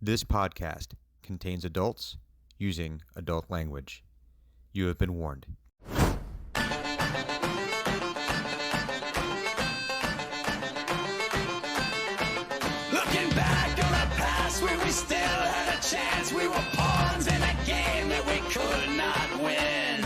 This podcast contains adults using adult language. You have been warned. Looking back on the past where we still had a chance, we were pawns in a game that we could not win.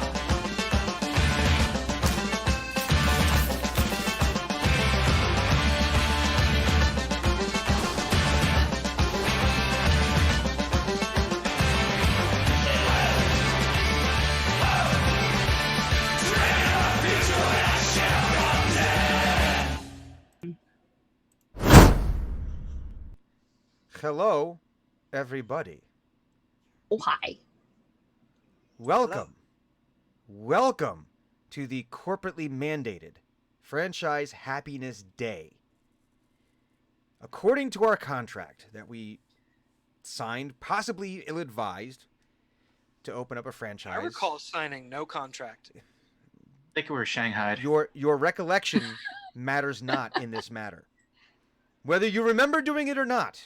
Hello, everybody. Oh, hi. Welcome. Welcome to the corporately mandated Franchise Happiness Day. According to our contract that we signed, possibly ill-advised, to open up a franchise. I recall signing no contract. I think we were shanghaied. Your recollection matters not in this matter. Whether you remember doing it or not,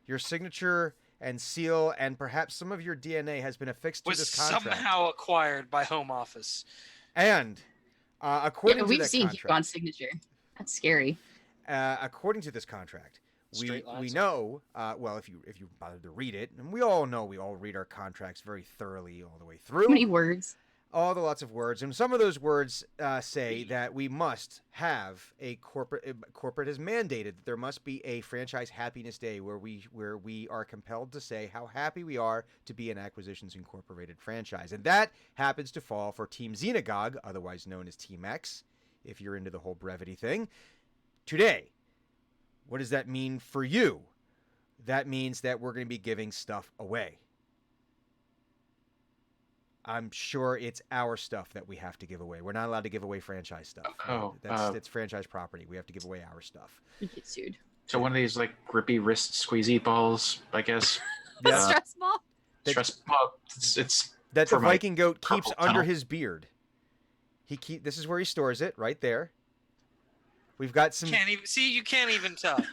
your signature and seal and perhaps some of your DNA has been affixed to Was this contract. somehow acquired by Home Office. And according to We've that seen contract, Hugon's signature. That's scary. according to this contract, we Straight lines. know. Well, if you bothered to read it, and we all know we all read our contracts very thoroughly all the way through. Too many words. All the lots of words, and some of those words say that we must have a corporate has mandated that there must be a franchise happiness day where we are compelled to say how happy we are to be an Acquisitions Incorporated franchise, and that happens to fall for Team Xenagog, otherwise known as Team X, if you're into the whole brevity thing. Today, what does that mean for you? That means that we're going to be giving stuff away. I'm sure it's our stuff that we have to give away. We're not allowed to give away franchise stuff. It's franchise property. We have to give away our stuff. You get sued. So one of these like grippy wrist squeezy balls, I guess. Yeah. Stress ball. That- Stress ball. It's That the for my Viking goat keeps purple under tunnel. his beard. This is where he stores it, right there. We've got some. Can't even see. You can't even tell.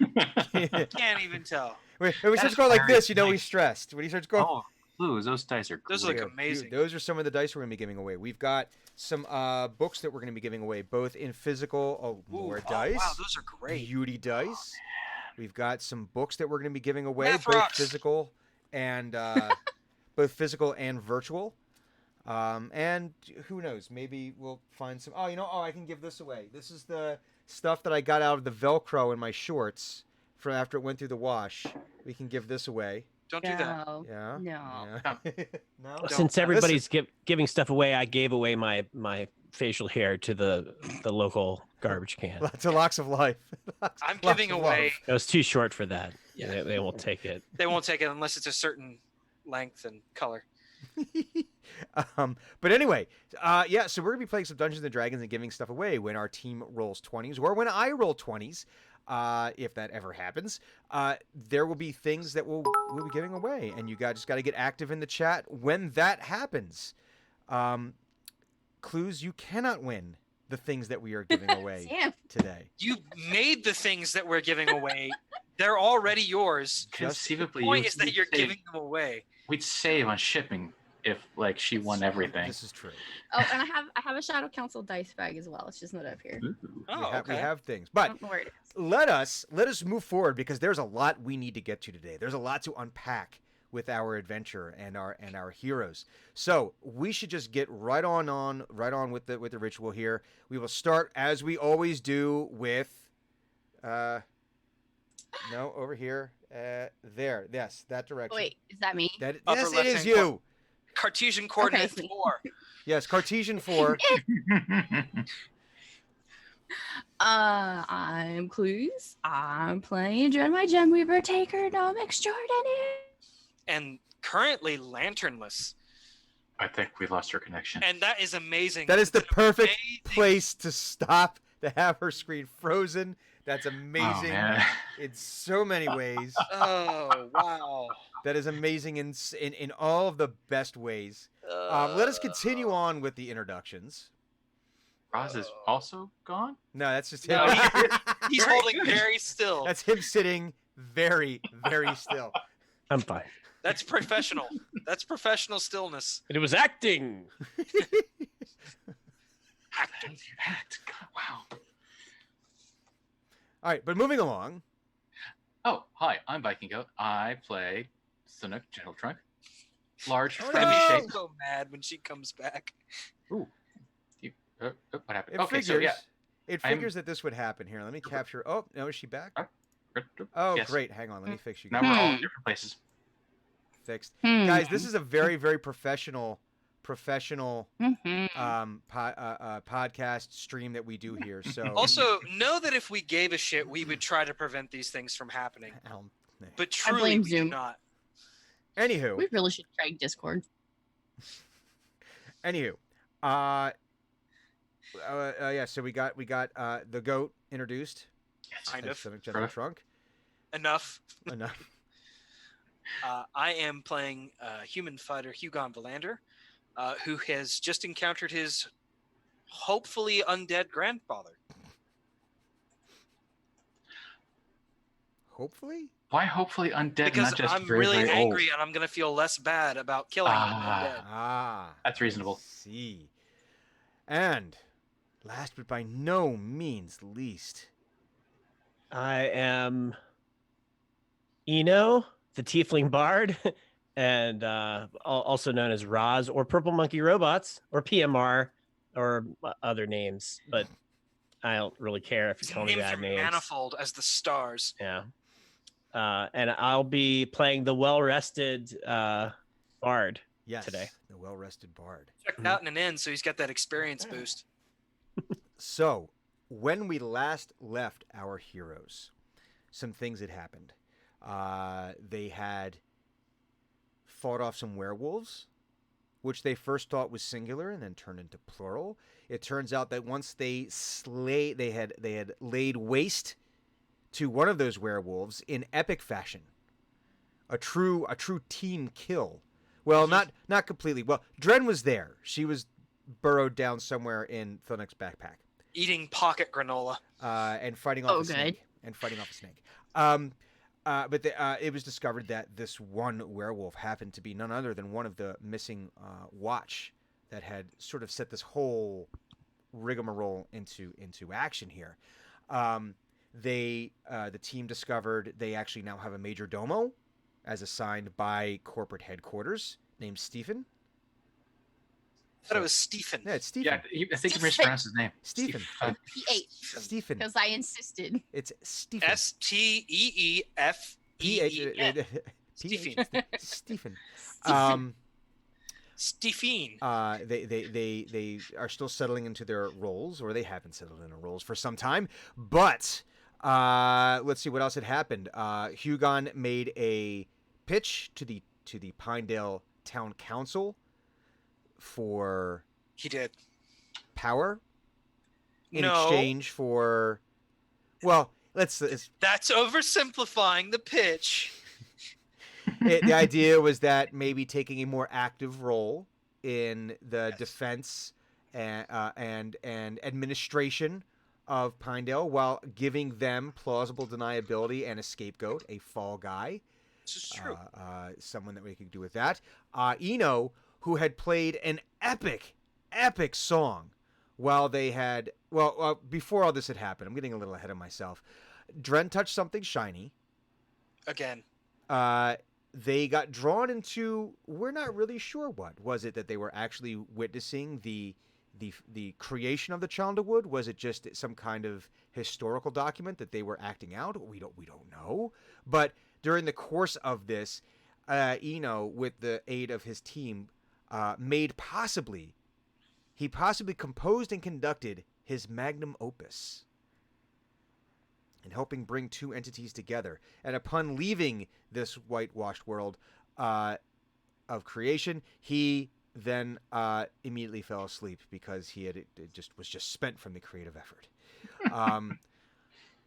Can't even tell. when he starts That's going like very this, you know he's nice. stressed. When he starts going, Oh, Blues, those dice are Those great. look Yeah, amazing. Those are some of the dice we're going to be giving away. We've got some books that we're going to be giving away, both in physical, more Ooh, dice, wow, those are great. beauty dice. We've got some books that we're going to be giving away, Math both rocks. physical and both physical and virtual. And who knows? Maybe we'll find some. Oh, I can give this away. This is the stuff that I got out of the Velcro in my shorts from after it went through the wash. We can give this away. Don't do that. No. Yeah. No. Yeah. No. Since everybody's giving stuff away, I gave away my facial hair to the local garbage can. Lots of locks of life. I'm Lots giving of away. It was too short for that. Yeah. They won't take it. They won't take it unless it's a certain length and color. But anyway, so we're gonna be playing some Dungeons and Dragons and giving stuff away when our team rolls 20s, or when I roll 20s, if that ever happens. There will be things that we'll be giving away, and you guys just got to get active in the chat when that happens. Clues, you cannot win the things that we are giving away Sam. today. You made the things that we're giving away. They're already yours. conceivably The point you- is that you're we'd save- giving them away. We'd save on shipping if like she won everything. This is true. Oh, and I have a Shadow Council dice bag as well. It's just not up here. Ooh. Oh, we okay. have things, I but don't know where it is. let us move forward because there's a lot we need to get to today. There's a lot to unpack with our adventure and our heroes. So we should just get right on with the ritual here. We will start as we always do with no, over here. There. Yes, that direction. Wait, is that me? That Upper yes, it left-hand is you. Cartesian coordinate Okay. 4. Yes, Cartesian 4. I'm Clues. I'm playing Dread My Gemweaver Taker Gnome Extraordinaire. And currently lanternless. I think we lost her connection. And that is amazing. That is the That's an perfect amazing- place to stop, to have her screen frozen. That's Oh, amazing man. in so many ways. Oh, wow. That is amazing in all of the best ways. Let us continue on with the introductions. Roz is also gone? No, that's just him. No, He's holding very still. That's him sitting very, very still. I'm fine. That's professional. That's professional stillness. It was acting. Act. God, wow. All right, but moving along. Oh, hi. I'm Viking Goat. I play Sinook Gentle Trunk. Large, Oh, friendly no! shape. I'm so mad when she comes back. Ooh. What happened? It Okay, figures. so yeah. It I'm- figures that this would happen here. Let me capture. Oh no, is she back? Oh. Oh, Yes. great. Hang on. Let me fix you. Now guys. we're all in different places. Fixed. Hmm. Guys, this is a very, very professional Mhm. podcast stream that we do here. So Also, know that if we gave a shit, we would try to prevent these things from happening. But truly, blame we do Zoom. not. Anywho, We really should try Discord. Yeah. So we got the goat introduced. Yes. Kind as of. Sonic General Sort of. Trunk. Enough. Enough. I am playing human fighter Hugon Valander, who has just encountered his hopefully undead grandfather. Hopefully. Why hopefully undead, Because not just I'm very, really very angry old? and I'm going to feel less bad about killing him undead. That's reasonable. I see. And last but by no means least, I am Eno, the Tiefling Bard, and also known as Roz or Purple Monkey Robots or PMR or other names, but I don't really care if you call me Names bad are names. manifold as the stars. Yeah. And I'll be playing the well-rested Bard. yes, Today. the well-rested bard. Checked out in an inn, so he's got that experience boost. So, when we last left our heroes, some things had happened. They had fought off some werewolves, which they first thought was singular and then turned into plural. It turns out that once they had laid waste to one of those werewolves in epic fashion. A true team kill. Well, not completely. Well, Dren was there. She was burrowed down somewhere in Thunuk's backpack. Eating pocket granola. And fighting off Oh, a good. snake. And fighting off a snake. But it was discovered that this one werewolf happened to be none other than one of the missing watch that had sort of set this whole rigmarole into action here. The team discovered they actually now have a major domo, as assigned by corporate headquarters, named Stephen. I thought it was Stephen. Yeah, it's Stephen. Yeah, I think you Stephen. mispronounced his name. Stephen. PH. Stephen. Because I insisted. It's Stephen. Steefeef. P-H- Stephen. Stephen. Stephene. They are still settling into their roles, or they haven't settled into roles for some time. But let's see what else had happened. Hugon made a pitch to the Pinedale Town Council for He did. power in No. exchange for, well, it's That's oversimplifying the pitch. the idea was that maybe taking a more active role in the defense and administration of Pinedale, while giving them plausible deniability and a scapegoat, a fall guy, This is true. someone that we could do with that. Eno, who had played an epic song while they had, before all this had happened. I'm getting a little ahead of myself. Dren touched something shiny. Again. They got drawn into, we're not really sure what. Was it that they were actually witnessing the creation of the Chandlewood? Was it just some kind of historical document that they were acting out? We don't know. But during the course of this, Eno, with the aid of his team, he possibly composed and conducted his magnum opus, and helping bring two entities together. And upon leaving this whitewashed world of creation, he then immediately fell asleep because it was just spent from the creative effort.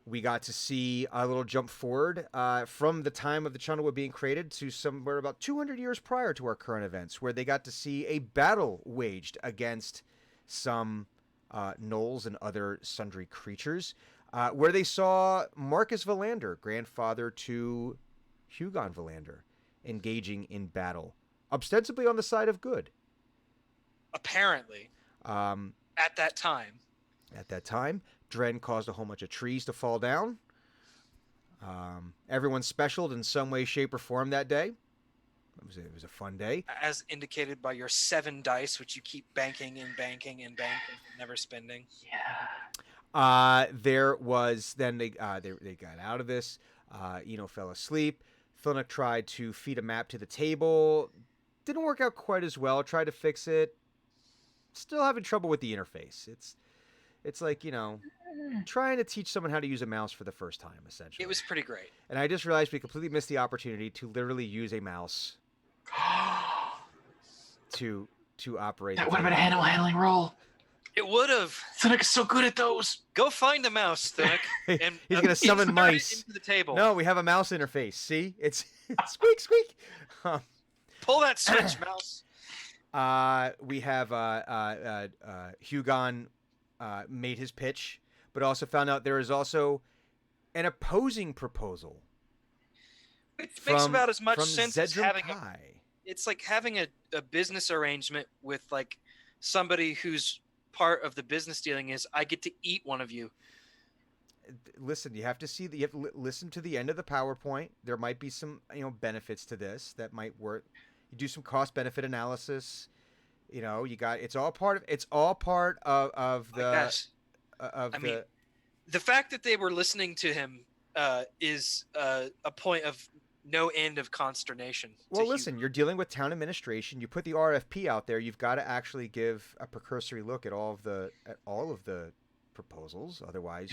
We got to see a little jump forward from the time of the Chandlewood being created to somewhere about 200 years prior to our current events, where they got to see a battle waged against some gnolls and other sundry creatures, where they saw Marcus Valander, grandfather to Hugon Valander, engaging in battle, ostensibly on the side of good. Apparently, Um, at that time. At that time, Dren caused a whole bunch of trees to fall down. Everyone specialed in some way, shape, or form that day. It was a fun day. As indicated by your 7 dice, which you keep banking and banking and banking, and never spending. Yeah. There was then they got out of this. Eno fell asleep. Thunuk tried to feed a map to the table. Didn't work out quite as well. Tried to fix it. Still having trouble with the interface. It's like, trying to teach someone how to use a mouse for the first time, essentially. It was pretty great. And I just realized we completely missed the opportunity to literally use a mouse to operate. That the would have been a table. animal handling roll. It would have. Sonic is so good at those. Go find a mouse, Thunuk, and He's gonna summon insert it mice. into the table. No, we have a mouse interface. See, it's squeak squeak. Pull that switch, mouse. We have Hugon made his pitch, but also found out there is also an opposing proposal. It makes about as much from sense as Zedram having Kai. it's like having a business arrangement with like somebody whose part of the business dealing is I get to eat one of you. Listen, you have to listen to the end of the PowerPoint. There might be some benefits to this that might work. You do some cost benefit analysis. You got it's all part of The fact that they were listening to him is a point of no end of consternation. Well, listen, you're dealing with town administration. You put the RFP out there. You've got to actually give a precursory look at all of the proposals. Otherwise,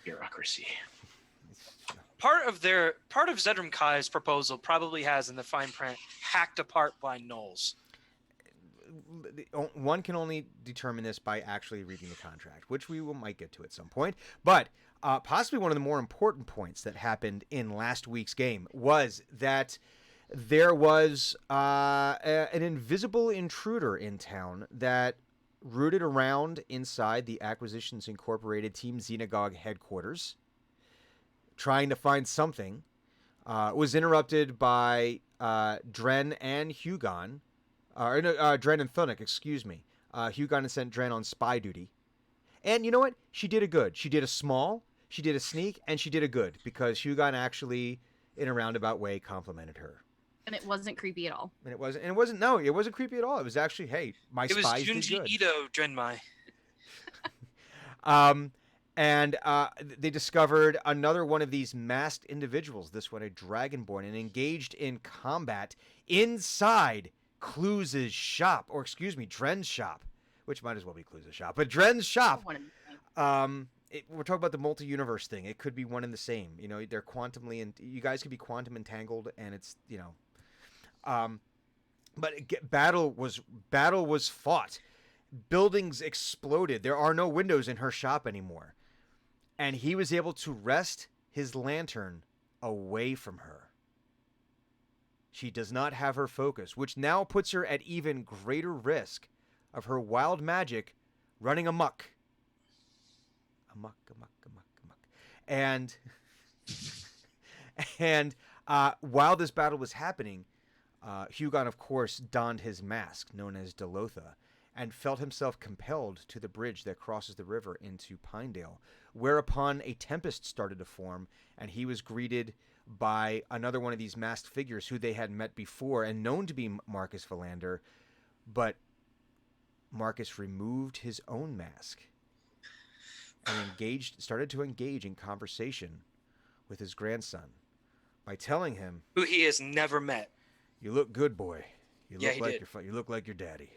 Bureaucracy. Part of Zedram Kai's proposal probably has in the fine print hacked apart by gnolls. One can only determine this by actually reading the contract, which we might get to at some point. But possibly one of the more important points that happened in last week's game was that there was an invisible intruder in town that rooted around inside the Acquisitions Incorporated Team Xenagog headquarters, trying to find something. Was interrupted by Dren and Hugon. Dren and Thunuk, excuse me. Hugon had sent Dren on spy duty. And you know what? She did a good. She did a small, she did a sneak, and she did a good, because Hugon actually, in a roundabout way, complimented her. And it wasn't creepy at all. And it wasn't creepy at all. It was actually, hey, my It was spies did Junji good. Ito Drenmai. And they discovered another one of these masked individuals, this one a Dragonborn, and engaged in combat inside Cluz's shop, or excuse me, Dren's shop, which might as well be Cluz's shop, but Dren's shop. One of them. We're talking about the multi-universe thing. It could be one and the same. They're quantumly, and you guys could be quantum entangled, and it's but battle was fought. Buildings exploded. There are no windows in her shop anymore, and he was able to wrest his lantern away from her. She does not have her focus, which now puts her at even greater risk of her wild magic running amok. Amok. And while this battle was happening, Hugon, of course, donned his mask, known as Delotha, and felt himself compelled to the bridge that crosses the river into Pinedale, whereupon a tempest started to form, and he was greeted by another one of these masked figures who they had met before and known to be Marcus Valander, but Marcus removed his own mask and started to engage in conversation with his grandson by telling him, Who he has never met. "You look good, boy. You Yeah, look he like did. you look like your daddy."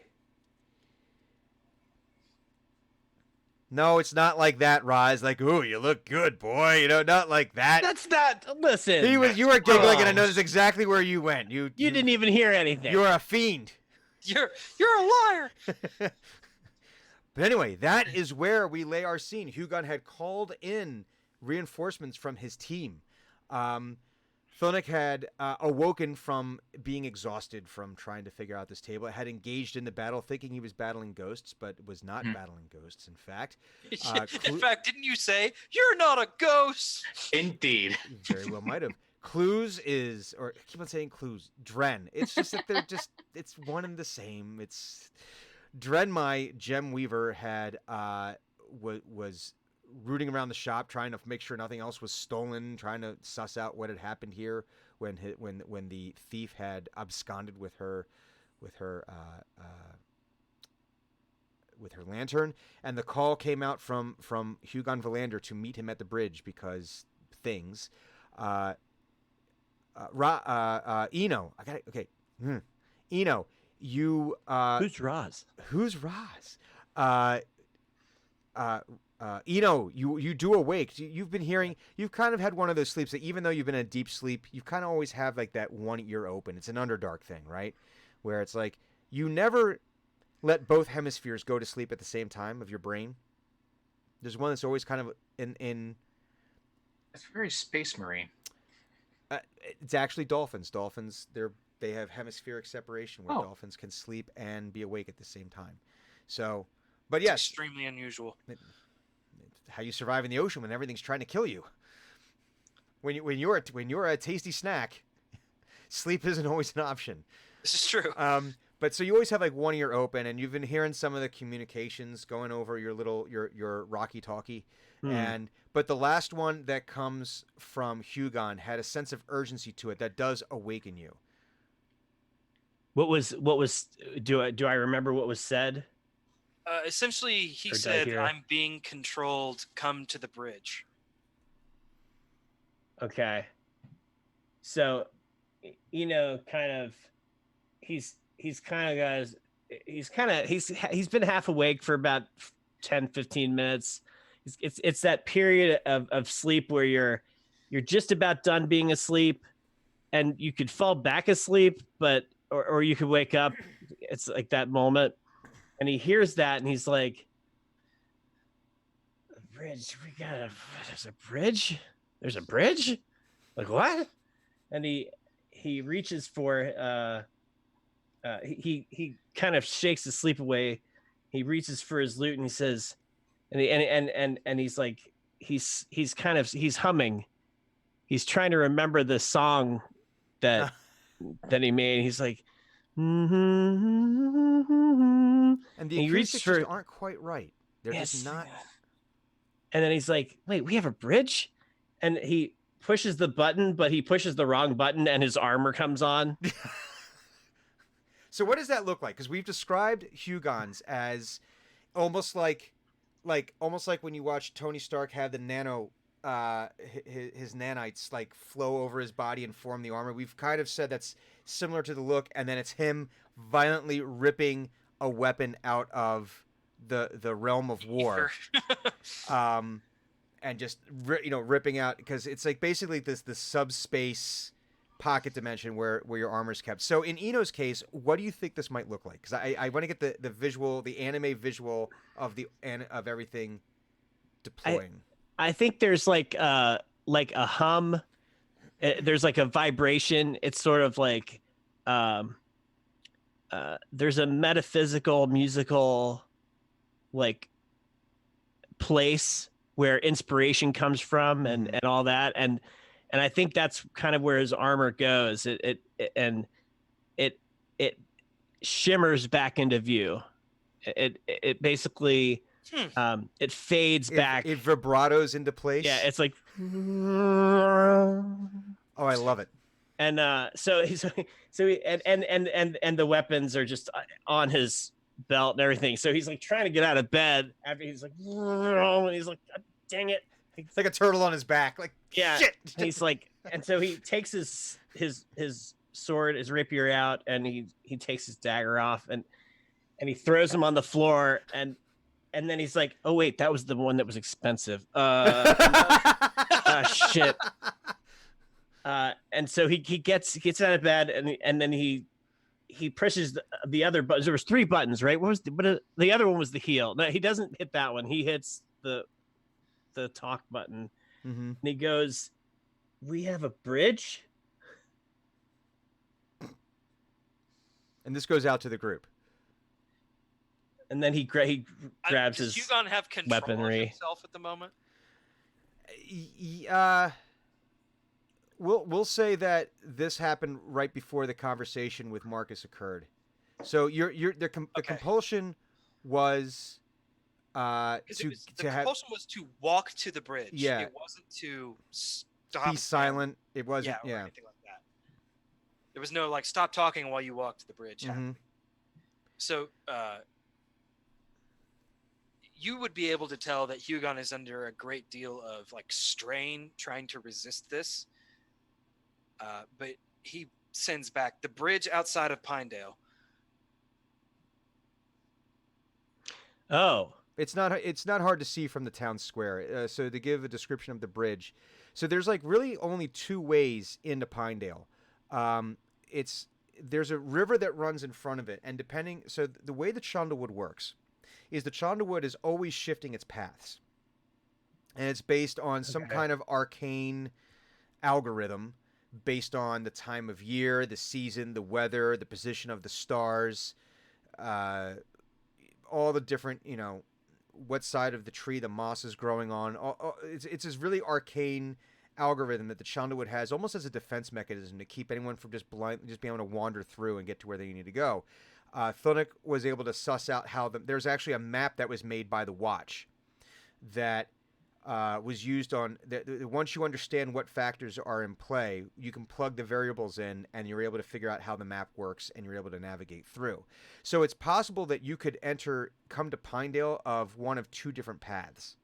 No, it's not like that, Roz. Like, "Ooh, you look good, boy." Not like that. That's not. Listen. You were giggling, and I Oh. know that's exactly where you went. You You didn't even hear anything. You're a fiend. You're a liar. But anyway, that is where we lay our scene. Hugon had called in reinforcements from his team. Thunuk had awoken from being exhausted from trying to figure out this table. Had engaged in the battle, thinking he was battling ghosts, but was not battling ghosts, in fact. In fact, didn't you say, you're not a ghost? Indeed. Very well might have. Clues is, or I keep on saying clues. Dren. It's just that they're just. It's one and the same. It's Dren. My Gem Weaver had was rooting around the shop trying to make sure nothing else was stolen, trying to suss out what had happened here when the thief had absconded with her lantern, and the call came out from Hugon Valander to meet him at the bridge because things. Eno, I got it. Okay, Eno, you. Who's Roz? Who's Roz? Eno, you do awake. You've been hearing. You've kind of had one of those sleeps that even though you've been in a deep sleep, you kind of always have like that one ear open. It's an Underdark thing, right? Where it's like you never let both hemispheres go to sleep at the same time of your brain. There's one that's always kind of in. It's very Space Marine. It's actually dolphins. Dolphins, they have hemispheric separation where Oh. dolphins can sleep and be awake at the same time. So, but yes, Extremely unusual. how you survive in the ocean when everything's trying to kill you. When you're a tasty snack, sleep isn't always an option. This is true. But so you always have like one ear open, and you've been hearing some of the communications going over your Rocky Talkie, but the last one that comes from Hugon had a sense of urgency to it that does awaken you. What was do I remember what was said? Essentially, he Or did I said, hear- "I'm being controlled. Come to the bridge." Okay. So, kind of, he's been half awake for about 10, 15 minutes. It's that period of sleep where you're just about done being asleep, and you could fall back asleep, or you could wake up. It's like that moment, and he hears that, and he's like, "A bridge. There's a bridge. There's a bridge. Like what?" And he reaches for he kind of shakes his sleep away. He reaches for his lute, and he says, and he's like he's humming. He's trying to remember the song that he made. He's like, And the He reached acoustics for- just aren't quite right. They're Yes. just not. And then he's like, "Wait, we have a bridge?" And he pushes the button, but he pushes the wrong button, and his armor comes on. So what does that look like? Because we've described Hugons as almost like when you watch Tony Stark have the nano, his nanites like flow over his body and form the armor. We've kind of said that's similar to the look, and then it's him violently ripping a weapon out of the realm of war, and just ripping out, because it's like basically the subspace pocket dimension where your armor's kept. So in Eno's case, what do you think this might look like? Because I want to get the visual, the anime visual of everything deploying. I think there's like a hum. There's like a vibration. It's sort of like there's a metaphysical, musical like place where inspiration comes from, and all that, and I think that's kind of where his armor goes. It shimmers back into view. It basically it fades back. It vibratos into place. Yeah, it's like Oh, I love it. and so the weapons are just on his belt and everything. So he's like trying to get out of bed after he's like, and he's like, "God dang it!" It's like a turtle on his back. Like, Yeah, shit. he's like, and so he takes his sword, his rapier out, and he takes his dagger off, and he throws him on the floor, and then he's like, "Oh wait, that was the one that was expensive." Shit. And so he gets out of bed, and then he pushes the other buttons. There was 3 buttons, right? What was the other one was the heal. No, he doesn't hit that one. He hits the talk button, Mm-hmm. and he goes, "We have a bridge." And this goes out to the group. And then he grabs Does his Hugon have control weaponry. of himself at the moment? we'll say that this happened right before the conversation with Marcus occurred. So the compulsion was The to have compulsion was to walk to the bridge. Yeah. It wasn't to stop. be silent. It wasn't. Or Yeah. anything like that. There was no like stop talking while you walk to the bridge. Mhm. So you would be able to tell that Hugon is under a great deal of like strain trying to resist this. But he sends back the bridge outside of Pinedale. Oh. It's not hard to see from the town square. So to give a description of the bridge, so there's like really only two ways into Pinedale. There's a river that runs in front of it, and so the way the Chunderwood works is the Chunderwood is always shifting its paths, and it's based on some kind of arcane algorithm based on the time of year, the season, the weather, the position of the stars, all the different, what side of the tree the moss is growing on. It's this really arcane algorithm that the Chunderwood has almost as a defense mechanism to keep anyone from just being able to wander through and get to where they need to go. Thunuk was able to suss out there's actually a map that was made by the Watch that was used on once you understand what factors are in play, you can plug the variables in and you're able to figure out how the map works and you're able to navigate through. So it's possible that you could come to Pinedale of one of two different paths.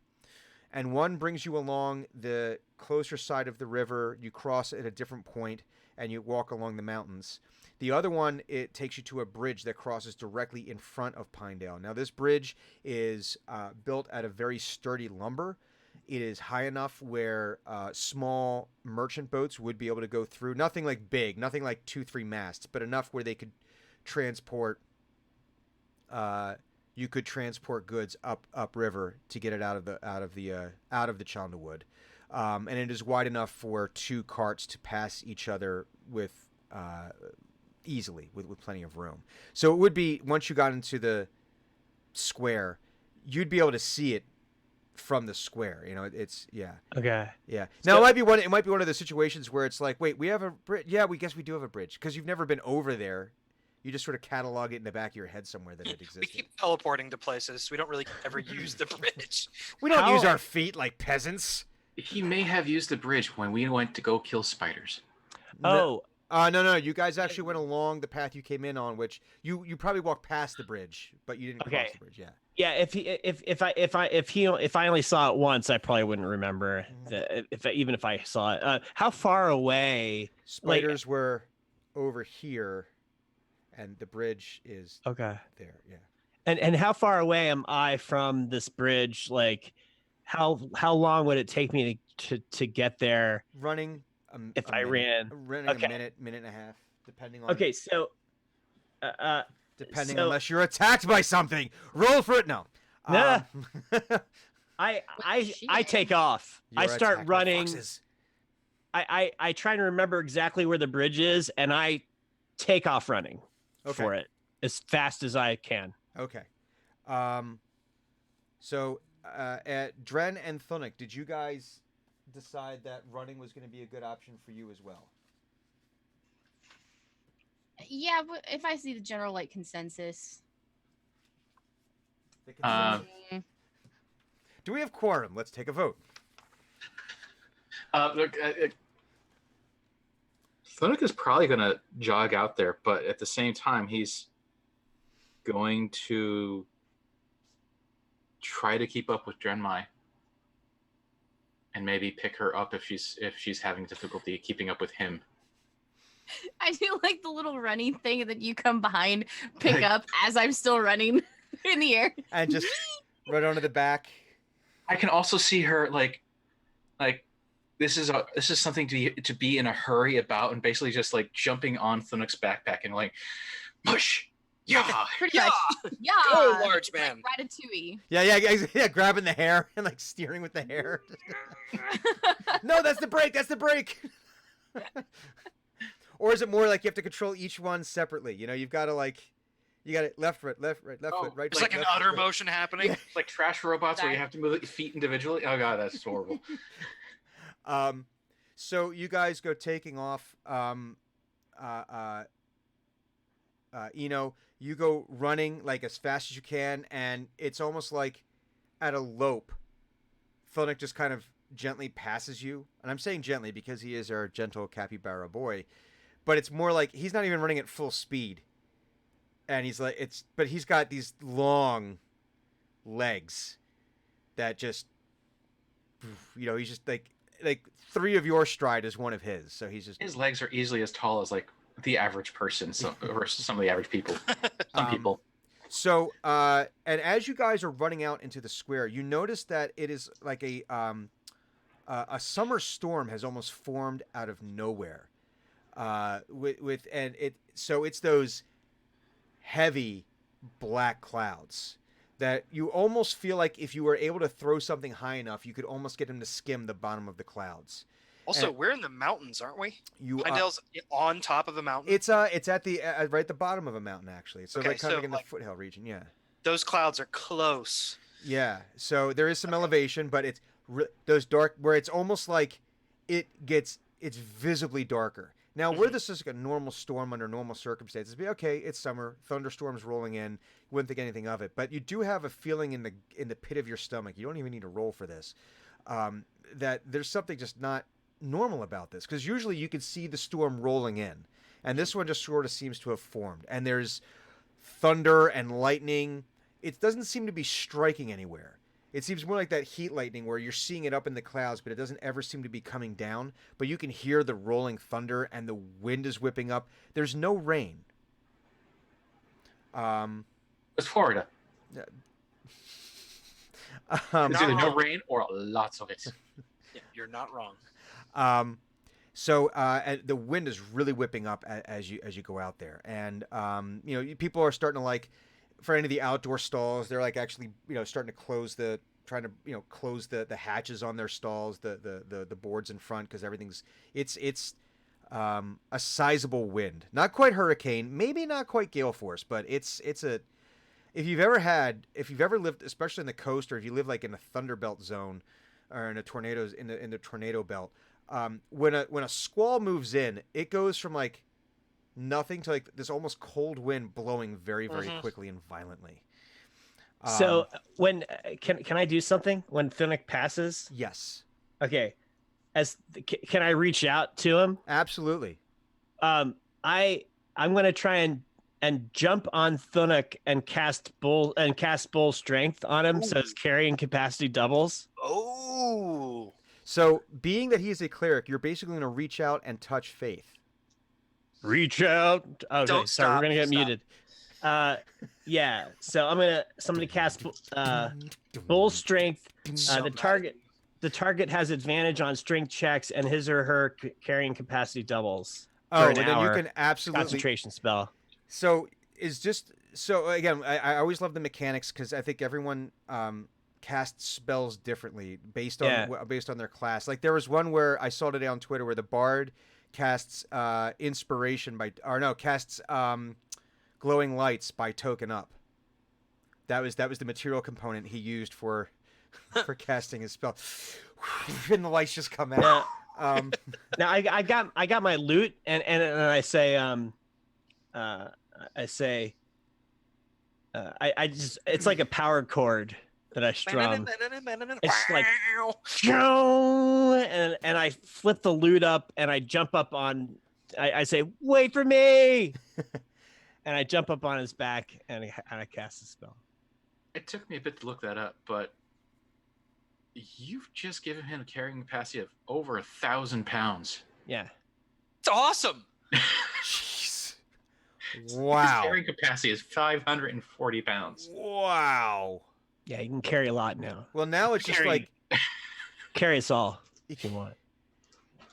And one brings you along the closer side of the river, you cross at a different point and you walk along the mountains. The other one, it takes you to a bridge that crosses directly in front of Pinedale. Now this bridge is built out of very sturdy lumber. It is high enough where small merchant boats would be able to go through. Nothing like big, nothing like 2-3 masts, but enough where they could transport. You could transport goods upriver to get it out of the Chunderwood, and it is wide enough for two carts to pass each other with easily with plenty of room. So it would be once you got into the square, you'd be able to see it from the square. It's Okay. yeah. Now it might be one of those situations where it's like, wait, we have a bridge. Yeah, we guess we do have a bridge because you've never been over there. You just sort of catalog it in the back of your head somewhere that it exists. We keep teleporting to places. We don't really ever use the bridge. We don't use our feet like peasants. He may have used the bridge when we went to go kill spiders. Oh. No. You guys actually went along the path you came in on, which you probably walked past the bridge, but you didn't cross the bridge. Yeah. Yeah, if I only saw it once, I probably wouldn't remember even if I saw it. How far away? Spiders were over here, and the bridge is there. Yeah. And how far away am I from this bridge? Like, how long would it take me to get there? Running. If I ran a minute and a half, depending on. Okay, so. Unless you're attacked by something, roll for it. No. Nah. I take off. I start running. I try to remember exactly where the bridge is, and I take off running for it as fast as I can. Okay. So, Dren and Thunuk, did you guys decide that running was going to be a good option for you as well? Yeah, but if I see the general consensus. Do we have quorum? Let's take a vote. Look, Thunuk is probably going to jog out there, but at the same time, he's going to try to keep up with Drenmai and maybe pick her up if she's having difficulty keeping up with him. I do like the little running thing that you come behind, pick up as I'm still running in the air. And just run onto the back. I can also see her like this is something to be in a hurry about, and basically just like jumping on Thunuk's backpack and like, mush, yeah, pretty much, yeah. Go, large man. Like Ratatouille. Yeah, grabbing the hair and like steering with the hair. No, that's the brake. That's the brake. Or is it more like you have to control each one separately? You've got to you got it left foot, left foot, right. It's like an utter motion happening. Yeah. Like trash robots where you have to move your feet individually. Oh god, that's horrible. So you guys go taking off. You go running like as fast as you can, and it's almost like at a lope. Thunuk just kind of gently passes you, and I'm saying gently because he is our gentle capybara boy, but it's more like he's not even running at full speed, and but he's got these long legs that just, he's just like 3 of your stride is one of his, so he's just His legs are easily as tall as like the average person, versus some of the average people. Some people. So, and as you guys are running out into the square, you notice that it is like a summer storm has almost formed out of nowhere. So it's those heavy black clouds that you almost feel like if you were able to throw something high enough, you could almost get them to skim the bottom of the clouds. Also, And we're in the mountains, aren't we? Pinedale's on top of a mountain. It's at the right at the bottom of a mountain actually. So Okay, like kind of so, in the like- foothill region, yeah. Those clouds are close. Yeah, so there is some elevation, but it's those dark where it's almost like it's visibly darker. Now, where this is like a normal storm under normal circumstances, be okay, it's summer, thunderstorms rolling in, you wouldn't think anything of it. But you do have a feeling in the pit of your stomach. You don't even need to roll for this. That there's something just not normal about this, because usually you can see the storm rolling in, and this one just sort of seems to have formed. And there's thunder and lightning. It doesn't seem to be striking anywhere. It seems more like that heat lightning where you're seeing it up in the clouds, but it doesn't ever seem to be coming down. But you can hear the rolling thunder, and the wind is whipping up. There's no rain. It's Florida. It's either no rain or lots of it. Yeah, you're not wrong. So and the wind is really whipping up as you go out there, and people are starting to like, for any of the outdoor stalls, they're like actually starting to close the hatches on their stalls, the boards in front, because it's a sizable wind, not quite hurricane, maybe not quite gale force, but it's if you've ever lived, especially in the coast, or if you live like in a thunderbelt zone or in a the tornado belt, when a squall moves in, it goes from like nothing to like this almost cold wind blowing very, very quickly and violently. So when can I do something when Thunuk passes? Yes, Okay, can I reach out to him? absolutely. I'm gonna try and jump on Thunuk and cast bull strength on him, so his carrying capacity doubles. Oh, So being that he is a cleric, you're basically going to reach out and touch Faith. Reach out. Okay, Don't sorry, we're stop, gonna get stop. muted. Yeah. So I'm gonna cast bull strength. The target has advantage on strength checks, and his or her carrying capacity doubles. Oh, for and an then you hour. can absolutely. Concentration spell. So again, I always love the mechanics because I think everyone casts spells differently based on their class. Like there was one where I saw today on Twitter where the bard casts casts glowing lights by token up. That was the material component he used for casting his spell, and the lights just come out. Yeah. Now I got my loot, and I say I just, it's like a power chord that I strum. It's like and I flip the loot up, and I jump up on. I say, "Wait for me!" And I jump up on his back, and I cast the spell. It took me a bit to look that up, but you've just given him a carrying capacity of over 1,000 pounds. Yeah. it's awesome. Jeez. His Wow. carrying capacity is 540 pounds. Wow. Yeah, you can carry a lot now. Well, now it's just Carry- like Carry us all if you want.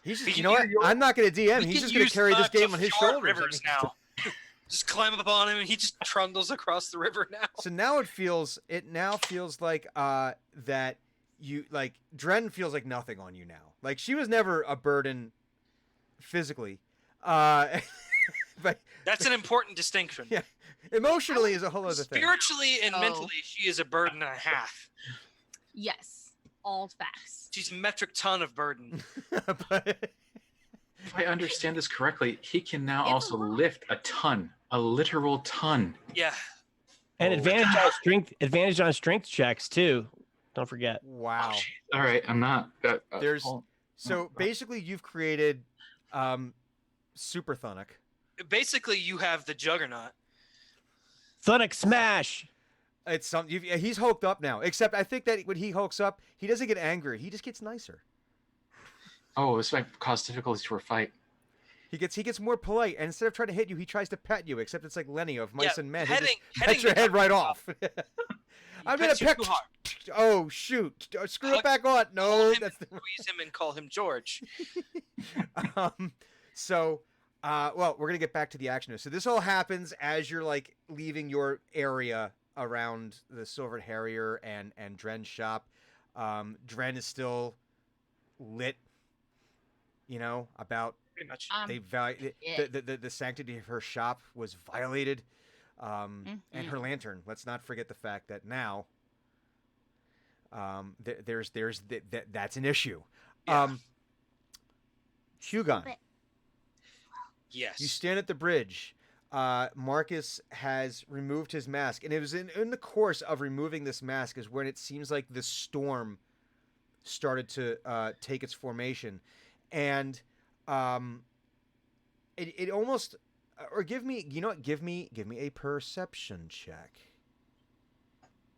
he's We just, you can know what? use your- I'm not going to DM. We He's can just going use to carry this the game on his fjord shoulders. Rivers now. Just climb up on him, and he just trundles across the river now. So now it now feels like that you like Dren feels like nothing on you now. Like she was never a burden physically. But That's an important distinction. Yeah. emotionally is a whole other thing. Spiritually and Oh. mentally, she is a burden and a half. Yes. all facts. She's a metric ton of burden. But If I understand this correctly, he can now It's a also lot. lift a ton, a literal ton. Yeah. And Oh, advantage on strength checks too. Don't forget. wow. Oh, shit. All right, I'm not. There's hold- so basically you've created Super Thunic. Basically, you have the Juggernaut. Thunic smash. It's he's hulked up now. Except I think that when he hulks up, he doesn't get angry. He just gets nicer. Oh, this might cause difficulties to our fight. He gets more polite, and instead of trying to hit you, he tries to pet you. Except it's like Lenny of Mice and Men. He just pets your head right off. I'm gonna pets you peck. too hard. Oh shoot! Screw it Hug- back on. Call No, him that's and squeeze him and call him George. so. Well, we're gonna get back to the action. So this all happens as you're like leaving your area around the Silvered Harrier and Dren's shop. Dren is still lit. You know about Pretty much. Yeah. the sanctity of her shop was violated, and her lantern. Let's not forget the fact that now that's an issue. Yeah. Hugon, Yes. you stand at the bridge. Marcus has removed his mask, and it was in the course of removing this mask is when it seems like the storm started to take its formation, and it almost or give me give me a perception check,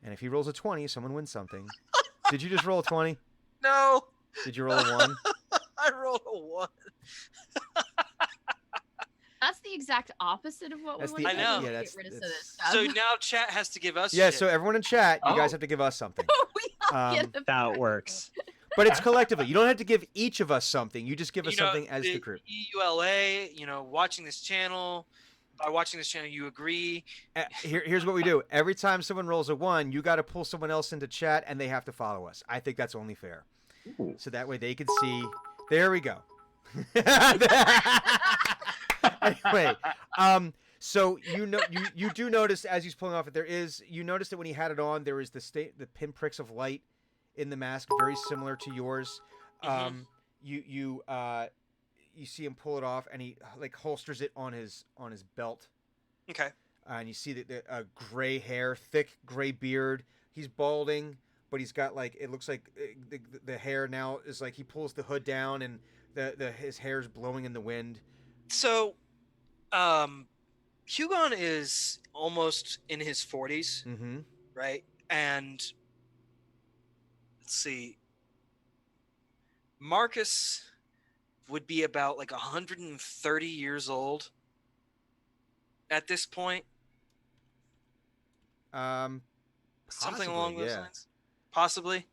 and if he rolls a 20, someone wins something. Did you just roll a 20? No. Did you roll a 1? I rolled a 1. That's the exact opposite of what That's we the- want I know. to yeah, get rid of that's- stuff. So now chat has to give us Yeah, shit. so everyone in chat, you guys Oh. have to give us something. we all get Um, a That's how it works. But it's collectively. You don't have to give each of us something. You just give us You know, something as the group. EULA, watching this channel. By watching this channel, you agree. Here's what we do. Every time someone rolls a 1, you got to pull someone else into chat, and they have to follow us. I think that's only fair. Ooh. So that way they can see. There we go. Anyway, so you do notice as he's pulling off it, you notice that when he had it on, there is the pinpricks of light in the mask, very similar to yours. Mhm. You see him pull it off, and he like holsters it on his belt, Okay. and you see the gray hair, thick gray beard. He's balding, but he's got like it looks like the hair now is like he pulls the hood down, and his hair's blowing in the wind. So, Hugon is almost in his 40s, Mm-hmm. right? And let's see. Marcus would be about like 130 years old at this point. Something along those lines. Possibly.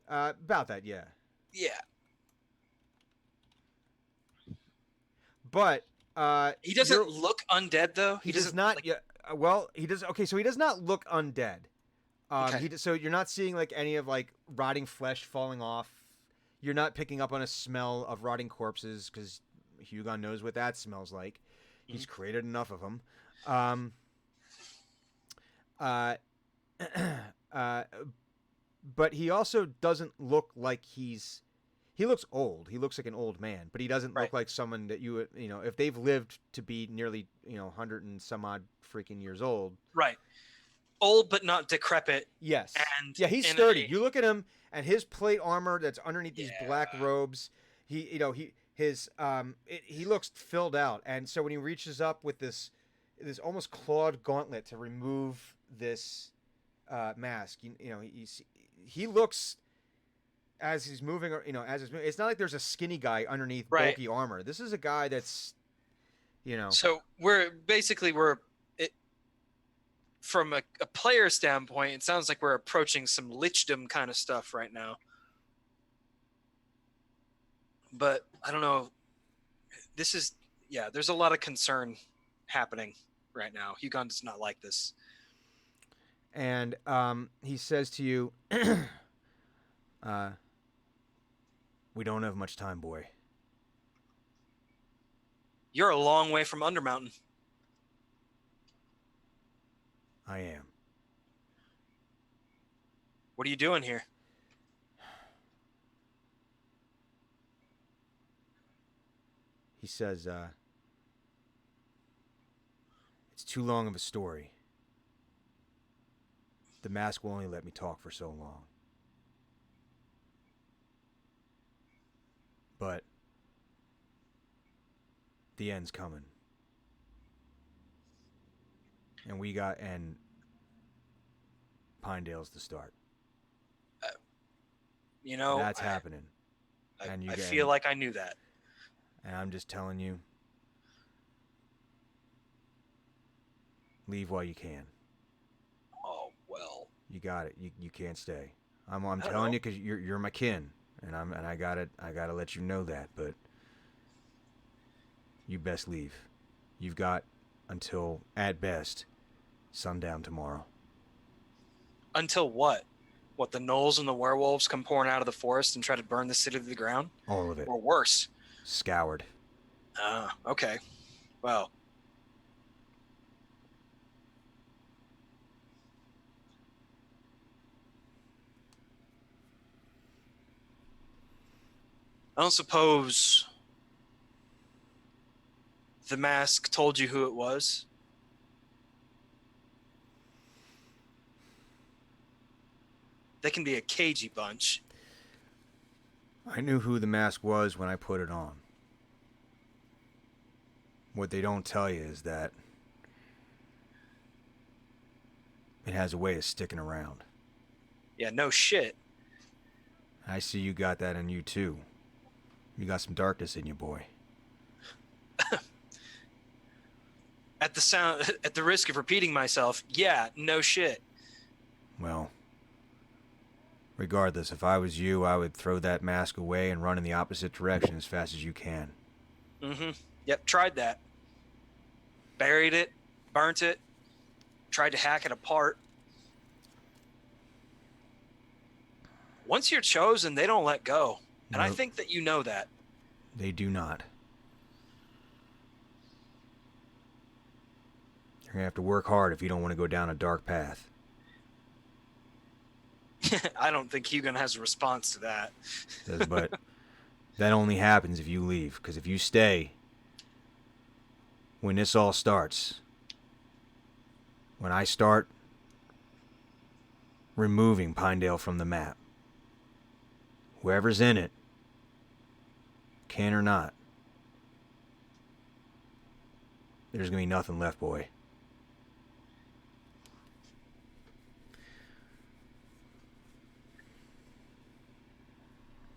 About that, yeah. Yeah. But He doesn't you're- look undead though. He does doesn't, not. like- Yeah. Well, he does. Okay, so he does not look undead. Okay. So you're not seeing like any of like rotting flesh falling off. You're not picking up on a smell of rotting corpses because Hugon knows what that smells like. He's created enough of them. But he also doesn't look like he looks old. He looks like an old man, but he doesn't Right. look like someone that you would, if they've lived to be nearly, 100 and some odd freaking years old. Right. Old but not decrepit. Yes. And Yeah, he's in sturdy. a- You look at him and his plate armor that's underneath these black Yeah. robes. He looks filled out, and so when he reaches up with this almost clawed gauntlet to remove this mask, he looks as he's moving, it's not like there's a skinny guy underneath Right. bulky armor. This is a guy that's, So from a player standpoint, it sounds like we're approaching some lichdom kind of stuff right now. But I don't know. There's a lot of concern happening right now. Hugon does not like this. and he says to you, "We don't have much time, boy." You're a long way from Undermountain. I am. What are you doing here? He says, it's too long of a story. The mask will only let me talk for so long. But the end's coming. And Pinedale's the start. You know, That's happening. I feel like I knew that. And I'm just telling you, leave while you can. Oh well. You got it. You can't stay. I'm don't telling know. you because you're my kin, and I gotta let you know that. But you best leave. You've got until at best sundown tomorrow. Until what? What, the gnolls and the werewolves come pouring out of the forest and try to burn the city to the ground? All of it Or worse? scoured. Okay. Well. I don't suppose the mask told you who it was? They can be a cagey bunch. I knew who the mask was when I put it on. What they don't tell you is that it has a way of sticking around. Yeah, no shit. I see you got that in you too. You got some darkness in you, boy. At the risk of repeating myself, yeah, no shit. Well, regardless, if I was you, I would throw that mask away and run in the opposite direction as fast as you can. Mm-hmm. Yep, tried that. Buried it, burnt it, tried to hack it apart. Once you're chosen, they don't let go. And I Nope. think that you know that. They do not. You're gonna have to work hard if you don't want to go down a dark path. I don't think Hugon has a response to that. Says, but that only happens if you leave. Because if you stay, when this all starts, when I start removing Pinedale from the map, whoever's in it, can or not, there's gonna be nothing left, boy.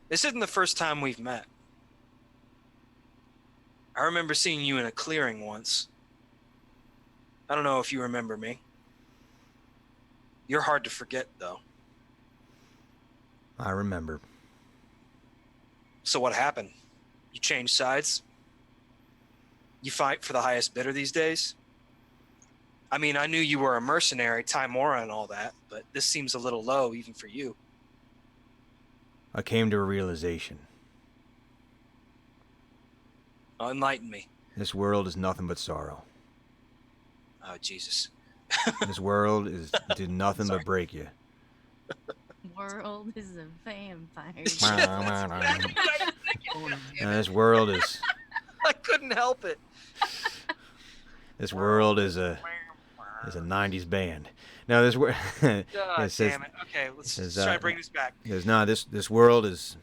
This isn't the first time we've met. I remember seeing you in a clearing once. I don't know if you remember me. You're hard to forget, though. I remember. So what happened? You changed sides? You fight for the highest bidder these days? I mean, I knew you were a mercenary, Timora and all that, but this seems a little low even for you. I came to a realization. Enlighten me. This world is nothing but sorrow. Oh, Jesus. This world did nothing Sorry. but break you. World is a vampire. And this world is I couldn't help it. this world is a 90s band. No, this world. God It says- damn it. Okay, let's says, try to bring this back. There's not this world is.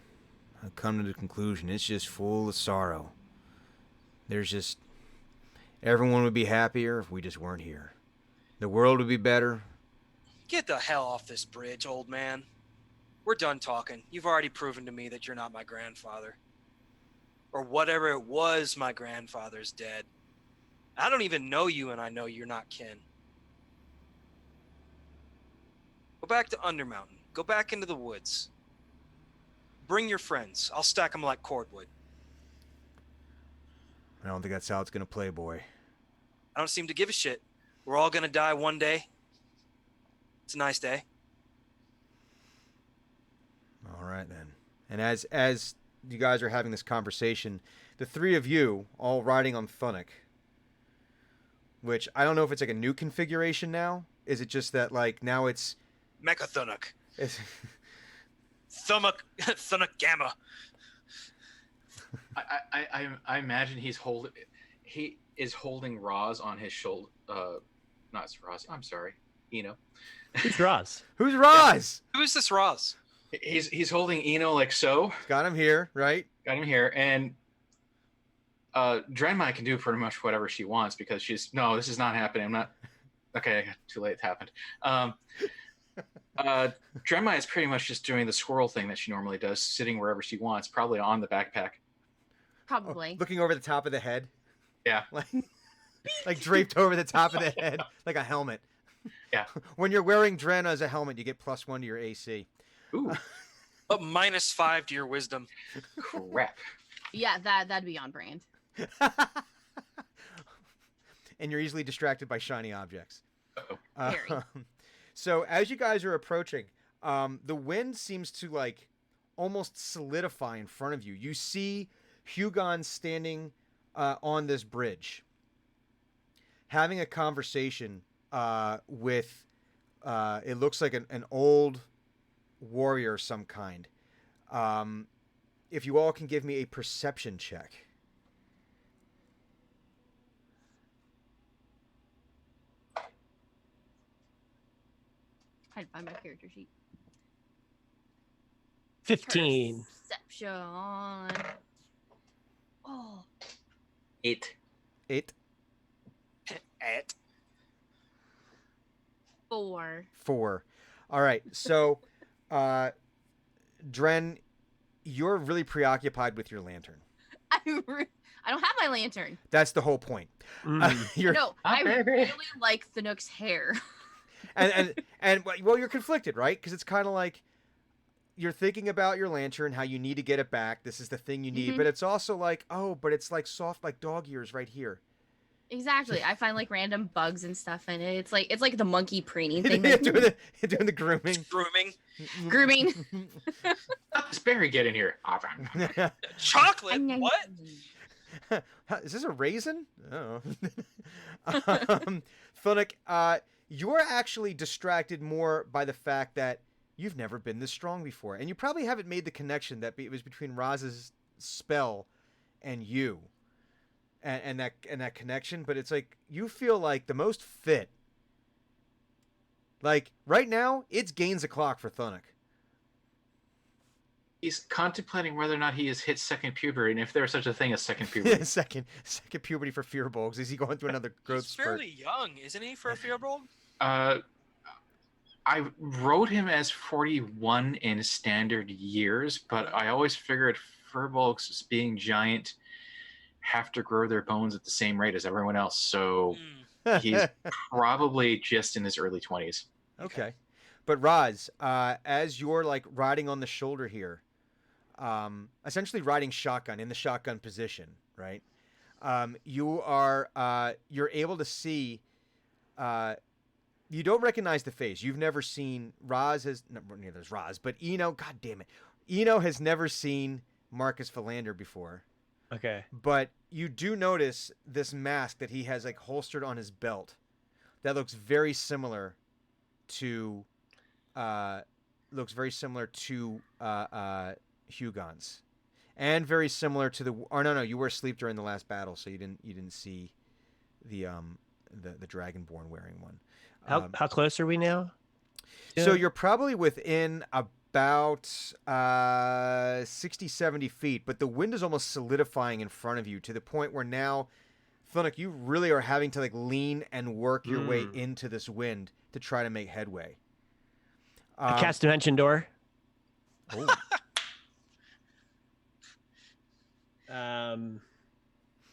I've come to the conclusion it's just full of sorrow. There's just everyone would be happier if we just weren't here. The world would be better. Get the hell off this bridge, old man. We're done talking. You've already proven to me that you're not my grandfather. Or whatever it was my grandfather's dead. I don't even know you, and I know you're not kin. Go back to Undermountain. Go back into the woods. Bring your friends. I'll stack them like cordwood. I don't think that's how it's gonna play, boy. I don't seem to give a shit. We're all gonna die one day. It's a nice day. All right then. And as you guys are having this conversation, the three of you all riding on Thunnock, which I don't know if it's like a new configuration now. Is it just that like now it's Mechathunuk. It's- Thunuk Gamma. I imagine he is holding Roz on his shoulder. Not Roz. I'm sorry, Eno. Who's Roz? Who's Roz? Who is this Roz? He's holding Eno like so. Got him here, right? Got him here, and Drenmai can do pretty much whatever she wants because no, this is not happening. I'm not. Okay, too late. It happened. Drenmai is pretty much just doing the squirrel thing that she normally does, sitting wherever she wants, probably on the backpack. Probably. Looking over the top of the head. Yeah. Like draped over the top of the head, like a helmet. Yeah. When you're wearing Dren as a helmet, you get +1 to your AC. Ooh, But -5 to your wisdom. crap. Yeah, that'd be on brand. And you're easily distracted by shiny objects. Uh-oh. Very. So as you guys are approaching, the wind seems to like almost solidify in front of you. You see Hugon standing on this bridge, having a conversation with it looks like an old warrior of some kind. If you all can give me a perception check. Trying to find my character sheet. 15. Perception. Oh, 8. 8, At 4. 4. All right. So, Dren, you're really preoccupied with your lantern. I don't have my lantern. That's the whole point. Mm. You're, No, Ah, I baby. really like the Nook's hair. and well, you're conflicted, right? Because it's kind of like you're thinking about your lantern, how you need to get it back. This is the thing you need, Mhm. but it's also like, oh, but it's like soft, like dog ears right here. Exactly. I find like random bugs and stuff in it. It's like the monkey preening doing, thing. the grooming. grooming. Grooming. Let this berry get in here. Chocolate? What? Is this a raisin? Oh. Thunuk, you're actually distracted more by the fact that you've never been this strong before, and you probably haven't made the connection that it was between Roz's spell and you, and that connection. But it's like you feel like the most fit. Like right now, it's gains a clock for Thunuk. He's contemplating whether or not he has hit second puberty, and if there's such a thing as second puberty. second puberty for Fearbolgs. Is he going through another growth He's spurt? fairly young, isn't he, for a Fearbold? I wrote him as 41 in standard years, but I always figured Furbolgs, being giant, have to grow their bones at the same rate as everyone else. So he's probably just in his early 20s. Okay. But Roz, as you're like riding on the shoulder here, essentially riding shotgun in the shotgun position, right? You're able to see, you don't recognize the face. You've never seen neither is Roz, but Eno, god damn it. Eno has never seen Marcus Philander before. Okay. But you do notice this mask that he has like holstered on his belt that looks very similar to Hugon's, and very similar to the. Or no, you were asleep during the last battle, so you didn't see the Dragonborn wearing one. How close are we now? So Yeah. you're probably within about 60, 70 feet, but the wind is almost solidifying in front of you to the point where now, Thunuk, you really are having to like lean and work your way into this wind to try to make headway. I cast Dimension Door. Oh.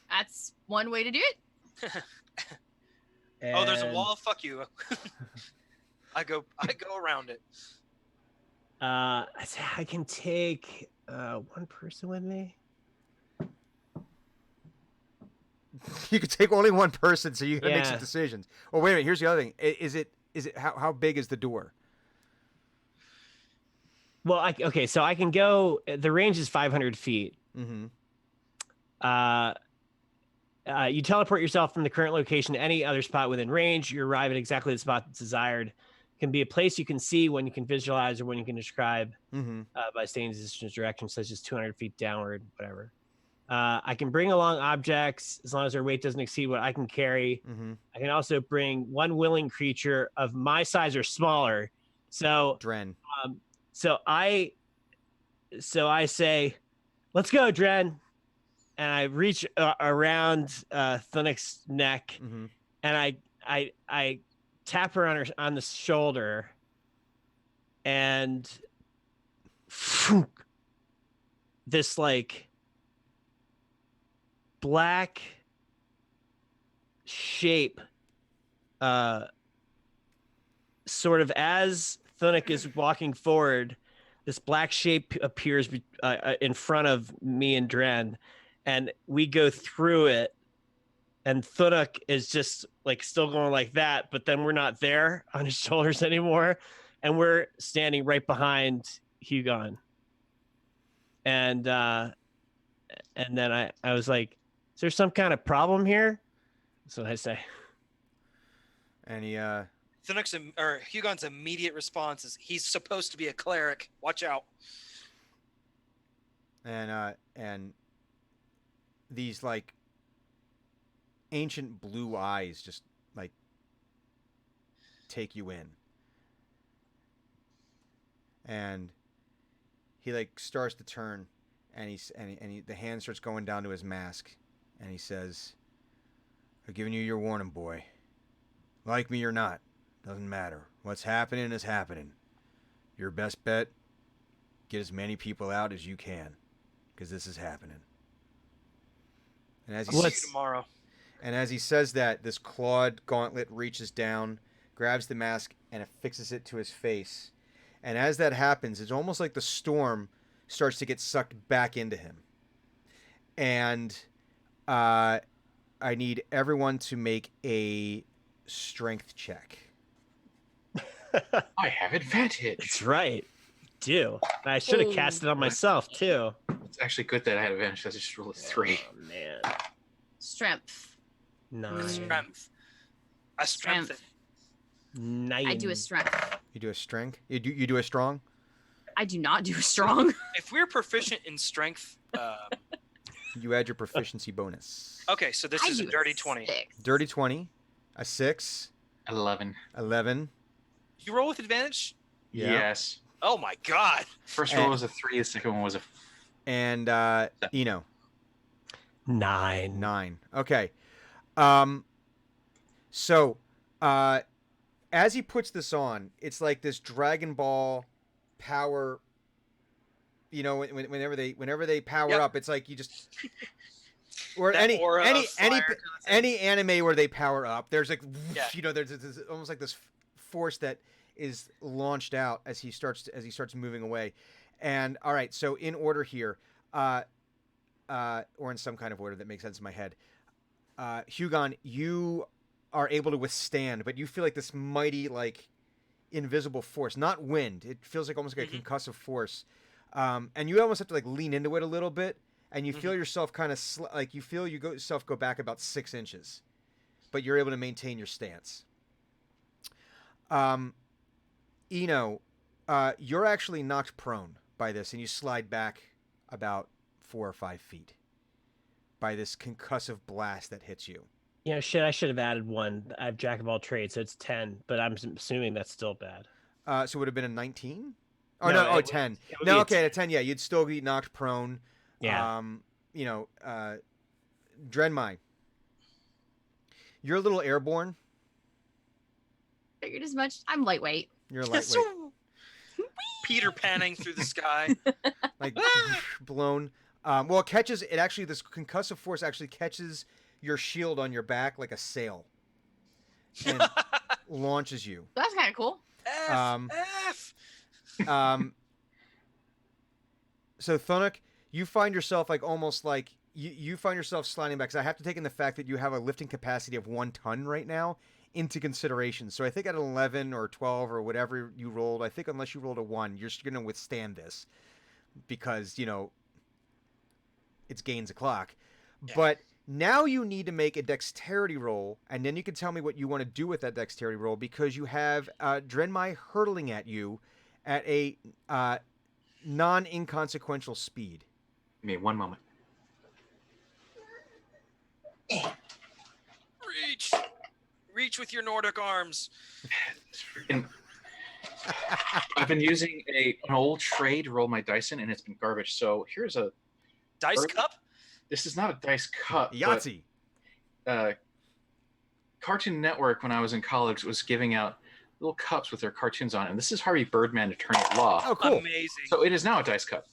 That's one way to do it. Oh, there's a and, wall. Fuck you. I go around it. I can take one person with me. You could take only one person, so you gotta make some Yeah. decisions. Oh, wait a minute. Here's the other thing. Is it how big is the door? Well, okay, so I can go. The range is 500 feet. Mm-hmm. You teleport yourself from the current location to any other spot within range. You arrive at exactly the spot that's desired. can be a place you can see when you can visualize or when you can describe Mm-hmm. by staying in distance direction, such as 200 feet downward, whatever. I can bring along objects as long as their weight doesn't exceed what I can carry. Mm-hmm. I can also bring one willing creature of my size or smaller. So, Dren. so I say, let's go, Dren. And I reach around Thunix's neck, Mm-hmm. and I tap her on the shoulder, and this like black shape, sort of as Thunic is walking forward, this black shape appears in front of me and Dren, and we go through it, and Thunic is just like still going like that, but then we're not there on his shoulders anymore, and we're standing right behind Hugon. And then I was like, is there some kind of problem here? That's what I say. And he Hugon's immediate response is, "He's supposed to be a cleric. Watch out." and these like ancient blue eyes just like take you in, and he like starts to turn, and the hand starts going down to his mask, and he says, "I've given you your warning, boy. Like me or not, doesn't matter. What's happening is happening. Your best bet, get as many people out as you can, because this is happening." And as he See says, you tomorrow. and as he says that, this clawed gauntlet reaches down, grabs the mask, and affixes it to his face. And as that happens, it's almost like the storm starts to get sucked back into him. And I need everyone to make a strength check. I have advantage. That's right. Do. I should have cast it on myself too. It's actually good that I had advantage. I just rolled a 3. Oh man. Strength. 9. Strength. A strength. 9. I do a strength. You do a strength? You do a strong? I do not do a strong. If we're proficient in strength, You add your proficiency bonus. okay, so this I is a do dirty 20. 6. Dirty 20, a 6, 11. 11. You roll with advantage? Yeah. Yes. Oh my god. First And- roll was a 3. The second one was a. And Eno, 9. 9. Okay. So, as he puts this on, it's like this Dragon Ball power. You know, whenever they power Yep. up, it's like you just. Or That aura of fire kind of thing. any anime where they power up, there's like, Yeah. you know, there's almost like this force that is launched out as he starts moving away. And all right, so in order here, or in some kind of order that makes sense in my head, Hugon, you are able to withstand, but you feel like this mighty, like, invisible force, not wind. It feels like almost like a concussive force, and you almost have to like lean into it a little bit, and you feel yourself kind of like you feel yourself go back about 6 inches, but you're able to maintain your stance. Eno, you're actually knocked prone by this, and you slide back about 4 or 5 feet by this concussive blast that hits you. You know, shit, I should have added 1. I have Jack of all trades, so it's 10, but I'm assuming that's still bad. So it would have been a 19? Oh, No, no, it would- 10. it would No, be a okay, a 10, yeah. You'd still be knocked prone. Yeah. You know, Drenmai, you're a little airborne. Figured as much. I'm lightweight. You're a lightweight. Peter panning through the sky. Like, blown. Well, it catches, it actually, this concussive force actually catches your shield on your back like a sail and launches you. That's kind of cool. F, F. So Thunuk, you find yourself like almost like you find yourself sliding back. Because I have to take in the fact that you have a lifting capacity of 1 ton right now into consideration. So I think at 11 or 12 or whatever you rolled, I think unless you rolled a 1, you're going to withstand this because, you know, it's Gaines o'clock. Yeah. But Now you need to make a dexterity roll, and then you can tell me what you want to do with that dexterity roll, because you have Drenmai hurtling at you at a non-inconsequential speed. Give me one moment. Reach with your Nordic arms. And I've been using an old tray to roll my dice in, and it's been garbage. So here's a Dice cup? This is not a dice cup. Yahtzee. But, Cartoon Network, when I was in college, was giving out little cups with their cartoons on it. And this is Harvey Birdman, Attorney at Law. Oh, cool. Amazing. So it is now a dice cup.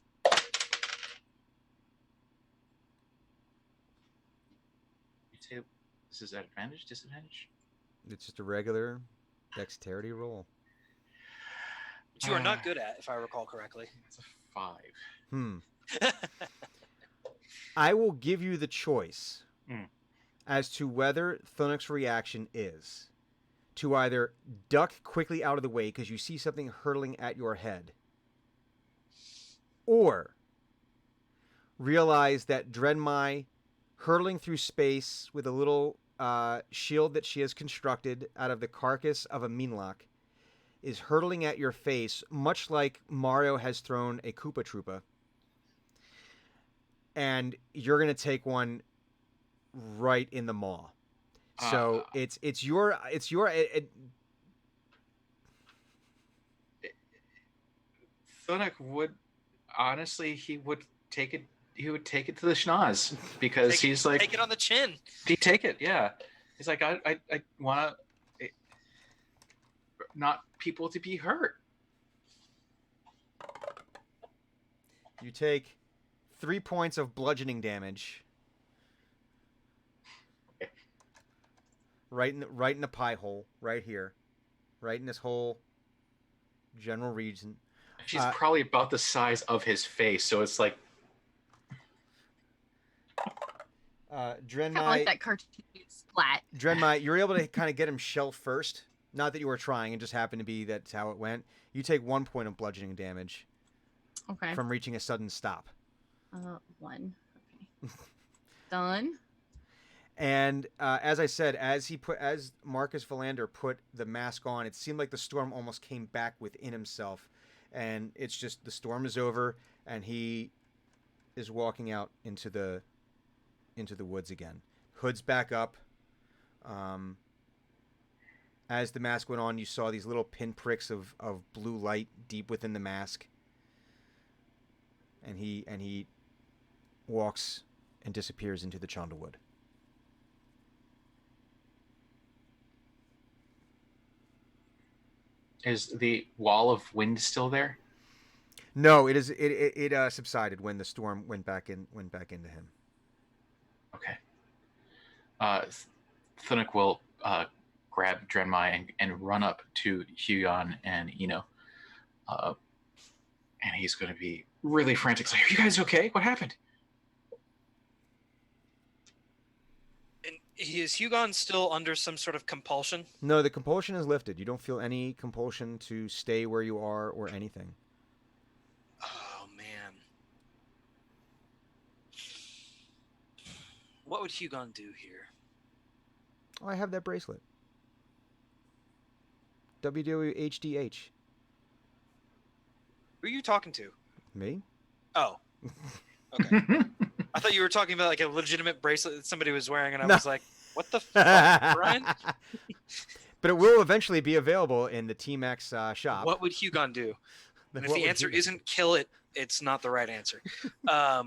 You say this is at advantage, disadvantage? It's just a regular dexterity roll. Which you are not good at, if I recall correctly. It's a 5. I will give you the choice Mm. as to whether Thunuk's reaction is to either duck quickly out of the way because you see something hurtling at your head, or realize that Drenmai, hurtling through space with a little shield that she has constructed out of the carcass of a Minlock, is hurtling at your face, much like Mario has thrown a Koopa Troopa. And you're gonna take one right in the maw. So it's your Thunuk would honestly he would take it to the schnoz because he's like Take it on the chin. he'd take it, yeah. He's like I want not people to be hurt. You take 3 points of bludgeoning damage. Right in the pie hole, right here, right in this whole general region. She's probably about the size of his face, so it's like Drenmai, Kind of like that cartoon splat. Drenmai, you're able to kind of get him shell first. Not that you were trying; it just happened to be that's how it went. You take 1 point of bludgeoning damage Okay. from reaching a sudden stop. 1. Okay. Done. And as I said, as Marcus Valander put the mask on, it seemed like the storm almost came back within himself, and it's just the storm is over, and he is walking out into the woods again. Hood's back up. As the mask went on, you saw these little pinpricks of blue light deep within the mask, and he walks and disappears into the Chandlewood. is the wall of wind still there? No, it subsided when the storm went back into him. Okay. Thunuk will grab Drenmai and run up to Hugon and Eno. And he's going to be really frantic. He's like, are you guys okay? What happened? And is Hugon still under some sort of compulsion? No, the compulsion is lifted. You don't feel any compulsion to stay where you are or anything. Oh man. What would Hugon do here? Oh, I have that bracelet. WWHDH. Who are you talking to? Me? Oh. Okay. I thought you were talking about like a legitimate bracelet that somebody was wearing, and I No. was like, what the fuck, Brian? But it will eventually be available in the Team X shop. What would Hugon do? And if What the would answer Hugon- isn't kill it, it's not the right answer. I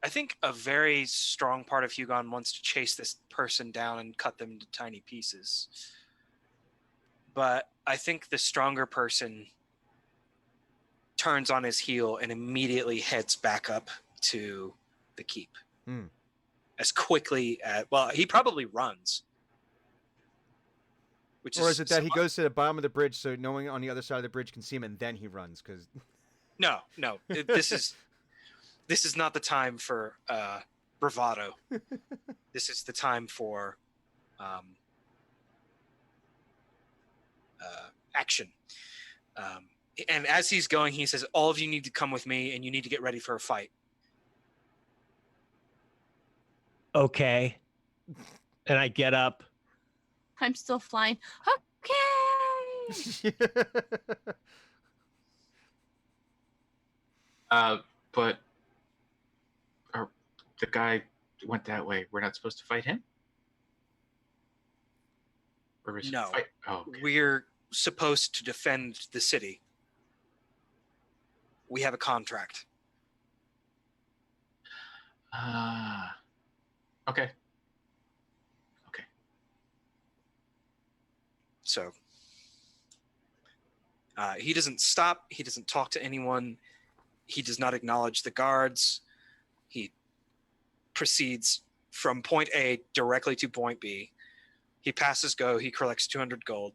think a very strong part of Hugon wants to chase this person down and cut them into tiny pieces. But I think the stronger person turns on his heel and immediately heads back up to the keep. Hmm. As quickly as, well, he probably runs. Which Or is it that he goes to the bottom of the bridge so no one on the other side of the bridge can see him and then he runs? Because No. This is not the time for bravado. This is the time for action. And as he's going, he says, all of you need to come with me and you need to get ready for a fight. Okay. And I get up. I'm still flying. Okay. But the guy went that way. We're not supposed to fight him? Or is No. Fight? Oh, okay. We're supposed to defend the city. We have a contract. Okay. So he doesn't stop. He doesn't talk to anyone. He does not acknowledge the guards. He proceeds from point A directly to point B. He passes go. He collects 200 gold.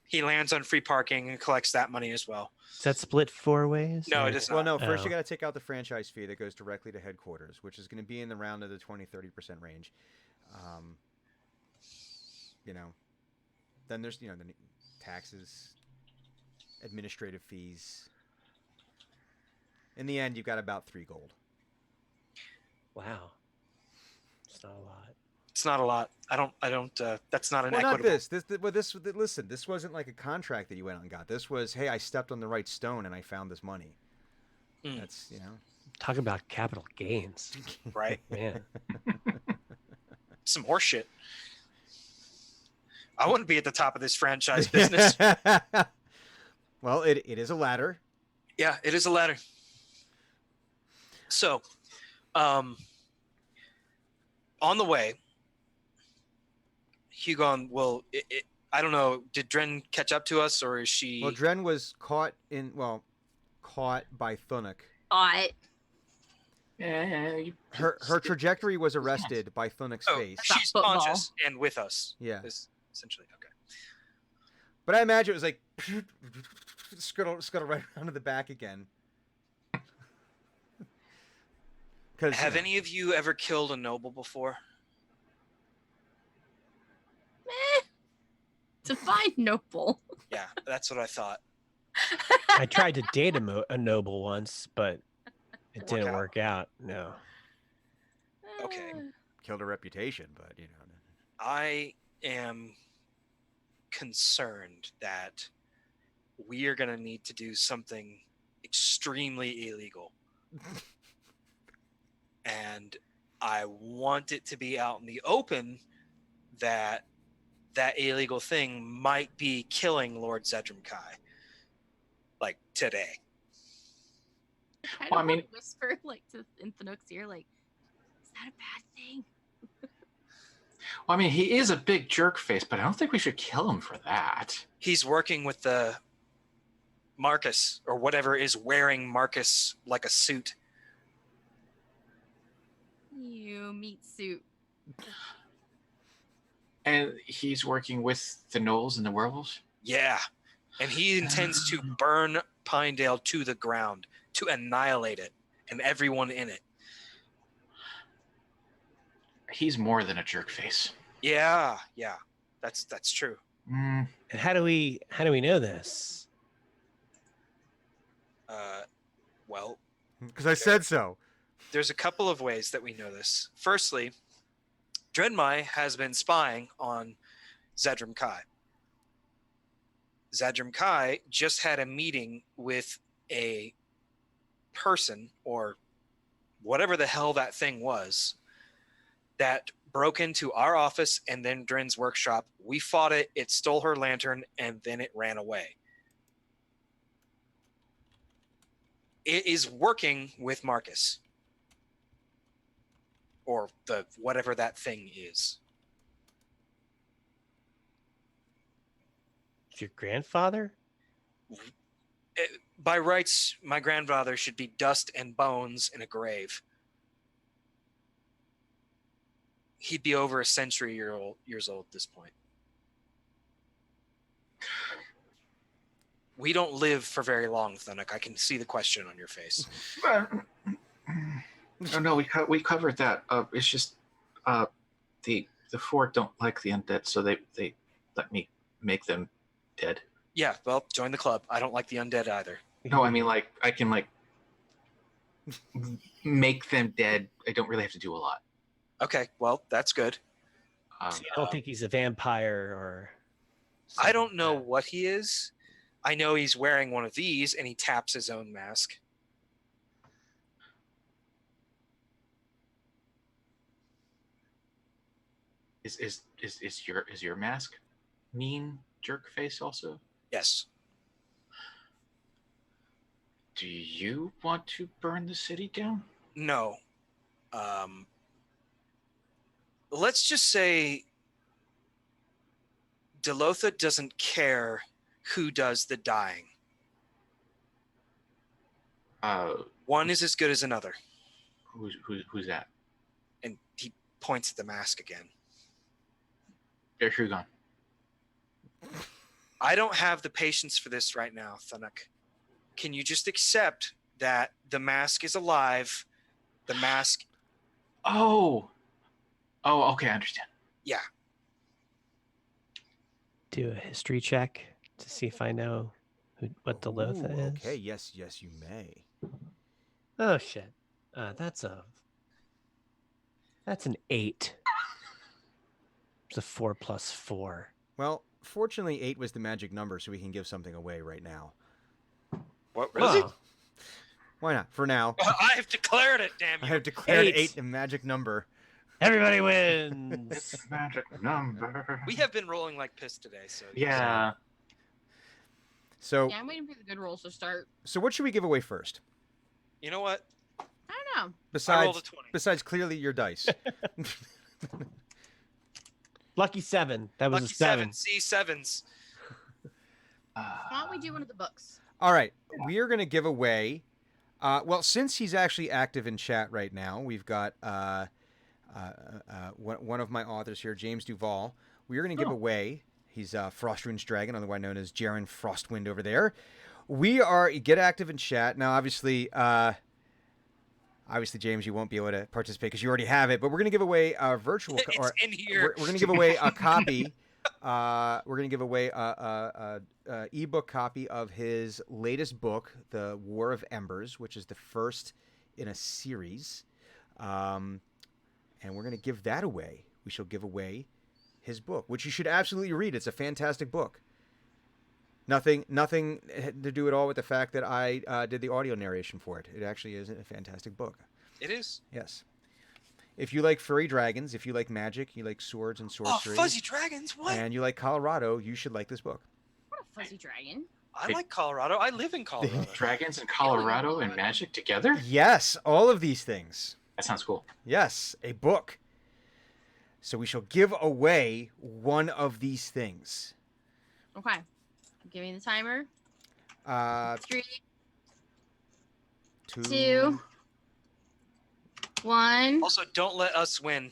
He lands on free parking and collects that money as well. Is that split 4 ways? No, or- it is Well, not. no. First, Oh. you got to take out the franchise fee that goes directly to headquarters, which is going to be in the round of the 20-30% range. Then there's the taxes, administrative fees. In the end, you've got about 3 gold. Wow. It's not a lot. It's not a lot. I don't. That's not an Well, not equitable. Listen, this wasn't like a contract that you went out and got. This was, hey, I stepped on the right stone and I found this money. Mm. That's Talk about capital gains. Right? Man. Some horse shit. I wouldn't be at the top of this franchise business. Well, it is a ladder. Yeah, it is a ladder. So, on the way, Hugon will. I don't know. Did Dren catch up to us, or is she? Well, Dren was caught by Thunuk. Yeah. Her trajectory was arrested by Thunuk's Oh, face. she's Football. conscious and with us. Yeah. Is essentially okay. But I imagine it was like scuttle right around to the back again. Because Have any of you ever killed a noble before? Meh. Define noble. Yeah, that's what I thought. I tried to date a noble once, but it didn't out. work out. No. Okay. killed her reputation, but I am concerned that we are going to need to do something extremely illegal. And I want it to be out in the open that that illegal thing might be killing Lord Zedram Kai, like today. Kind Well, of I mean- whisper like to in Thanuk's ear, like, is that a bad thing? Well, I mean, he is a big jerk face, but I don't think we should kill him for that. He's working with the Marcus or whatever is wearing Marcus like a suit. You meat suit. And he's working with the Knolls and the werewolves? Yeah. And he intends to burn Pinedale to the ground, to annihilate it and everyone in it. He's more than a jerk face. Yeah. That's true. Mm, And how do we know this? Well, because I said so. there's a couple of ways that we know this. Firstly, Drenmai has been spying on Zedram Kai. Zedram Kai just had a meeting with a person, or whatever the hell that thing was, that broke into our office and then Dren's workshop. We fought it, it stole her lantern, and then it ran away. It is working with Marcus. Or the whatever that thing is. It's your grandfather? By rights, my grandfather should be dust and bones in a grave. He'd be over a century years old at this point. We don't live for very long, Thunuk. I can see the question on your face. no, we covered that. It's just the fort don't like the undead, so they let me make them dead. Yeah, well, join the club. I don't like the undead either. No, I mean like I can like make them dead. I don't really have to do a lot. Okay, well, that's good. Um, I don't think he's a vampire or. I don't know something what he is. I know he's wearing one of these, and he taps his own mask. is your mask mean jerk face also? Yes. Do you want to burn the city down? No. Let's just say Delotha doesn't care who does the dying. One is as good as another. Who's that? And he points at the mask again. They're Hugon. I don't have the patience for this right now, Thunuk. Can you just accept that the mask is alive? The mask. Oh, okay, I understand. Yeah. Do a history check to see if I know what Delotha Ooh, is. Okay, yes, you may. Oh shit. That's an 8. It's a 4 plus 4. Well, fortunately, 8 was the magic number, so we can give something away right now. What, really? Oh, Why not? For now, I have declared it, damn I you. have declared 8. 8 a magic number. everybody wins. Magic number. We have been rolling like piss today, so Yeah. So, Yeah, I'm waiting for the good rolls to start. what should we give away first? You know what? I don't know. I rolled a Besides, 20. besides clearly your dice. Lucky 7. That was Lucky a 7. See, sevens. Why don't we do one of the books? All right, we are going to give away. Well, since he's actually active in chat right now, we've got one of my authors here, James Duval. We are going to give away. He's Frostrune's dragon, otherwise known as Jaren Frostwind over there. We are get active in chat now. Obviously, James, you won't be able to participate because you already have it. But we're going to give away a virtual. It's in here. We're going to give away a copy. We're going to give away a ebook copy of his latest book, The War of Embers, which is the first in a series. And we're going to give that away. We shall give away his book, which you should absolutely read. It's a fantastic book. Nothing to do at all with the fact that I did the audio narration for it. It actually is a fantastic book. It is. Yes. If you like furry dragons, if you like magic, you like swords and Oh, sorcery, fuzzy dragons! What? and you like Colorado, you should like this book. What a fuzzy dragon. I like Colorado. I live in Colorado. Dragons and Colorado and magic together? Yes, all of these things. That sounds cool. Yes, a book. So we shall give away one of these things. Okay. Give me the timer. 3, 2, 1. Also, don't let us win.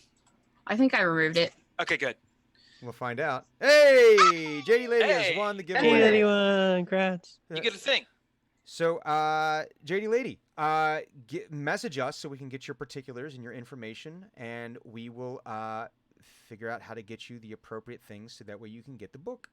I think I removed it. Okay, good. We'll find out. Hey, JD Lady has Hey. won the Hey, giveaway. anyone? Congrats. You get a thing. So, JD Lady, message us so we can get your particulars and your information, and we will figure out how to get you the appropriate things so that way you can get the book.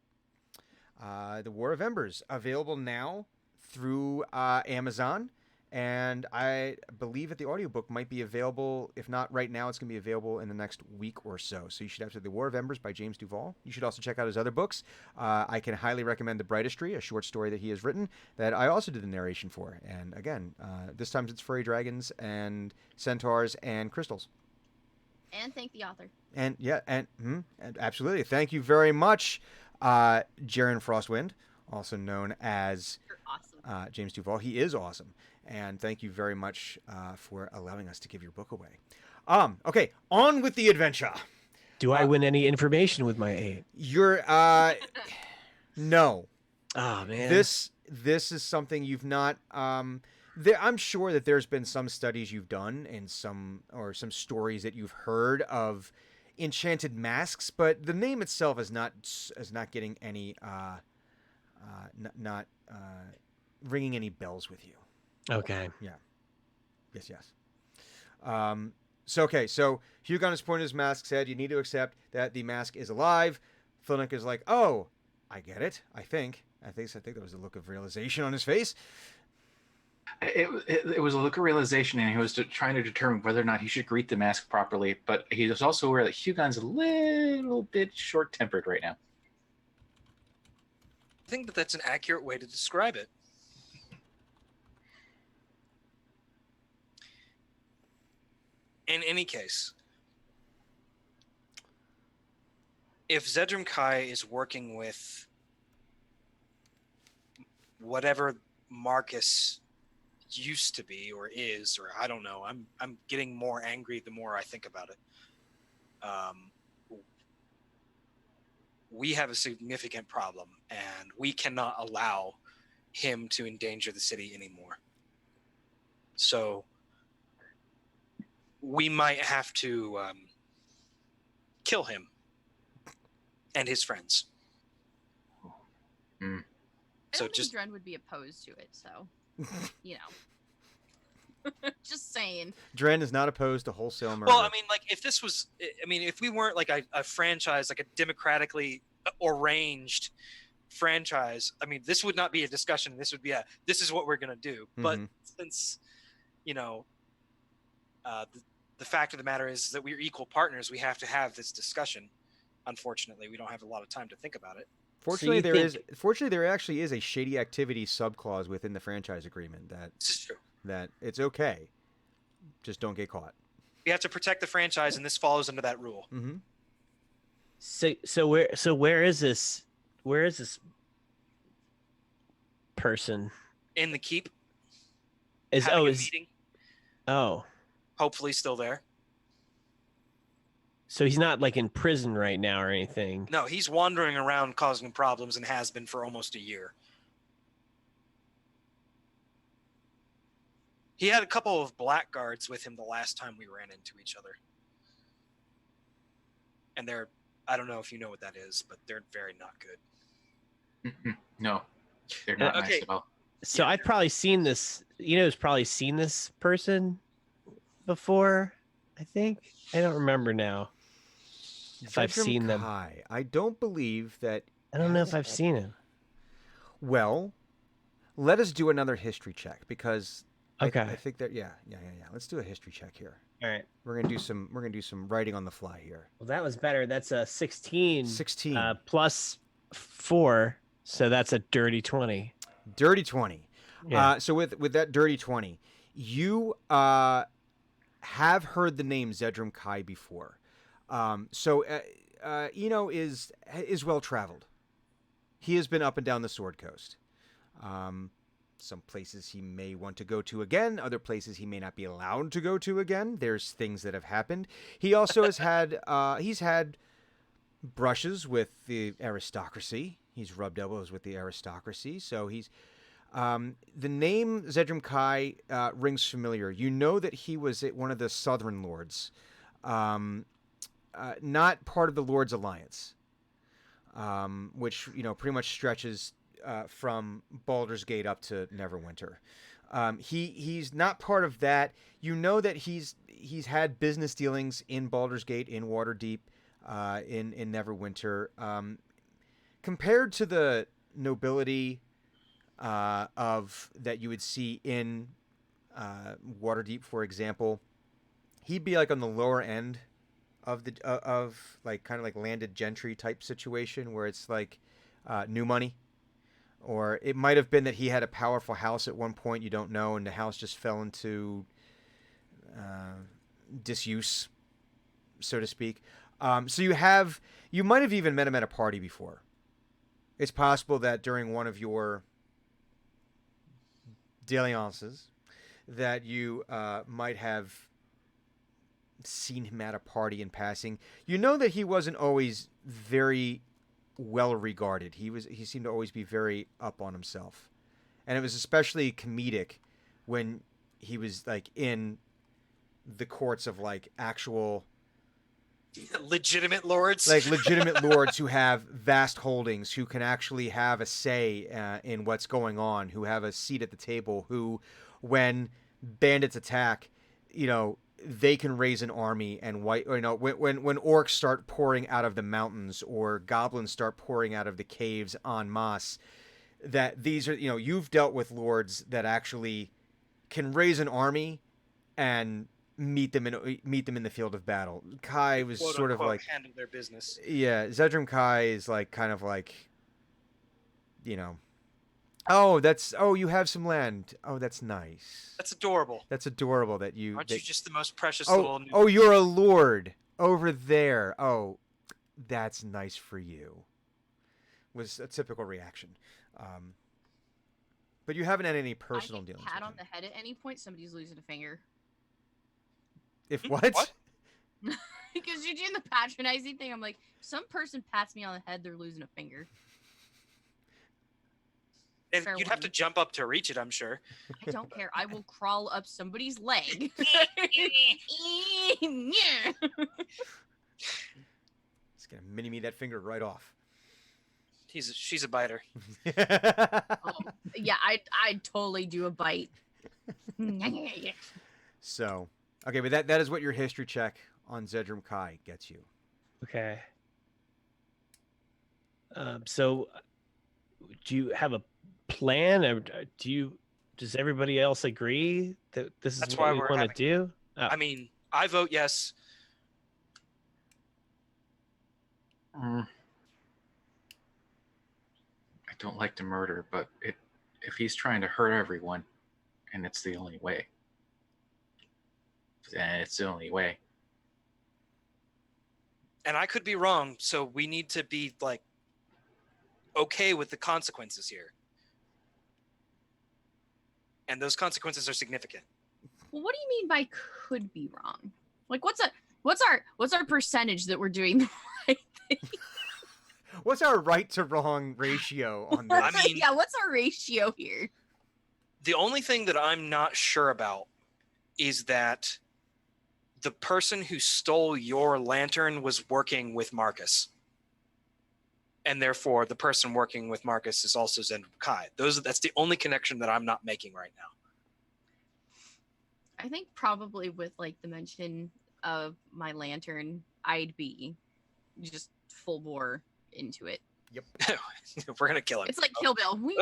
The War of Embers, available now through Amazon, and I believe that the audiobook might be available. If not right now, it's going to be available in the next week or so. So you should have The War of Embers by James Duval. You should also check out his other books. I can highly recommend The Brightest Tree, a short story that he has written that I also did the narration for. And again, this time it's furry dragons and centaurs and crystals. And thank the author. And yeah, and absolutely. Thank you very much, Jaren Frostwind, also known as You're awesome. James Duval. He is awesome. And thank you very much for allowing us to give your book away. Okay, on with the adventure. Do I win any information with my 8? You're no. Oh man. This is something you've not I'm sure that there's been some studies you've done and some stories that you've heard of enchanted masks, but the name itself is not getting any not ringing any bells with you. Okay. Yes. So Hugon has pointed his mask, said you need to accept that the mask is alive. Thunuk is like, oh, I get it, I think. I think there was a look of realization on his face. It was a look of realization, and he was trying to determine whether or not he should greet the mask properly. But he was also aware that Hugon's a little bit short-tempered right now. I think that that's an accurate way to describe it. In any case, if Zedram Kai is working with whatever Marcus used to be or is, or I don't know, I'm getting more angry the more I think about it. We have a significant problem, and we cannot allow him to endanger the city anymore. So we might have to kill him and his friends. Mm. I So don't just think Dren would be opposed to it, so you know. Just saying. Dren is not opposed to wholesale murder. well, I mean, like if this was, I mean, if we weren't like a franchise, like a democratically arranged franchise, I mean, this would not be a discussion. This would be this is what we're gonna do. But since, you know, the fact of the matter is that we're equal partners, we have to have this discussion. Unfortunately, we don't have a lot of time to think about it. Fortunately, you fortunately, there actually is a shady activity subclause within the franchise agreement This is true. that it's okay, just don't get caught. We have to protect the franchise, and this follows under that rule. Mm-hmm. So where is this person? In the keep, Is having oh a is meeting, oh hopefully still there. so he's not like in prison right now or anything. No, he's wandering around causing problems and has been for almost a year. He had a couple of blackguards with him the last time we ran into each other. And I don't know if you know what that is, but they're very not good. No, they're not Okay. nice at all. So Yeah. I've probably seen this. Has probably seen this person before. I think I don't remember now if I've seen them. I don't believe that. I don't know if I've seen him. Well, let us do another history check because Okay. I think that yeah. Let's do a history check here. All right. We're gonna do some writing on the fly here. Well, that was better. That's a 16. 16. Plus 4, so that's a dirty 20. Dirty 20. Yeah. So with that dirty 20, you have heard the name Zedram Kai before. So Eno is well traveled. He has been up and down the Sword Coast. Some places he may want to go to again, other places he may not be allowed to go to again. There's things that have happened. He also has had he's had brushes with the aristocracy. He's rubbed elbows with the aristocracy. So he's the name Zedram Kai rings familiar. You know that he was one of the Southern Lords, not part of the Lords Alliance, which pretty much stretches from Baldur's Gate up to Neverwinter. He's not part of that. You know that he's had business dealings in Baldur's Gate, in Waterdeep, in Neverwinter. Compared to the nobility of that you would see in Waterdeep, for example, he'd be like on the lower end of the of like kind of like landed gentry type situation where it's like new money. Or it might have been that he had a powerful house at one point, you don't know, and the house just fell into disuse, so to speak. So you might have even met him at a party before. It's possible that during one of your dalliances that you might have seen him at a party in passing. You know that he wasn't always very well regarded. He seemed to always be very up on himself, and it was especially comedic when he was like in the courts of like actual Legitimate lords. like legitimate lords who have vast holdings, who can actually have a say in what's going on, who have a seat at the table, who when bandits attack, they can raise an army and when orcs start pouring out of the mountains or goblins start pouring out of the caves en masse, that these are, you've dealt with lords that actually can raise an army and meet them in the field of battle. Kai was Quote, sort of unquote, like, handle their business. yeah, Zedram Kai is like kind of like, oh, you have some land. Oh, that's nice. That's adorable. That's adorable that you. Aren't that, you just the most precious oh, little? oh, you're a lord over there. Oh, that's nice for you. Was a typical reaction. But you haven't had any personal I get dealings. pat with on him. the head at any point, somebody's losing a finger. If Hmm? what? What? Because you're doing the patronizing thing. I'm like, some person pats me on the head, they're losing a finger. And Fair you'd have to warning. jump up to reach it, I'm sure. I don't care. I will crawl up somebody's leg. It's gonna mini me that finger right off. She's a biter. Oh, yeah, I'd totally do a bite. So, okay, but that is what your history check on Zedram Kai gets you. Okay. So, do you have a plan, or does everybody else agree that this is That's what why we we're want to having- do? Oh, I mean, I vote yes. Mm. I don't like to murder, but if he's trying to hurt everyone, and it's the only way, then it's the only way. And I could be wrong, so we need to be like okay with the consequences here. And those consequences are significant. Well, what do you mean by could be wrong? Like, what's our percentage that we're doing the right thing? What's our right to wrong ratio on this? I mean- yeah, what's our ratio here? The only thing that I'm not sure about is that the person who stole your lantern was working with Marcus. And therefore, the person working with Marcus is also Zedram Kai. That's the only connection that I'm not making right now. I think probably with like the mention of my lantern, I'd be just full bore into it. We're gonna kill him. It's like Kill Bill. We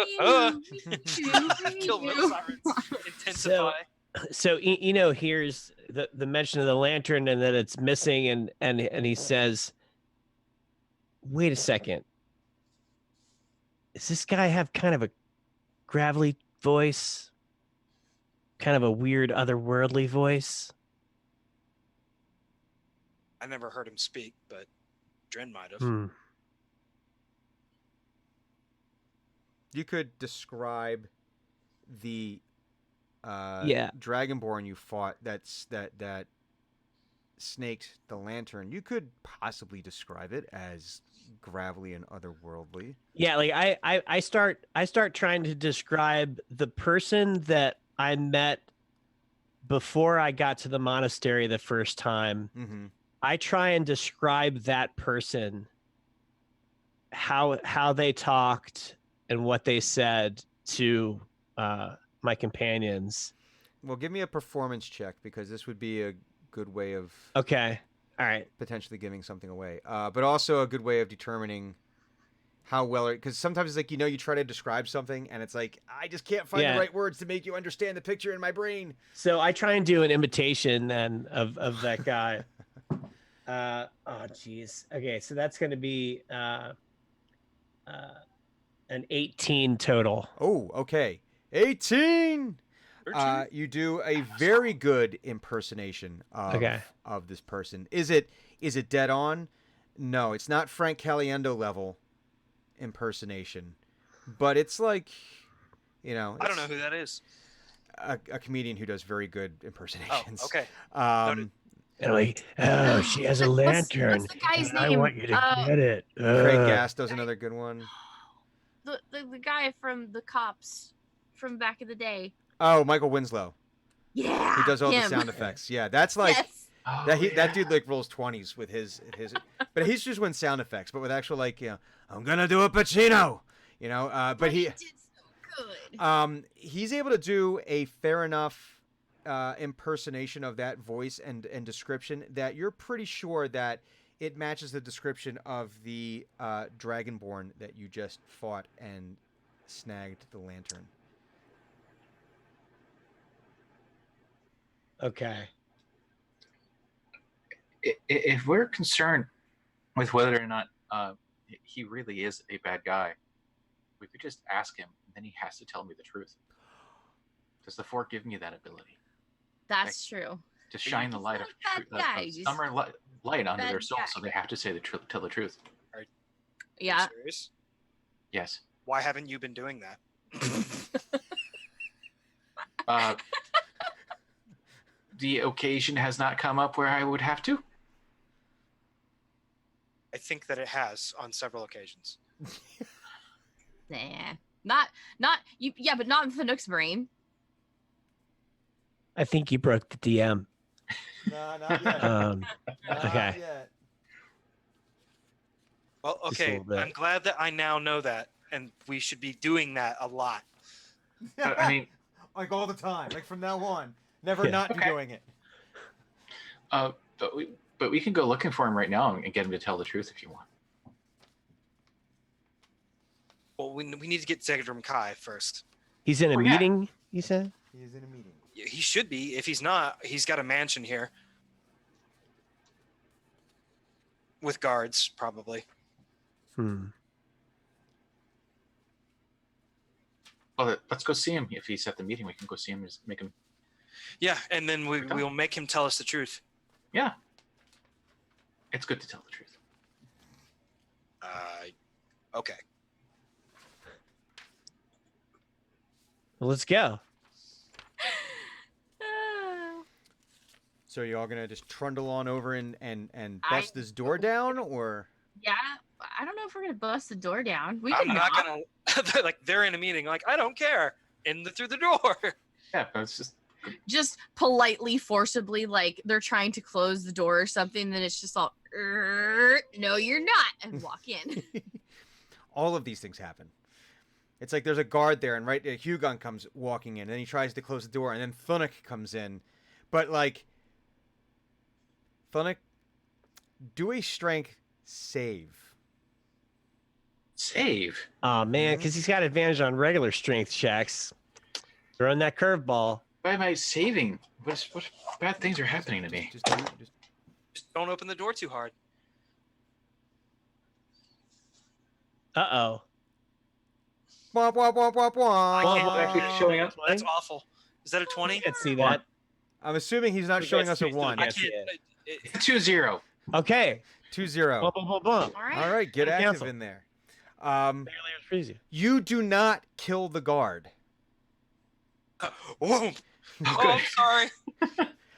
Kill Bill sirens intensify. so here's the mention of the lantern and that it's missing, and he says, "Wait a second. Does this guy have kind of a gravelly voice? Kind of a weird, otherworldly voice?" I never heard him speak, but Dren might have. Hmm. You could describe the Yeah. Dragonborn you fought that snaked the lantern. You could possibly describe it as gravelly and otherworldly. Yeah, like I start trying to describe the person that I met before I got to the monastery the first time. Mm-hmm. I try and describe that person, how they talked and what they said to my companions. Well, give me a performance check because this would be a good way of Okay. All right. potentially giving something away, but also a good way of determining how well, because sometimes it's like, you try to describe something and it's like, I just can't find Yeah. the right words to make you understand the picture in my brain. So I try and do an imitation then of that guy. Oh geez. Okay, so that's going to be an 18 total. Oh, okay. 18. You do a very good impersonation Okay. of this person. Is it dead on? No, it's not Frank Caliendo level impersonation, but it's like, I don't it's know who that is. a comedian who does very good impersonations. Oh, okay. And like, oh, she has a lantern. What's the guy's and I name? want you to get it. Craig Ugh. Gass does another good one. The guy from the cops from back in the day. Oh, Michael Winslow. Yeah. He does all the him. sound effects. Yeah, that's like Yes. Oh, that dude like rolls 20s with his but he's just with sound effects, but with actual like, I'm gonna do a Pacino, but he did so good. he's able to do a fair enough impersonation of that voice and description that you're pretty sure that it matches the description of the Dragonborn that you just fought and snagged the lantern. Okay. If we're concerned with whether or not he really is a bad guy, we could just ask him, and then he has to tell me the truth. Does the Fork give me that ability That's true. to shine the light of Bad guys. summer light onto their Bad soul, guy. so they have to say the truth, tell the truth? Are you Yeah. serious? Yes. Why haven't you been doing that? The occasion has not come up where I would have to. I think that it has on several occasions. Nah. Not you. Yeah, but not in Fanook's brain. I think you broke the DM. No, not yet. Not okay. Yet. Well, Just a okay. little bit. I'm glad that I now know that, and we should be doing that a lot. I mean, like all the time, like from now on, never Yeah. not be Okay. doing it. but we can go looking for him right now and get him to tell the truth if you want. Well, we need to get Zegdrum Kai first. He's in a Oh, yeah. meeting, you said? He's in a meeting. He should be. If he's not, he's got a mansion here with guards, probably. Hmm. Well, let's go see him. If he's at the meeting, we can go see him and just make him. Yeah, and then Okay. we'll make him tell us the truth. Yeah. It's good to tell the truth. Okay. Well, let's go. So are you all gonna just trundle on over and I- bust this door down, or Yeah. I don't know if we're gonna bust the door down. We I'm can not knock. gonna like they're in a meeting. Like I don't care. Through the door. Yeah, but it's just Just politely, forcibly, like they're trying to close the door or something. Then it's just all, no, you're not, and walk in. all of these things happen. It's like there's a guard there, and right, Hugon comes walking in, and he tries to close the door, and then Thunuk comes in, but like, Thunuk, do a strength save. save. Oh man, because he's got advantage on regular strength checks. Throwing that curveball. Why am I saving? What bad things are happening to me? Just Just don't open the door too hard. Uh-oh. womp womp womp womp womp. can't actually showing up. That's awful. Is that a 20? You can't see that. I'm assuming he's not We showing got us a two one. I Yes, can't. yeah. 2-0. Okay. 2-0. Bump, bump, bump, bump. All right. All right, get active Cancel. in there. Barely freeze you. You do not kill the guard. Whoa. Oh, I'm sorry.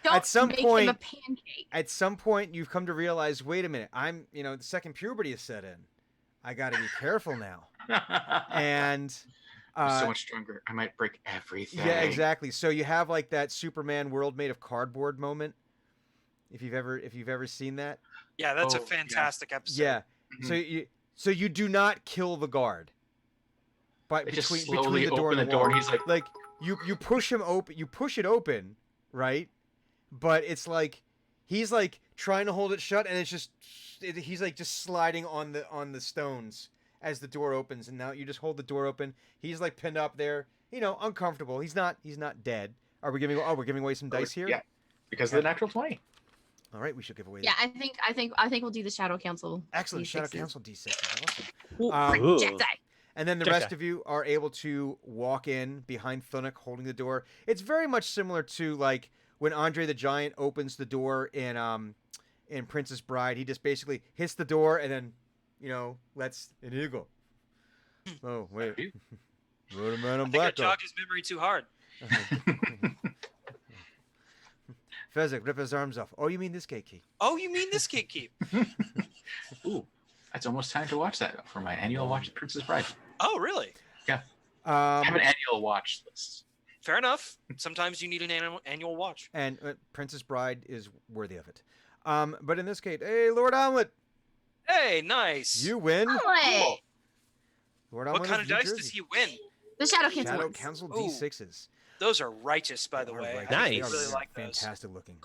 Don't At some make point- him a pancake. At some point, you've come to realize, wait a minute, the second puberty is set in. I got to be careful now. And I'm so much stronger. I might break everything. yeah, exactly. So you have like that Superman world made of cardboard moment. If you've ever seen that, Yeah, that's a Oh, yeah. fantastic episode. yeah. Mhm. So you do not kill the guard. But They just between slowly the door open and the the door, wall. and he's like, you push him open, you push it open, right? But it's like he's like trying to hold it shut, and it's just he's like just sliding on the stones as the door opens, and now you just hold the door open. He's like pinned up there, uncomfortable. He's not dead. Are we giving? Oh, we're giving away some dice here. Yeah, because of the natural 20. All right, we should give away. Yeah, I think we'll do the Shadow Council. Excellent. Shadow D6s. Council D6. Ooh, Awesome. Ooh. Jedi. And then the Jedi. rest of you are able to walk in behind Thunuk holding the door. It's very much similar to like when Andre the Giant opens the door in Princess Bride. He just basically hits the door and then, lets an eagle. Oh, wait. Wrote a man on I think I black. jogged his memory too hard. Fezzik, rip his arms off. Oh, you mean this gate key? Oh, you mean this gatekeep? Ooh, that's almost time to watch that for my annual watch of Princess Bride. Oh, really? I have an annual watch list. Fair enough. Sometimes you need an annual watch. And Princess Bride is worthy of it. But in this case, hey, Lord Omelet, Hey, nice. you win. What? Lord What Omelet kind of of New dice Jersey. does he win? The Shadow Council. Shadow ones. Council Ooh. D6s. Those are righteous, by the They are way. righteous. I Nice. They are really like those. fantastic looking.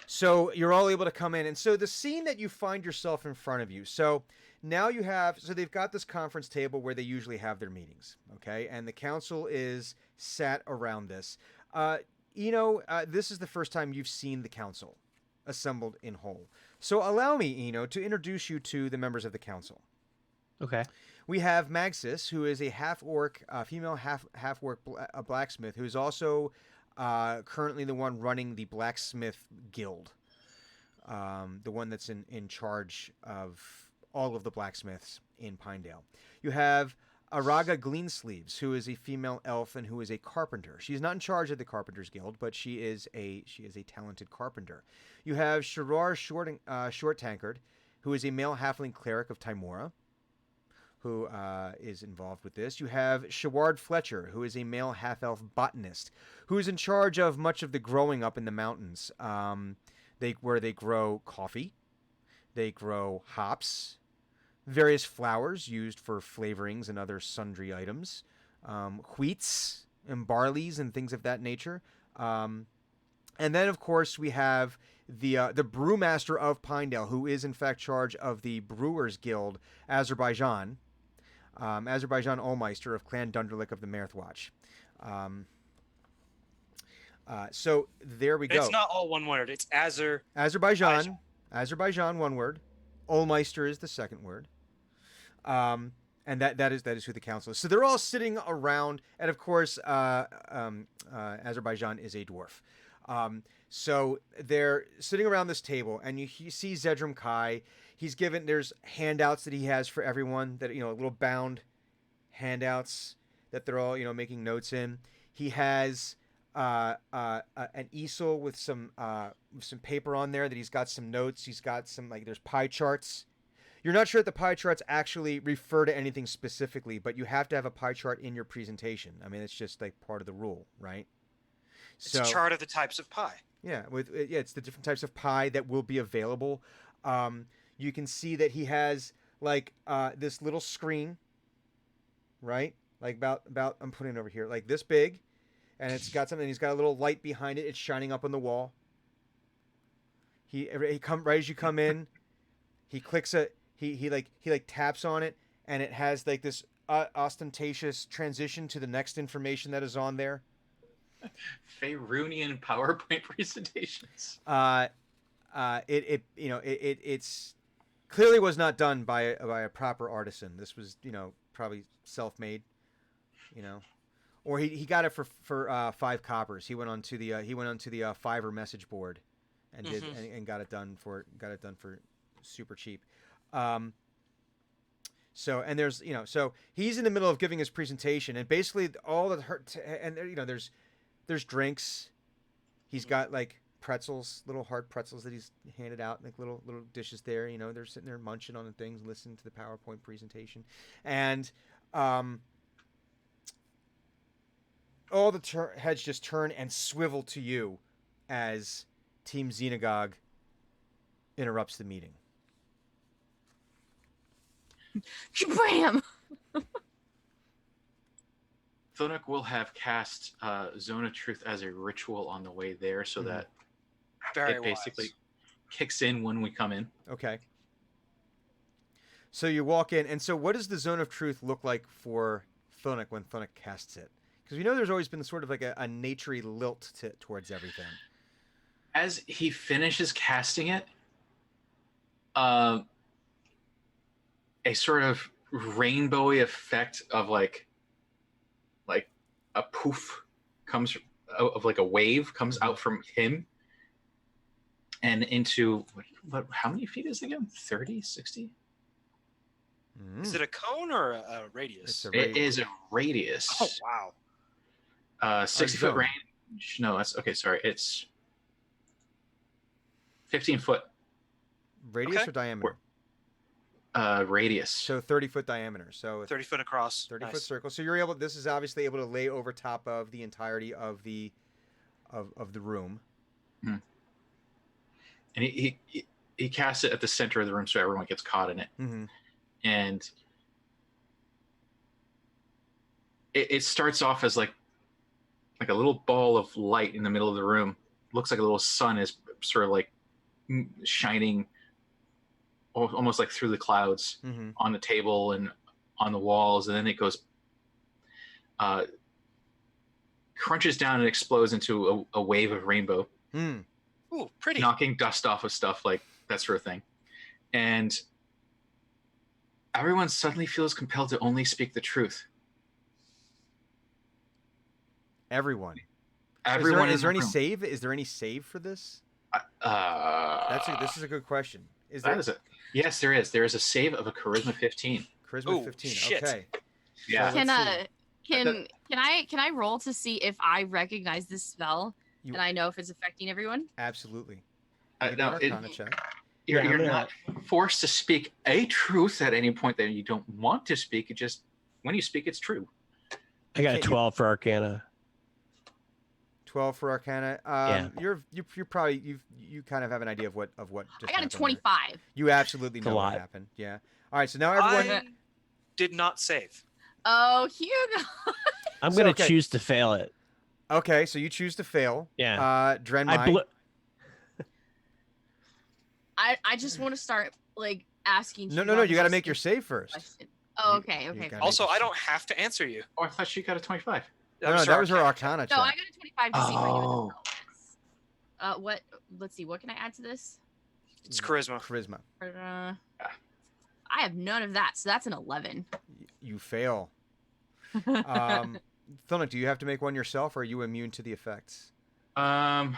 So you're all able to come in, and so the scene that you find yourself in front of you. So now you have, so they've got this conference table where they usually have their meetings, okay, and the council is sat around this. This is the first time you've seen the council assembled in whole. So allow me, to introduce you to the members of the council. Okay. We have Magsis, who is a half-orc, female half-orc blacksmith, who's also currently the one running the blacksmith guild, the one that's in charge of all of the blacksmiths in Pinedale. You have Araga Gleansleeves, who is a female elf and who is a carpenter. She's not in charge of the Carpenters Guild, but she is a talented carpenter. You have Shirar Short Tankard, who is a male halfling cleric of Timora, who is involved with this. You have Shaward Fletcher, who is a male half-elf botanist, who is in charge of much of the growing up in the mountains, where they grow coffee, they grow hops, various flowers used for flavorings and other sundry items, wheats and barleys and things of that nature. And then, of course, we have the brewmaster of Pinedale, who is in fact charge of the Brewers Guild, Azerbaijan. Azerbaijan Olmeister of Clan Dunderlick of the Merthwatch. So there we go. It's not all one word. It's Azerbaijan, one word. Olmeister is the second word. And that is who the council is. So they're all sitting around, and of course, Azerbaijan is a dwarf. So they're sitting around this table, and you see Zedram Kai. There's handouts that he has for everyone, that, little bound handouts that they're all, making notes in. He has an easel with some paper on there that he's got some notes. He's got some, there's pie charts. You're not sure that the pie charts actually refer to anything specifically, but you have to have a pie chart in your presentation. I mean, it's just part of the rule, right? It's a chart of the types of pie. Yeah, it's the different types of pie that will be available. You can see that he has this little screen, right? About I'm putting it over here, like this big, and it's got something. He's got a little light behind it. It's shining up on the wall. Right as you come in, he clicks it. He taps on it, and it has this ostentatious transition to the next information that is on there. Faerunian PowerPoint presentations. It's clearly was not done by a proper artisan. This was, probably self-made, or he got it for 5 coppers. He went onto the Fiverr message board and did and got it done for super cheap. So he's in the middle of giving his presentation, and basically there's drinks. He's got pretzels, little hard pretzels that he's handed out, little dishes there. They're sitting there munching on the things, listening to the PowerPoint presentation, and all the heads just turn and swivel to you as Team Xenagog interrupts the meeting. Bam! Thonik will have cast Zone of Truth as a ritual on the way there, so that it basically kicks in when we come in. Okay. So you walk in, and so what does the Zone of Truth look like for Thonik when Thonik casts it? Because we know there's always been sort of a naturey lilt towards everything. As he finishes casting it, a sort of rainbowy effect of a poof comes of a wave comes out from him and into how many feet is it again? 30, 60? Is it a cone or a radius? It is a radius. Oh wow. 60-foot range. No, that's okay. Sorry, it's 15-foot radius or diameter. Radius. So 30-foot diameter. So 30 foot across. 30-foot circle. So you're able. This is obviously able to lay over top of the entirety of the room. Hmm. And he casts it at the center of the room so everyone gets caught in it. Mm-hmm. And it starts off as like a little ball of light in the middle of the room. Looks like a little sun is sort of like shining almost like through the clouds Mm-hmm. on the table and on the walls, and then it goes crunches down and explodes into a wave of rainbow, Hmm. Ooh, pretty. knocking dust off of stuff, like that sort of thing. And everyone suddenly feels compelled to only speak the truth. Everyone. Everyone Is there in any the room. save? Is there any save for this? This is a good question. Is there That is it. Yes, there is. There is a save of a charisma 15. charisma Ooh, 15? shit. Okay. Yeah. So Can let's see. can I roll to see if I recognize this spell You- and I know if it's affecting everyone? Absolutely. Uh, You can no, do an Arcana check. You're, Yeah, you're I'm not forced to speak a truth at any point that you don't want to speak. It just, when you speak, it's true. I got a Can't you- 12 for Arcana. 12 for Arcana. Yeah. You're probably you kind of have an idea of what just I got a happened there. 25. You absolutely It's a know what lot. happened. Yeah. All right. So now everyone. I did not save. Oh, Hugo. I'm So, gonna okay. choose to fail it. Okay. So you choose to fail. Yeah. Drenmai. I blew. I just want to start like asking. No. Hugo You got to most make your save first. question. Oh, You- okay. you Okay. gotta Also, make your I don't have to answer you. Oh, I thought she got a 25. No, that was her Arcana check. No, I got a 25 to see if I Oh. knew it. What? Let's see. What can I add to this? It's charisma. Charisma. I have none of that, so that's an 11. You fail. Thunuk, do you have to make one yourself, or are you immune to the effects? Um,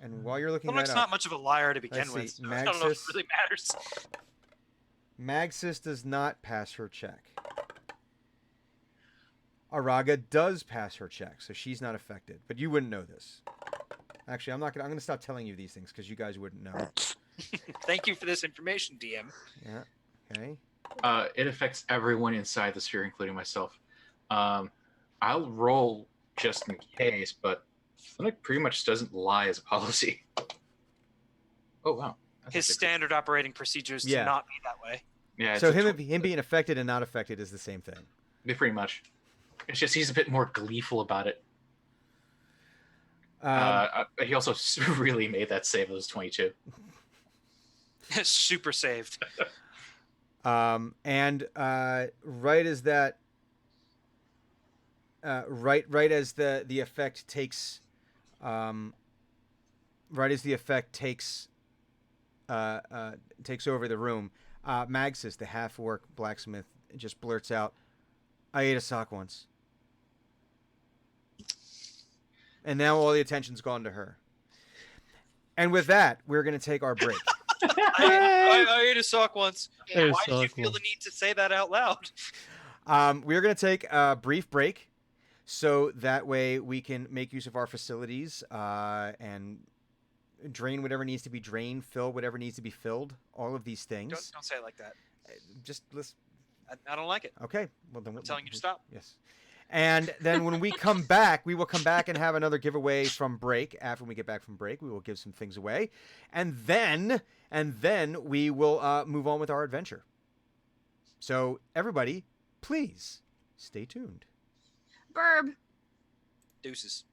And while you're looking Well, that not up, much of a liar to begin Let's with. see, So I don't know if Maxis. it really matters. Magsis does not pass her check. Araga does pass her check, so she's not affected. But you wouldn't know this. Actually, I'm gonna stop telling you these things because you guys wouldn't know. Thank you for this information, DM. Yeah. Okay. it affects everyone inside the sphere, including myself. I'll roll just in case, but Flinick pretty much doesn't lie as a policy. Oh wow. That's His a big- standard operating procedures Yeah. do not be that way. Yeah. So it's a him being affected and not affected is the same thing. Yeah, pretty much. It's just he's a bit more gleeful about it. He also really made that save. It was 22. Super saved. And right as that, right as the effect takes, right as the effect takes over the room, Magsis, the half-orc blacksmith, just blurts out, "I ate a sock once." And now all the attention's gone to her. And with that, we're going to take our break. I ate a sock once. Ate a Why did you sock feel once. the need to say that out loud? We're going to take a brief break so that way we can make use of our facilities and drain whatever needs to be drained, fill whatever needs to be filled, all of these things. Don't say it like that. Just listen. I don't like it. Okay. Well, then I'm telling you to stop. Yes. And then when we come back, we will come back and have another giveaway from break. After we get back from break, we will give some things away. And then we will move on with our adventure. So everybody, please stay tuned. Burb. Deuces.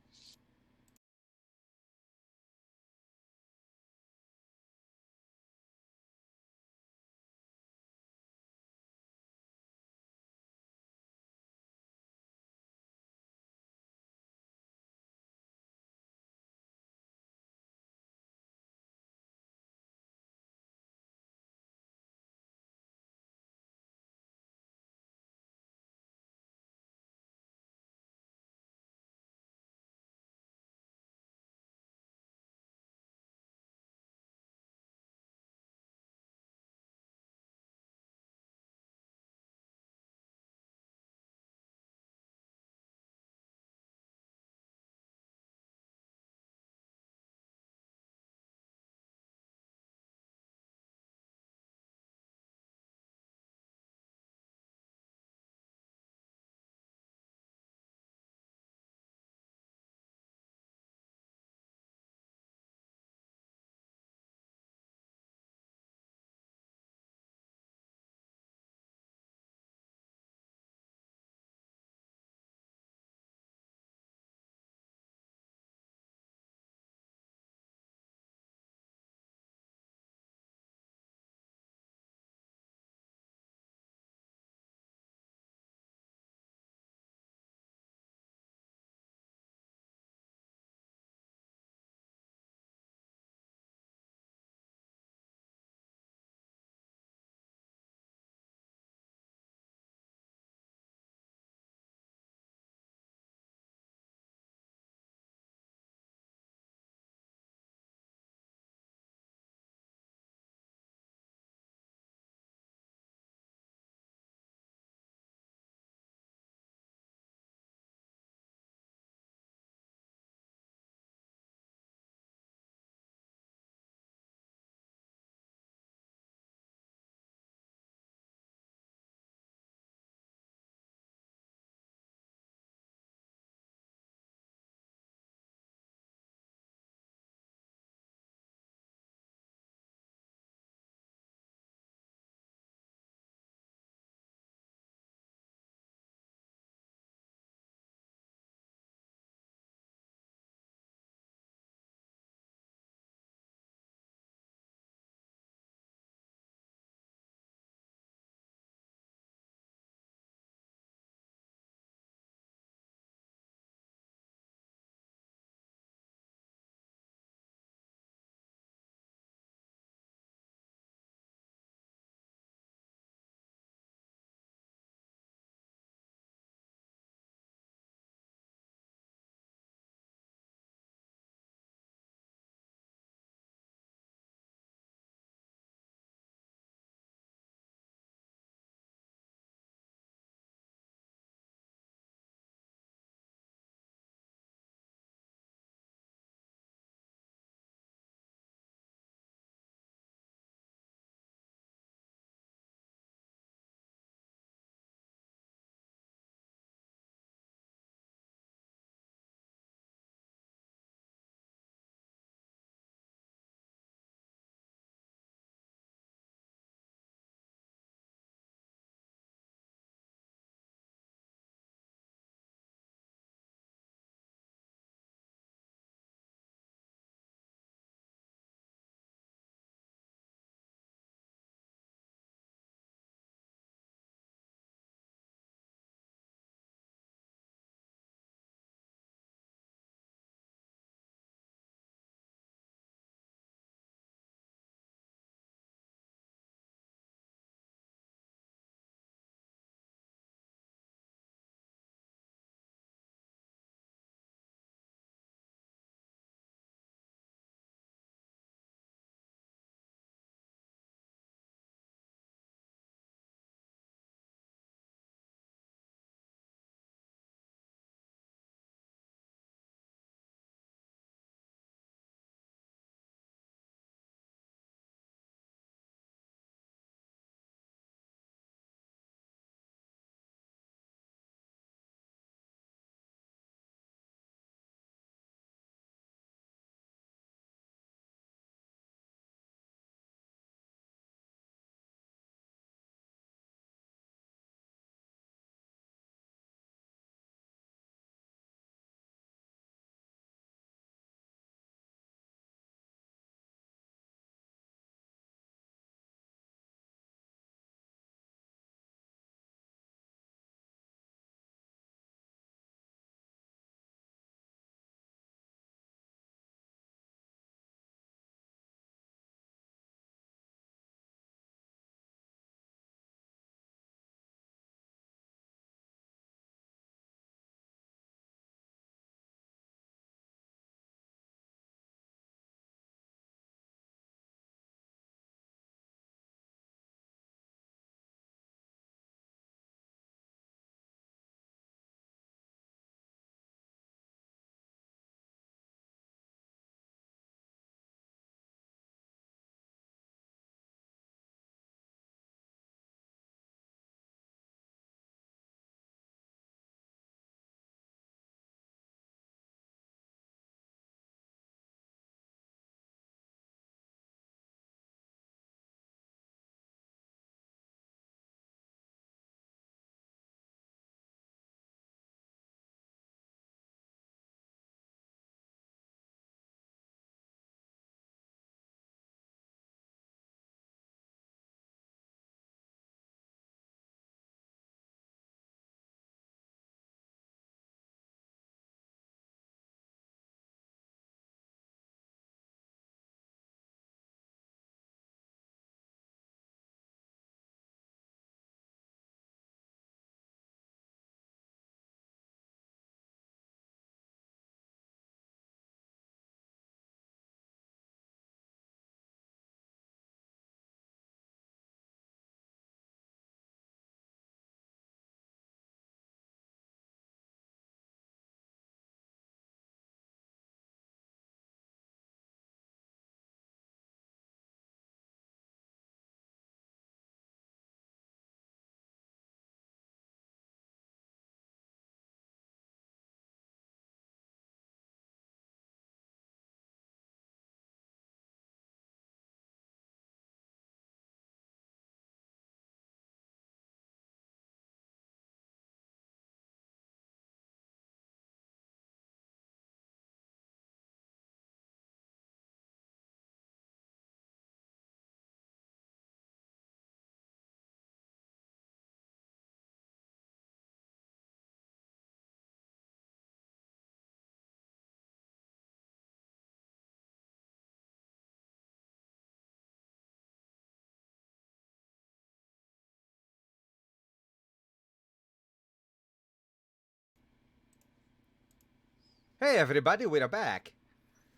Hey, everybody, we're back.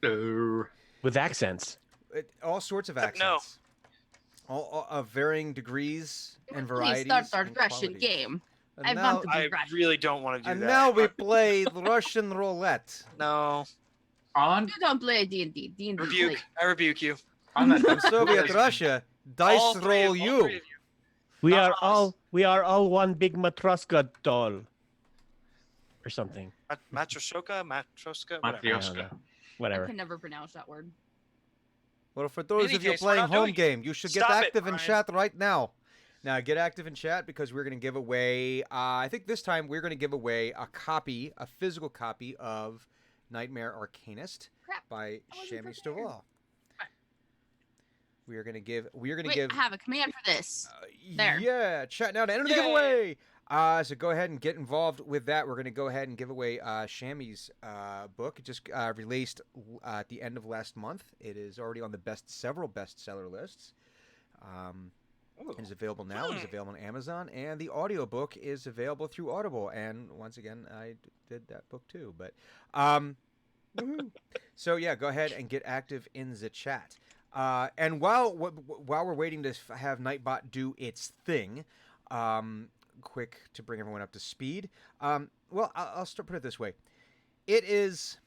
No. With accents. All sorts of No. accents. All of varying degrees and Please varieties. start our and Russian qualities. game. And I now, want to be I Russian. really don't want to do and that. now we play Russian roulette. No. On You don't play D&D. D&D. Rebuke. I rebuke you. on that. From Soviet Russia, dice All three roll of- all you. three of We Not are us. all one big Matroska doll. Or something. Matryoshka? Whatever. I don't Matryoshka. know. I Whatever. can never pronounce that word. Well, for those any of you case, we're playing not home doing it. game, you should get Stop it, active in Brian. chat right now. Now, get active in chat because we're going to give away, I think this time we're going to give away a physical copy of Nightmare Arcanist Crap. by I wasn't Shami prepared. Stovall. We are going to give, Wait, I have a command for this. There. Yeah, chat now to enter the Yay. giveaway. So go ahead and get involved with that. We're going to go ahead and give away Shami's book. It just released at the end of last month. It is already on the several bestseller lists. It is available now. It is available on Amazon, and the audiobook is available through Audible. And once again, I did that book too. But woohoo. So yeah, go ahead and get active in the chat. And while we're waiting to have Nightbot do its thing, quick to bring everyone up to speed. Well, I'll put it this way: it is,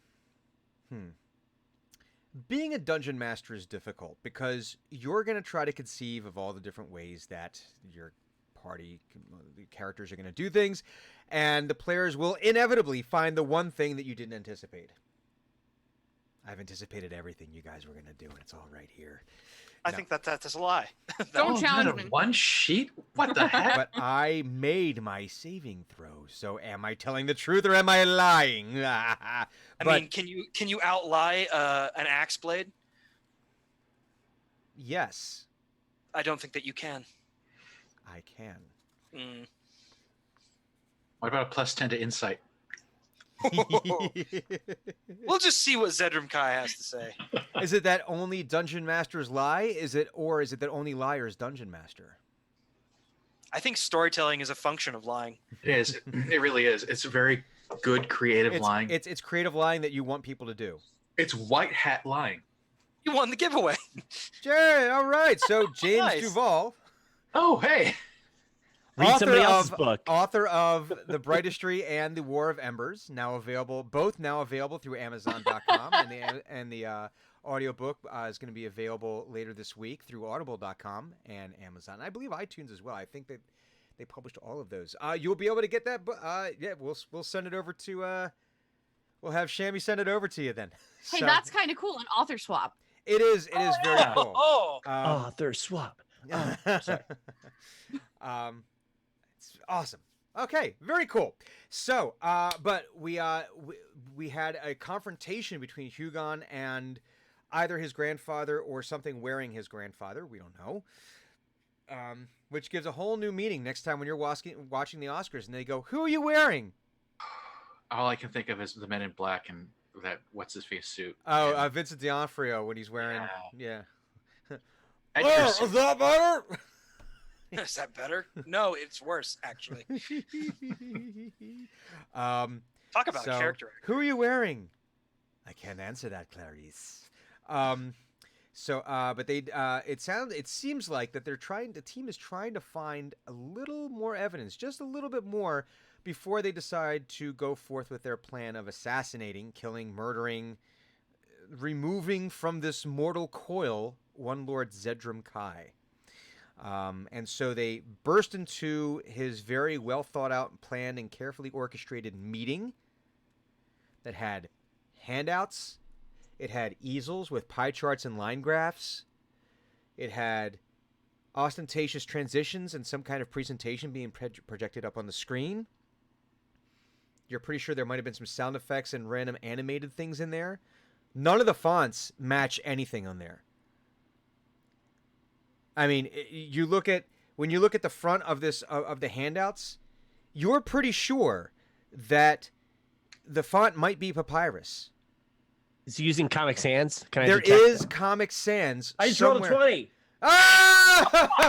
being a dungeon master is difficult because you're going to try to conceive of all the different ways that your the characters are going to do things, and the players will inevitably find the one thing that you didn't anticipate. I've anticipated everything you guys were going to do, and it's all right here. I No. think that's a lie. Don't challenge not a me. one sheet? What the heck? But I made my saving throw, so am I telling the truth or am I lying? I But mean, can you outlie an axe blade? yes, I don't think that you can. I can. Mm. What about a +10 to insight? We'll just see what Zedram Kai has to say. Is it that only dungeon masters lie? Is it that only liars dungeon master? I think storytelling is a function of lying. It is. It really is. It's a very good creative lying. It's creative lying that you want people to do. It's white hat lying. You won the giveaway. Jay, all right. So James Nice. Duval, Oh, hey. Read somebody else's of, book. author of The Brightistry and The War of Embers, both now available through Amazon.com, and the audiobook is going to be available later this week through Audible.com and Amazon. I believe iTunes as well. I think that they published all of those. You'll be able to get that. Yeah, we'll send it over to. We'll have Shami send it over to you then. Hey, So, that's kind of cool. An author swap. it is very Yeah. cool. Oh, Author swap. Oh, sorry. It's awesome. Okay, very cool. So, but we had a confrontation between Hugon and either his grandfather or something wearing his grandfather. We don't know. Which gives a whole new meaning next time when you're watching the Oscars and they go, "Who are you wearing?" All I can think of is the Men in Black and that what's his face suit. Oh, And Vincent D'Onofrio when he's wearing, yeah. Edgar Oh, suit. is that better? is that better? No, it's worse actually. Talk about So, a character. Who are you wearing? I can't answer that, Clarice. But it seems like that the team is trying to find a little more evidence, just a little bit more, before they decide to go forth with their plan of assassinating, killing, murdering, removing from this mortal coil one Lord Zedram Kai. And so they burst into his very well thought out, planned, and carefully orchestrated meeting that had handouts. It had easels with pie charts and line graphs. It had ostentatious transitions and some kind of presentation being projected up on the screen. You're pretty sure there might have been some sound effects and random animated things in there. None of the fonts match anything on there. I mean, when you look at the front of this of the handouts, you're pretty sure that the font might be Papyrus. Is he using Comic Sans? Can I There detect is that? Comic Sans. I just rolled a somewhere. 20. Ah!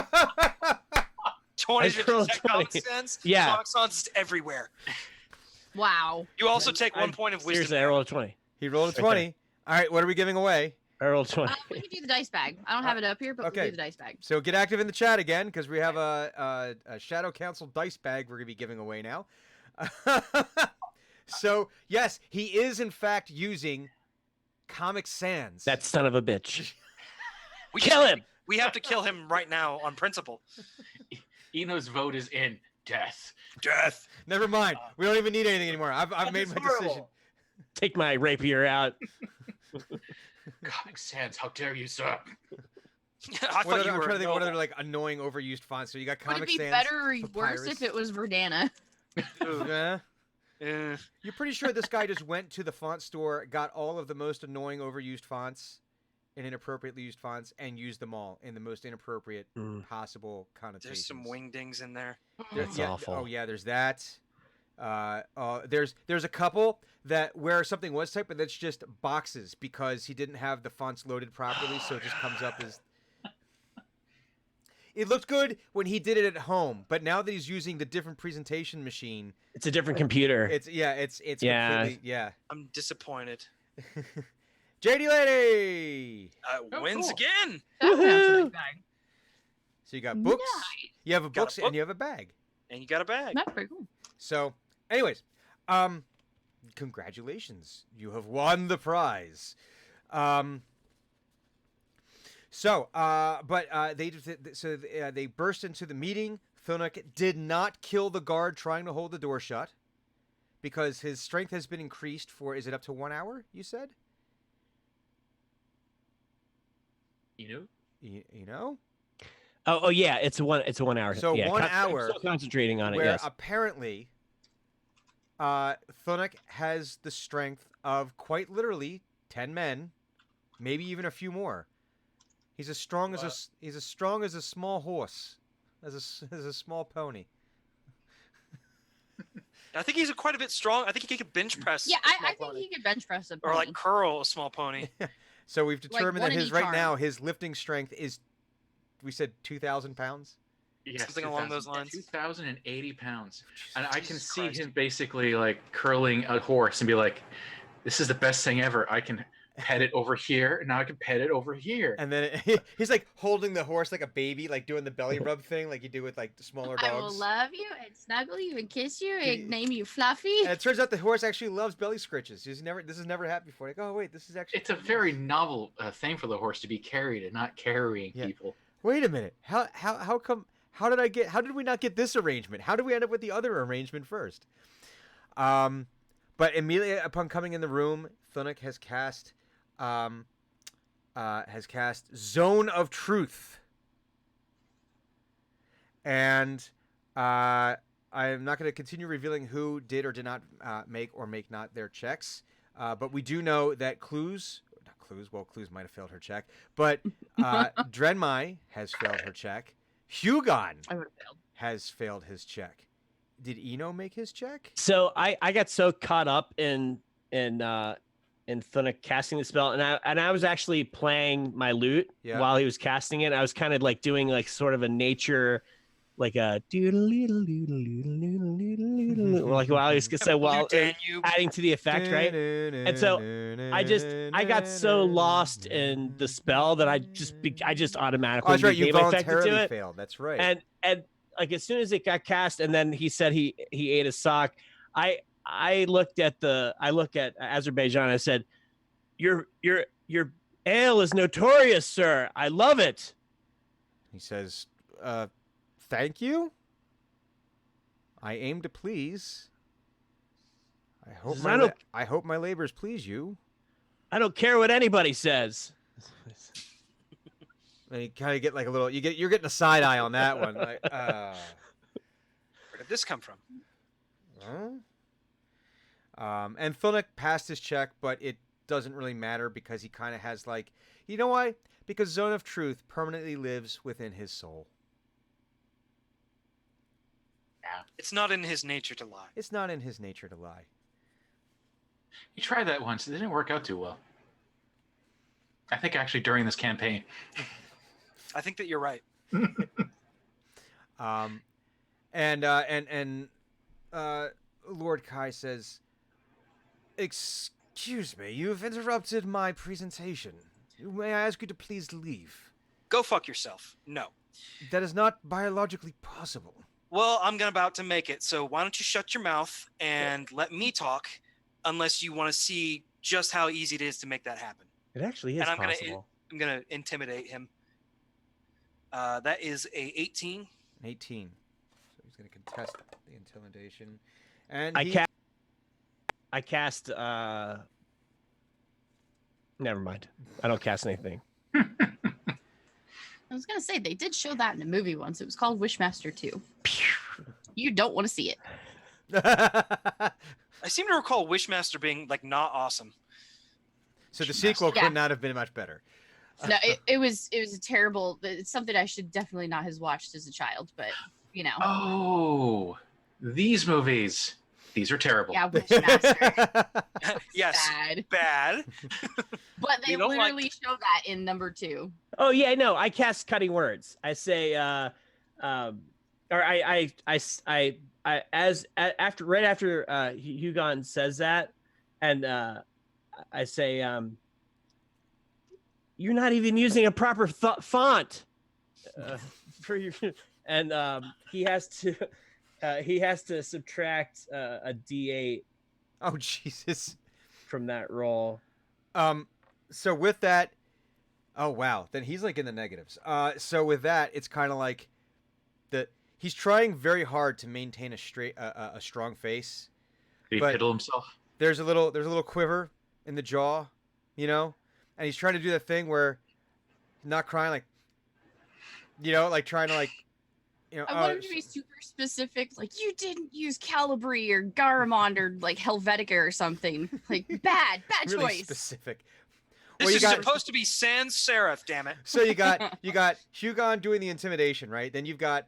20 I rolled 20. Comic Sans. Yeah. Comic Sans is everywhere. Wow. You also take 1 point of wisdom. Seriously, I rolled a 20. He rolled a Right there. 20. All right, what are we giving away? I rolled a 20. We can do the dice bag. I don't have it up here, but okay. we'll do the dice bag. So get active in the chat again because we have a Shadow Council dice bag we're going to be giving away now. So, yes, he is in fact using Comic Sans. That son of a bitch. We Kill him! We have to kill him right now on principle. Eno's vote is in death. Death. Never mind. We don't even need anything anymore. I've made my decision. Take my rapier out. Comic Sans, how dare you, sir? I thought you I'm were. trying to think what noble. other like annoying overused fonts. So you got Would Comic it be Sans. better or worse Papyrus. if it was Verdana? Yeah. Eh. You're pretty sure this guy just went to the font store, got all of the most annoying overused fonts and inappropriately used fonts, and used them all in the most inappropriate possible connotations. There's some wingdings in there. That's yeah, awful. Oh yeah, there's that. There's a couple that where something was typed, but that's just boxes because he didn't have the fonts loaded properly, so it just comes up as. It looked good when he did it at home, but now that he's using the different presentation machine, It's a different computer. it's Yeah. completely, yeah. I'm disappointed. JD Lady. Wins cool. again. That sounds Woohoo! like bag. So you got books, you have a Got a books, book. and you have a bag. And you got a bag. That's pretty cool. So, anyways, congratulations, you have won the prize. They burst into the meeting. Thunuk did not kill the guard trying to hold the door shut because his strength has been increased for. Is it up to 1 hour? You said. You know. Oh yeah, it's a 1 hour. So yeah, 1 I'm hour still concentrating on it. Where Yes. apparently, Thunuk has the strength of quite literally 10 men, maybe even a few more. He's as strong as he's as strong as a small horse, as a small pony. I think he's quite a bit strong. I think he could bench press. Yeah, a small I think pony. he could bench press a Or pony. like curl a small pony. So we've determined one that in his each right arm. now his lifting strength is, we said 2,000 pounds. Yes, Something along those lines. 2,080 pounds. And I can Jesus see Christ. him basically like curling a horse and be like, this is the best thing ever. I can pet it over here, and now I can pet it over here. And then he's like holding the horse like a baby, like doing the belly rub thing, like you do with like the smaller dogs. I will love you and snuggle you and kiss you He- and name you Fluffy. And it turns out the horse actually loves belly scritches. This has never happened before. Like, oh wait, this is actually. It's a very novel thing for the horse to be carried and not carrying Yeah. people. Wait a minute. How come? How did we not get this arrangement? How did we end up with the other arrangement first? But immediately upon coming in the room, Thunuk has cast Zone of Truth, and I am not going to continue revealing who did or did not make or make not their checks. But we do know that Clues might have failed her check, but Drenmai has failed her check. Hugon I would have failed. has failed his check. Did Eno make his check? So I got so caught up in Thunuk casting the spell, and I was actually playing my lute Yeah. while he was casting it. I was kind of like doing like sort of a nature, like a doodle doodle doodle doodle doodle doodle, like while he was so while Danube. adding to the effect, right? And so I got so lost in the spell that I just automatically Oh, that's right. You gave effect to voluntarily it. failed. That's right. And like as soon as it got cast, and then he said he ate a sock. I looked at Azerbaijan. I said, "Your ale is notorious, sir. I love it." He says, "Thank you. I aim to please. Says, "I don't- I hope my labors please you." I don't care what anybody says. And you kind of get like a little. You're getting a side eye on that one. Like, Where did this come from? huh? And Thunuk passed his check, but it doesn't really matter because he kind of has like, you know why? Because Zone of Truth permanently lives within his soul. It's not in his nature to lie. It's not in his nature to lie. He tried that once. It didn't work out too well. I think actually during this campaign. I think that you're right. Lord Kai says, "Excuse me, you've interrupted my presentation. May I ask you to please leave?" Go fuck yourself. No. That is not biologically possible. Well, I'm about to make it, so why don't you shut your mouth and let me talk, unless you want to see just how easy it is to make that happen. It actually is And possible. I'm gonna intimidate him. That is a 18. 18. So he's going to contest the intimidation. And I cast. Never mind. I don't cast anything. I was gonna say they did show that in a movie once. It was called Wishmaster 2. You don't want to see it. I seem to recall Wishmaster being like not awesome. So the sequel Yeah. could not have been much better. No, it was a terrible. It's something I should definitely not have watched as a child, but you know, Oh, these movies. These are terrible. yeah, Wishmaster Yes, bad. bad. But they We don't like- literally show that in number 2. Oh yeah, no. I cast cutting words. I say, after Hugon says that, and I say, you're not even using a proper font for your, and he has to subtract a D8 Oh, Jesus. from that roll. So with that, oh wow, then he's like in the negatives. So with that, it's kind of like he's trying very hard to maintain a strong face. Did he But- piddle himself? There's a little quiver in the jaw, you know, and he's trying to do that thing where not crying, like, you know, like trying to like, you know. I wanted to be super specific, like you didn't use Calibri or Garamond or like Helvetica or something. Like bad really choice. specific. This Well, you is got- supposed to be sans serif, damn it. So you got Hugon doing the intimidation, right? Then you've got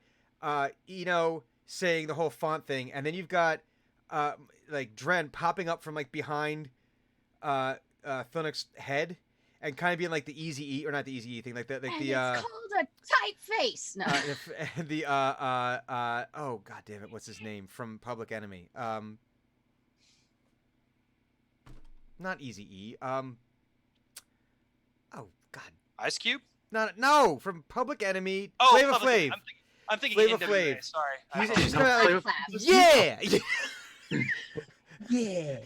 Eno saying the whole font thing, and then you've got like Dren popping up from like behind Thunuk's head and kind of being like the easy E, or not the easy E thing, like the And the it's called a tight face. No. the oh god damn it, what's his name from Public Enemy? Not Easy E. Oh god. Ice Cube? No, from Public Enemy. Oh, Flavor Public- Flav. I'm thinking Flavor NWA. Flav. Sorry. He's No, kind of like, Flavor- yeah, Yeah.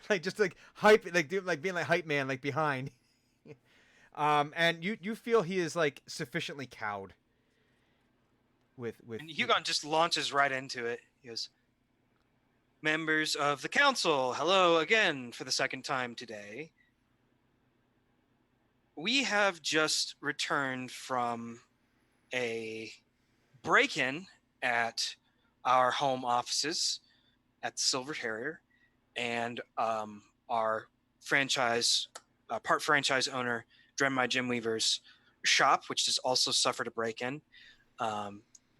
like just like hype, like being like hype man, like behind. And you feel he is like sufficiently cowed. With And Hugon just launches right into it. He goes, "Members of the council, hello again for the second time today. We have just returned from a break-in at our home offices at the Silver Terrier, and our franchise, part franchise owner, Drenmai Jim Weaver's shop, which has also suffered a break-in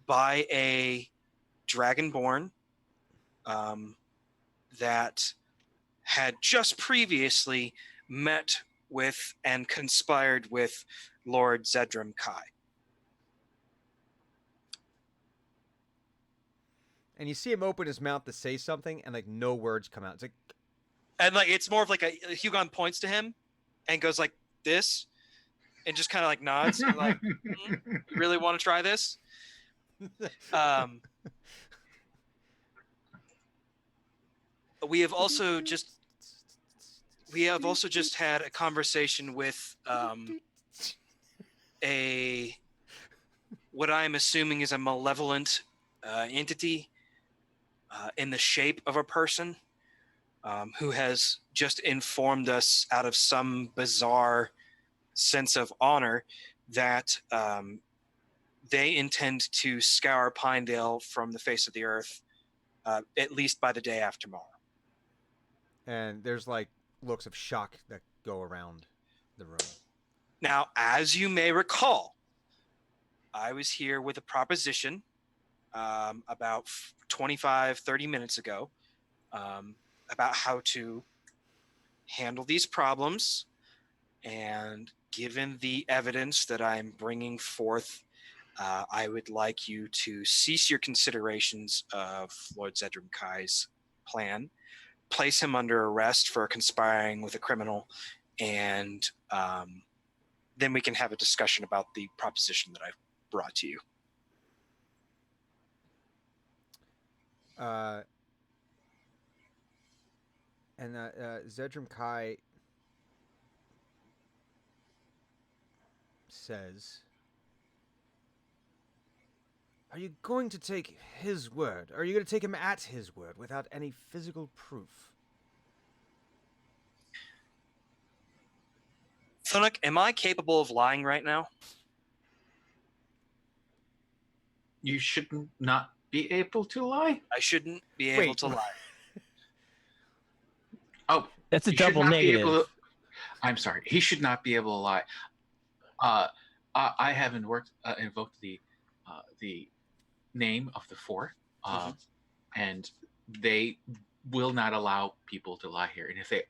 by a Dragonborn that had just previously met with and conspired with Lord Zedram Kai." and you see him open his mouth to say something, and like no words come out. It's like, And like it's more of like a Hugon points to him and goes like this and just kind of like nods like, "You really want to try this?" We have also just had a conversation with a what I am assuming is a malevolent entity in the shape of a person who has just informed us out of some bizarre sense of honor that they intend to scour Pinedale from the face of the earth at least by the day after tomorrow. and there's like looks of shock that go around the room. Now, as you may recall, I was here with a proposition about 25-30 minutes ago about how to handle these problems, and given the evidence that I'm bringing forth, I would like you to cease your considerations of Lord Zedram Kai's plan, place him under arrest for conspiring with a criminal, and then we can have a discussion about the proposition that I've brought to you. Zedram Kai says, "Are you going to take his word? Are you going to take him at his word without any physical proof?" Thunuk, am I capable of lying right now? You should not be able to lie. I shouldn't be able Wait. to lie. Oh, That's a you should double not be negative. able to- I'm sorry. He should not be able to lie. I have invoked the name of the four, and they will not allow people to lie here. And if they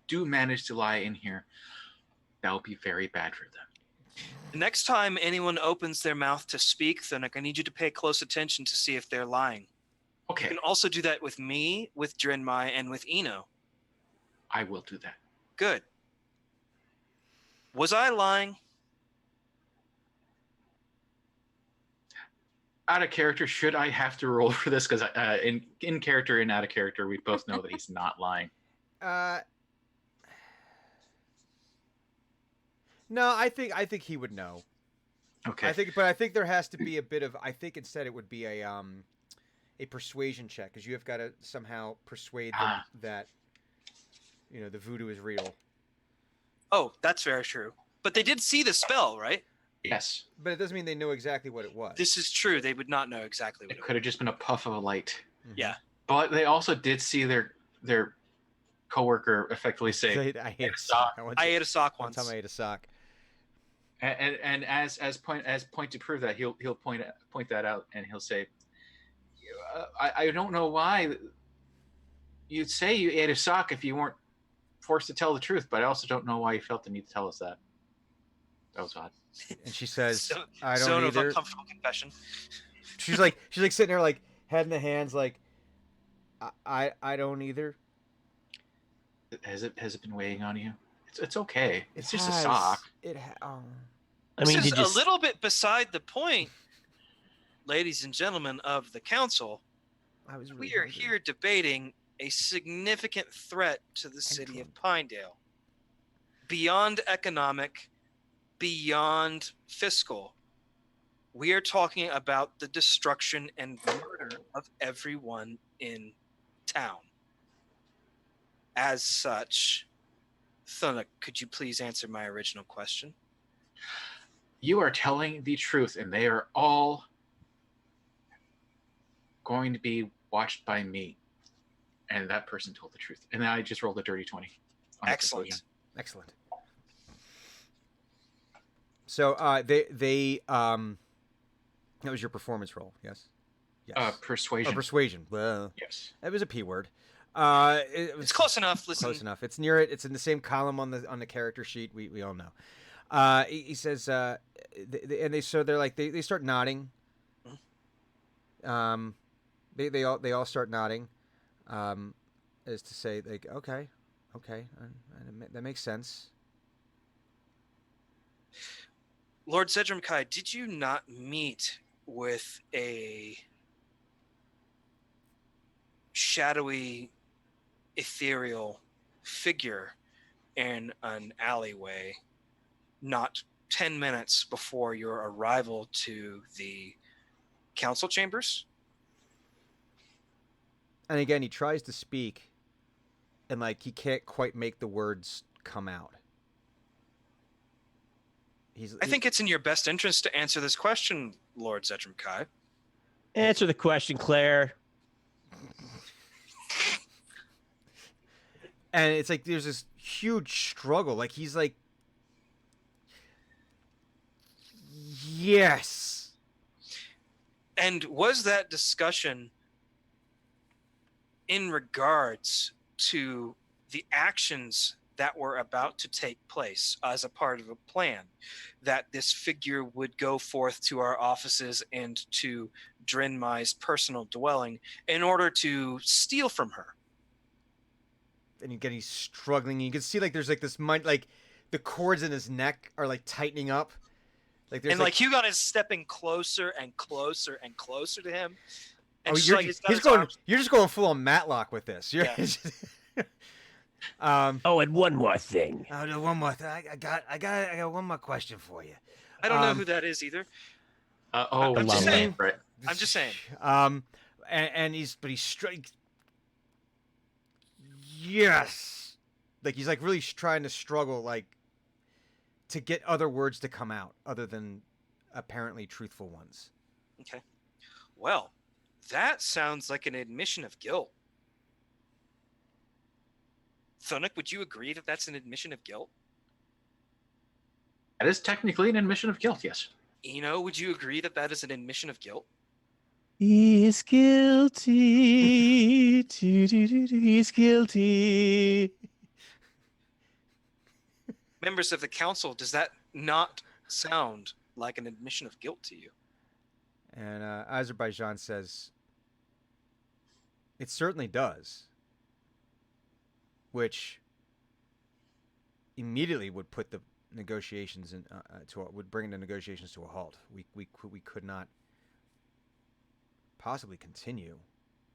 do manage to lie in here, that will be very bad for them. The next time anyone opens their mouth to speak, Thunuk, I need you to pay close attention to see if they're lying. You Okay, can also do that with me, with Drenmai, and with Eno. I will do that. Good. Was I lying? Out of character, should I have to roll for this? Because in character and out of character, we both know that he's not lying. No, I think he would know. Okay. I think there has to be a bit of. I think instead it would be a persuasion check, because you have got to somehow persuade them that the voodoo is real. Oh, that's very true. But they did see the spell, right? Yes. But it doesn't mean they know exactly what it was. This is true. They would not know exactly what It it could have just been a puff of a light. Mhm. Yeah. But they also did see their coworker effectively say, I ate a sock. sock. I ate a sock One once. time I ate a sock. and as point to prove that, he'll point that out, and he'll say, I don't know why you'd say you ate a sock if you weren't forced to tell the truth, but I also don't know why you felt the need to tell us that. That was odd. And she says, So- "I Zone don't of either." uncomfortable confession. She's like sitting there like head in the hands, like I don't either. Has it been weighing on you? It's okay. It's just a has- sock. I mean, This did is you a little bit beside the point, ladies and gentlemen of the council. I was. Really We are hungry. here debating a significant threat to the city of Pinedale. Beyond economic, beyond fiscal. We are talking about the destruction and murder of everyone in town. As such, Thunuk, could you please answer my original question? You are telling the truth, and they are all going to be watched by me. And that person told the truth. And I just rolled a dirty 20. on the Excellent. conclusion. Excellent. So they that was your performance roll, yes? Yes. Persuasion. Persuasion. Well, Yes. that was a P word. It was It's close enough. Listen, Close enough. It's near it. It's in the same column on the character sheet. We all know. He says, they're like they start nodding. They all start nodding, as to say like okay, that makes sense. Lord Zedram Kai, did you not meet with a shadowy, ethereal figure in an alleyway not 10 minutes before your arrival to the council chambers? And again, he tries to speak, and like he can't quite make the words come out. I think it's in your best interest to answer this question, Lord Zedram Kai. answer the question, Claire? and it's like there's this huge struggle. Like he's like, yes. And was that discussion in regards to the actions that were about to take place as a part of a plan, that this figure would go forth to our offices and to Drin Mai's personal dwelling in order to steal from her. And again, he's struggling. You can see like there's like this mind, like the cords in his neck are like tightening up. Like there's And like Hugon is stepping closer and closer and closer to him. And oh, just, you're, like, he's got he's his going. arms- You're just going full on Matlock with this. You're, Oh, and one more thing. oh, one more thing. I got one more question for you. I don't know who that is either. I'm just saying. right. I'm just saying. And he's yes, like he's like really trying to struggle like to get other words to come out other than apparently truthful ones. Okay. Well, that sounds like an admission of guilt. Thunuk, would you agree that that's an admission of guilt? That is technically an admission of guilt, yes. Eno, would you agree that that is an admission of guilt? He's guilty. He's guilty. Members of the council, does that not sound like an admission of guilt to you? And Azerbaijan says, it certainly does. Which immediately would put the negotiations would bring the negotiations to a halt. We could not possibly continue.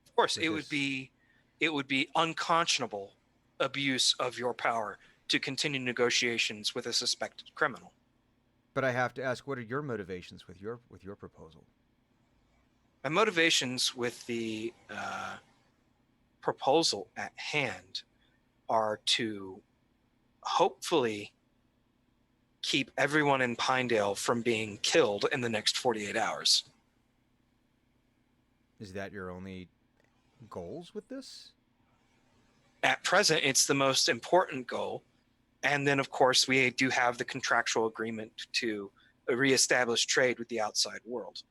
Of course, with it would be unconscionable abuse of your power to continue negotiations with a suspected criminal. But I have to ask, what are your motivations with your proposal? My motivations with the proposal at hand are to hopefully keep everyone in Pinedale from being killed in the next 48 hours. Is that your only goals with this? At present, it's the most important goal. And then, of course, we do have the contractual agreement to reestablish trade with the outside world.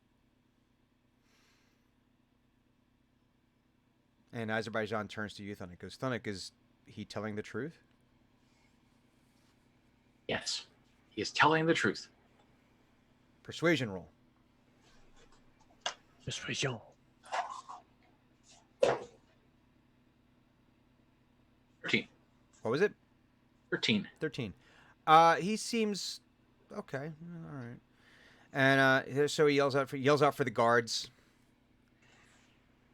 And Azerbaijan turns to you, Thunuk. Goes, Thunuk, is he telling the truth? Yes. He is telling the truth. Persuasion roll. Persuasion. 13. What was it? 13. 13. He seems okay. All right. And so he yells out for the guards.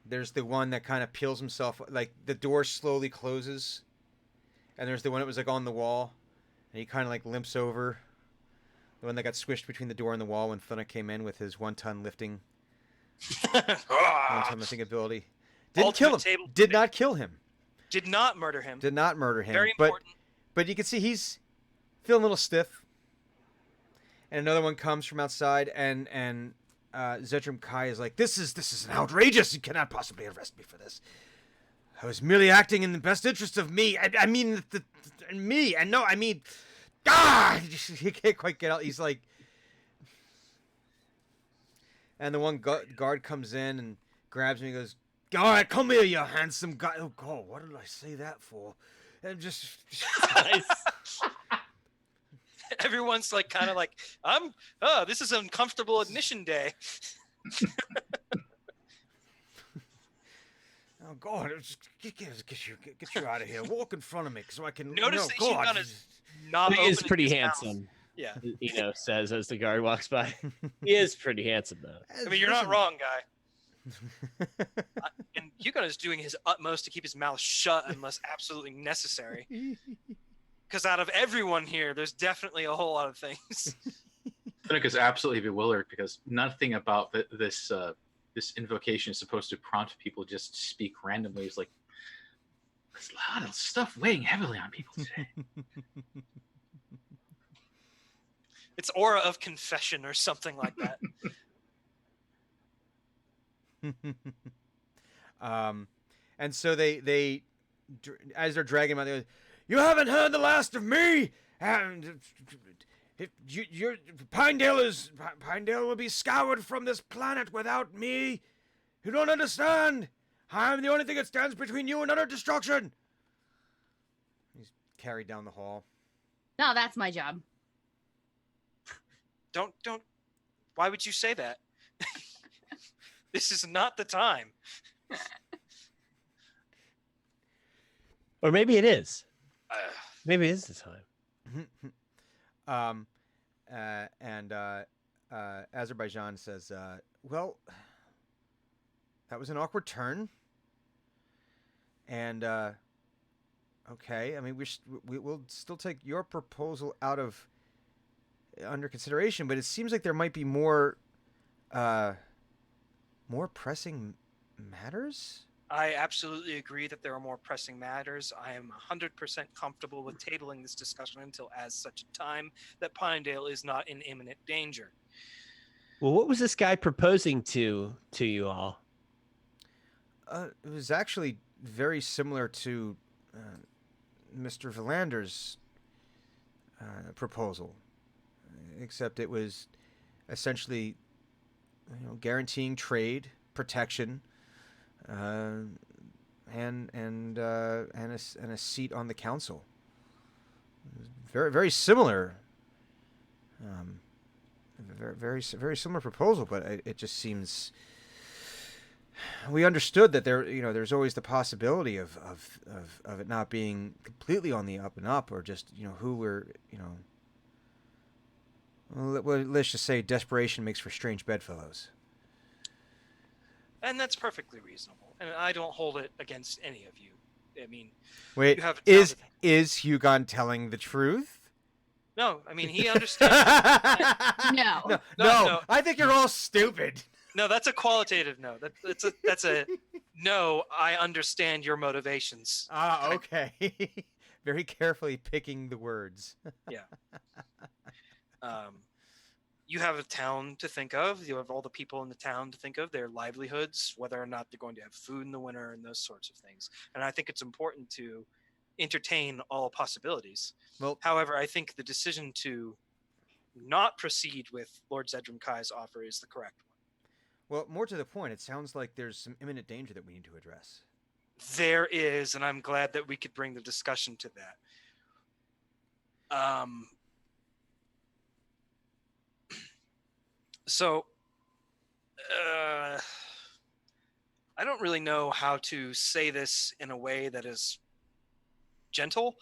There's the one that kind of peels himself, like the door slowly closes, and there's the one that was like on the wall, and he kind of like limps over. The one that got squished between the door and the wall when Thunuk came in with his 1-ton lifting ability. Didn't kill him. Ultimate table- Did not kill him. Did not murder him. Did not murder him. Very but important. But you can see he's feeling a little stiff. And another one comes from outside, and Zedram Kai is like, "This is an outrageous. You cannot possibly arrest me for this. I was merely acting in the best interest of me. I mean, me. And no, I mean, he can't quite get out. He's like, and the one guard comes in and grabs me and goes, "All right, come here, you handsome guy." Oh God, what did I say that for? And just. Everyone's like kind of like, this is uncomfortable admission day. Oh God! Just get you out of here! Walk in front of me so I can. Notice that God. Hugon is not He is opening pretty his mouth. handsome. Yeah. Says as the guard walks by. He is pretty handsome though. I mean, you're not wrong, guy. And Hugon is doing his utmost to keep his mouth shut unless absolutely necessary. Because out of everyone here, there's definitely a whole lot of things. Thunuk is absolutely bewildered because nothing about this invocation is supposed to prompt people just to speak randomly. It's like, there's a lot of stuff weighing heavily on people today. It's aura of confession or something like that. And so they as they're dragging him out, they go, "You haven't heard the last of me, and Pinedale will be scoured from this planet without me. You don't understand. I'm the only thing that stands between you and utter destruction." He's carried down the hall. No, that's my job. Don't. Why would you say that? This is not the time. Or maybe it is. Uh, Maybe it is the time. And Azerbaijan says, well, that was an awkward turn. And okay, I mean, we will still take your proposal under consideration, but it seems like there might be more pressing matters. I absolutely agree that there are more pressing matters. I am 100% comfortable with tabling this discussion until as such a time that Pinedale is not in imminent danger. Well, what was this guy proposing to you all? It was actually very similar to Mr. Villander's proposal, except it was essentially, guaranteeing trade, protection, and a seat on the council. Very very similar. Very similar proposal, but it just seems. We understood that there's always the possibility of it not being completely on the up and up, or just who we're well, let's just say desperation makes for strange bedfellows. And that's perfectly reasonable. And I don't hold it against any of you. I mean, Wait, you have is Hugon telling the truth? No, I mean he understands. No. No, I think you're all stupid. No, that's a qualitative no. That's a no. I understand your motivations. Ah, okay. Very carefully picking the words. Yeah. You have a town to think of. You have all the people in the town to think of, their livelihoods, whether or not they're going to have food in the winter, and those sorts of things. And I think it's important to entertain all possibilities. Well, however, I think the decision to not proceed with Lord Zedram Kai's offer is the correct one. well, more to the point, it sounds like there's some imminent danger that we need to address. There is, and I'm glad that we could bring the discussion to that. So, I don't really know how to say this in a way that is gentle.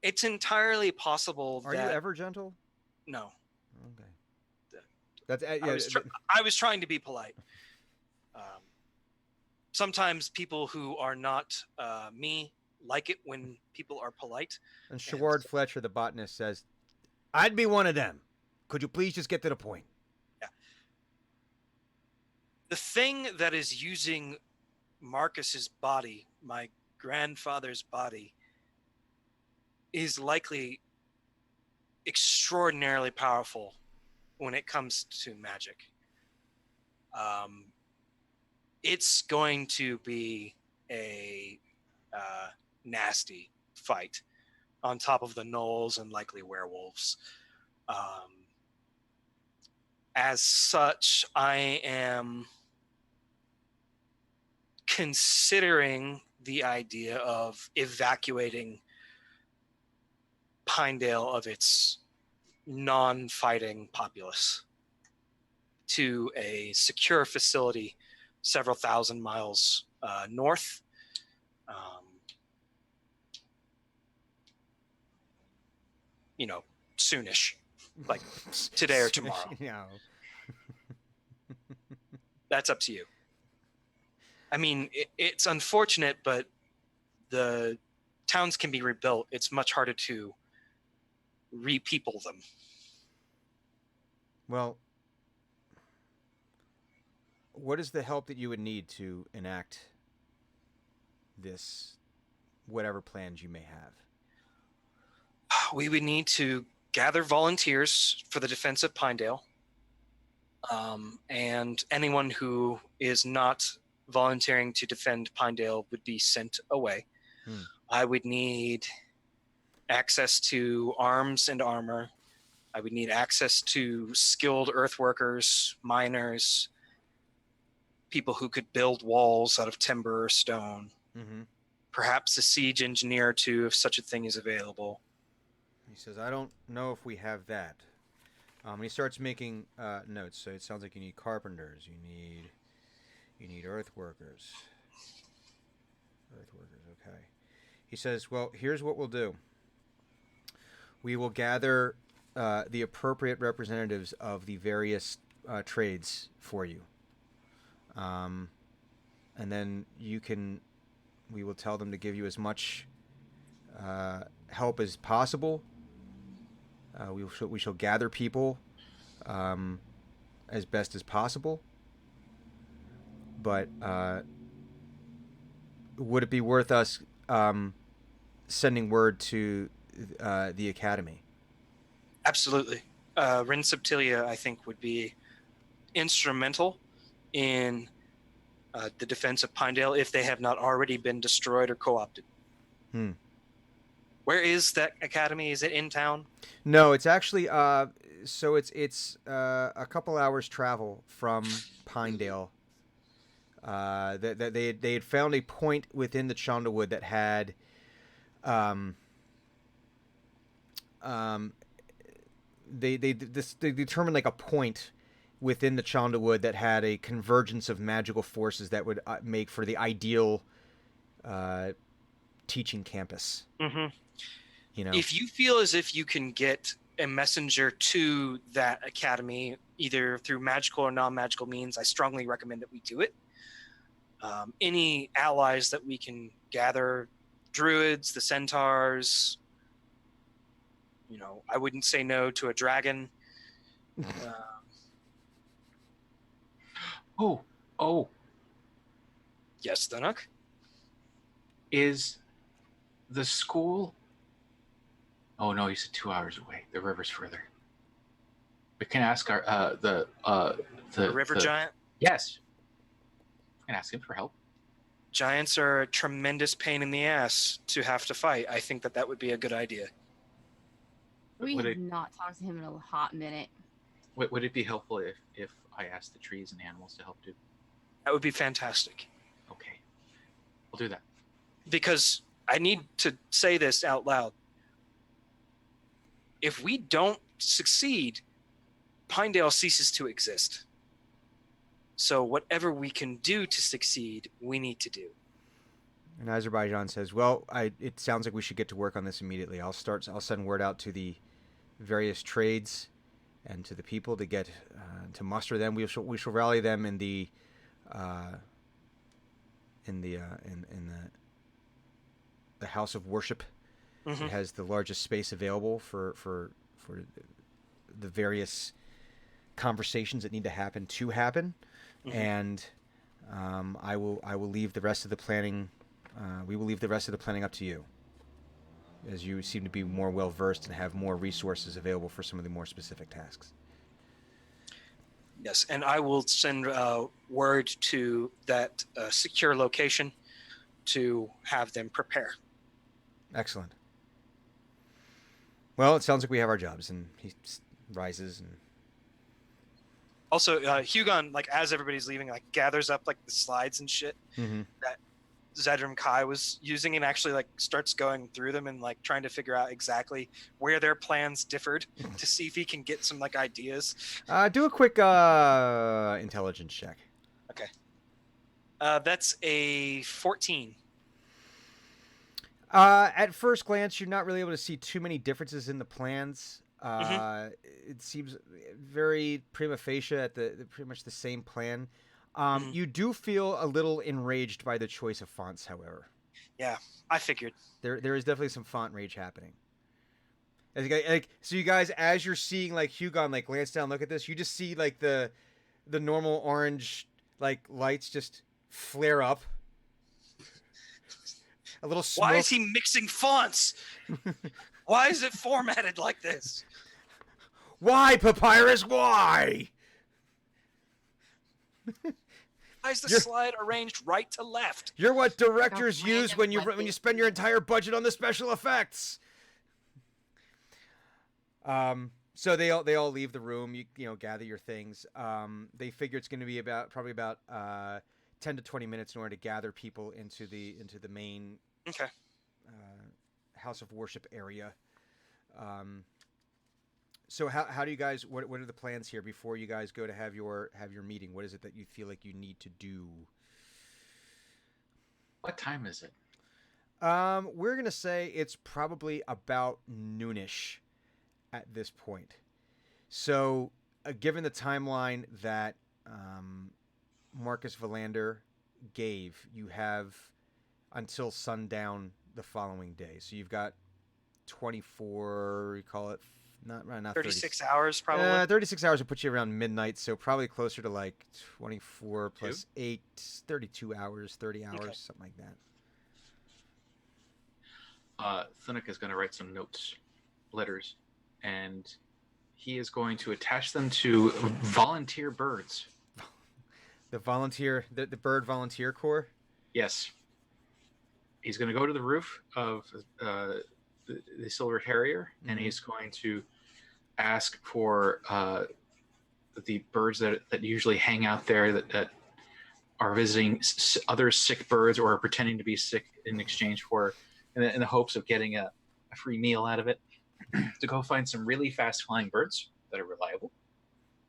It's entirely possible Are that... you ever gentle? No. Okay. That's yeah. I was trying to be polite. Sometimes people who are not me like it when people are polite. And Shaward Fletcher, the botanist, says, "I'd be one of them. Could you please just get to the point?" Yeah. The thing that is using Marcus's body, my grandfather's body, is likely extraordinarily powerful when it comes to magic. It's going to be a nasty fight on top of the gnolls and likely werewolves. As such, I am considering the idea of evacuating Pinedale of its non-fighting populace to a secure facility several thousand miles north. Soonish, like today or tomorrow. No. That's up to you. I mean, it's unfortunate, but the towns can be rebuilt. It's much harder to re-people them. Well, what is the help that you would need to enact this, whatever plans you may have? We would need to gather volunteers for the defense of Pinedale. And anyone who is not volunteering to defend Pinedale would be sent away. I would need access to arms and armor. I would need access to skilled earthworkers, miners, people who could build walls out of timber or stone. Mm-hmm. Perhaps a siege engineer too, if such a thing is available. He says, "I don't know if we have that. And he starts making notes. So it sounds like you need carpenters. You need earth workers. Earth workers. Okay. He says, "Well, here's what we'll do. We will gather the appropriate representatives of the various trades for you, and then we will tell them to give you as much help as possible. We shall gather people as best as possible. But would it be worth us sending word to the academy?" Absolutely. Ren Subtilia, I think, would be instrumental in the defense of Pinedale if they have not already been destroyed or co-opted. Where is that academy? Is it in town? No, it's actually so it's a couple hours travel from Pinedale. That they had found a point within the Chandlewood that had they determined like a point within the Chandlewood that had a convergence of magical forces that would make for the ideal teaching campus. Mm-hmm. You know, If you feel as if you can get a messenger to that academy, either through magical or non-magical means, I strongly recommend that we do it. Any allies that we can gather, druids, the centaurs, I wouldn't say no to a dragon. Oh, Yes, Dunnock? is the school? Oh no, you said 2 hours away. The river's further. We can ask our The river giant? Yes. We can ask him for help. Giants are a tremendous pain in the ass to have to fight. I think that would be a good idea. We Would have it not talked to him in a hot minute. would it be helpful if I asked the trees and animals to help too? That would be fantastic. Okay, we'll do that. Because I need to say this out loud. If we don't succeed, Pinedale ceases to exist. So whatever we can do to succeed, we need to do. and Azerbaijan says, "Well, it sounds like we should get to work on this immediately. I'll send word out to the various trades and to the people to get to muster them. We shall rally them in the house of worship. Mhm. It has the largest space available for the various conversations that need to happen, Mhm. and I will leave the rest of the planning. We will leave the rest of the planning up to you, as you seem to be more well versed and have more resources available for some of the more specific tasks." Yes, and I will send word to that secure location to have them prepare. Excellent. Well, it sounds like we have our jobs, and he rises and Also, Hugon, like as everybody's leaving, like gathers up like the slides and shit that Zedram Kai was using, and actually like starts going through them and like trying to figure out exactly where their plans differed to see if he can get some like ideas. do a quick intelligence check. That's a 14. At first glance, you're not really able to see too many differences in the plans. It seems very prima facie at the pretty much the same plan. You do feel a little enraged by the choice of fonts, however. Yeah, I figured. There is definitely some font rage happening. So you guys, as you're seeing like Hugon like glance down, look at this, you just see like the normal orange like lights just flare up. A little smoke. Why is he mixing fonts? Why is it formatted like this? Why, Papyrus? Why? Why is the slide arranged right to left? You're what directors random use when you spend your entire budget on the special effects. So they all leave the room. You gather your things. They figure it's going to be probably about 10 to 20 minutes in order to gather people into the main Okay. house of worship area. So how do you guys? What are the plans here before you guys go to have your meeting? What is it that you feel like you need to do? What time is it? We're gonna say it's probably about noonish at this point. So, given the timeline that Marcus Valander gave, you have until sundown the following day. So you've got 24. You call it not 36 hours probably. 36 hours would put you around midnight. So probably closer to like 24 plus 8, 32 hours, 30 hours, Okay. something like that. Thunic is going to write some notes, letters, and he is going to attach them to volunteer birds. The bird volunteer corps. Yes. He's going to go to the roof of the Silver Harrier, and Mhm. he's going to ask for the birds that usually hang out there that are visiting other sick birds or are pretending to be sick in exchange for, in the hopes of getting a free meal out of it, to go find some really fast flying birds that are reliable.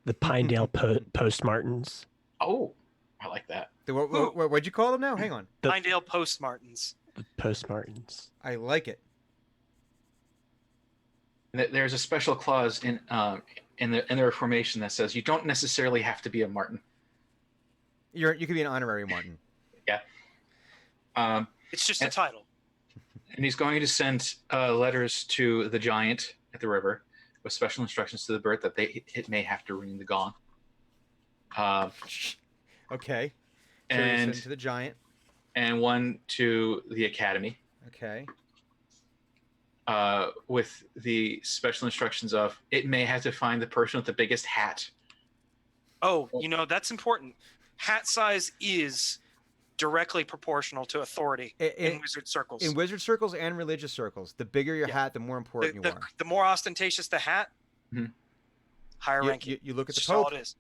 The Pinedale Post Martins. Oh, I like that. What'd you call them now? Hang on. The- Pinedale Post Martins. The Post Martins. I like it. There's a special clause in their formation that says you don't necessarily have to be a Martin. You could be an honorary Martin. It's just a title. And he's going to send letters to the giant at the river with special instructions to the bird that it may have to ring the gong. Okay. So you send And to the giant. and one to the academy Okay. with the special instructions of it may have to find the person with the biggest hat. Oh, that's important. Hat size is directly proportional to authority in wizard circles. In wizard circles and religious circles, the bigger your Yeah. hat, the more important you are. The more ostentatious the hat, Mhm. higher ranking. You look at That's the just all Pope. it is.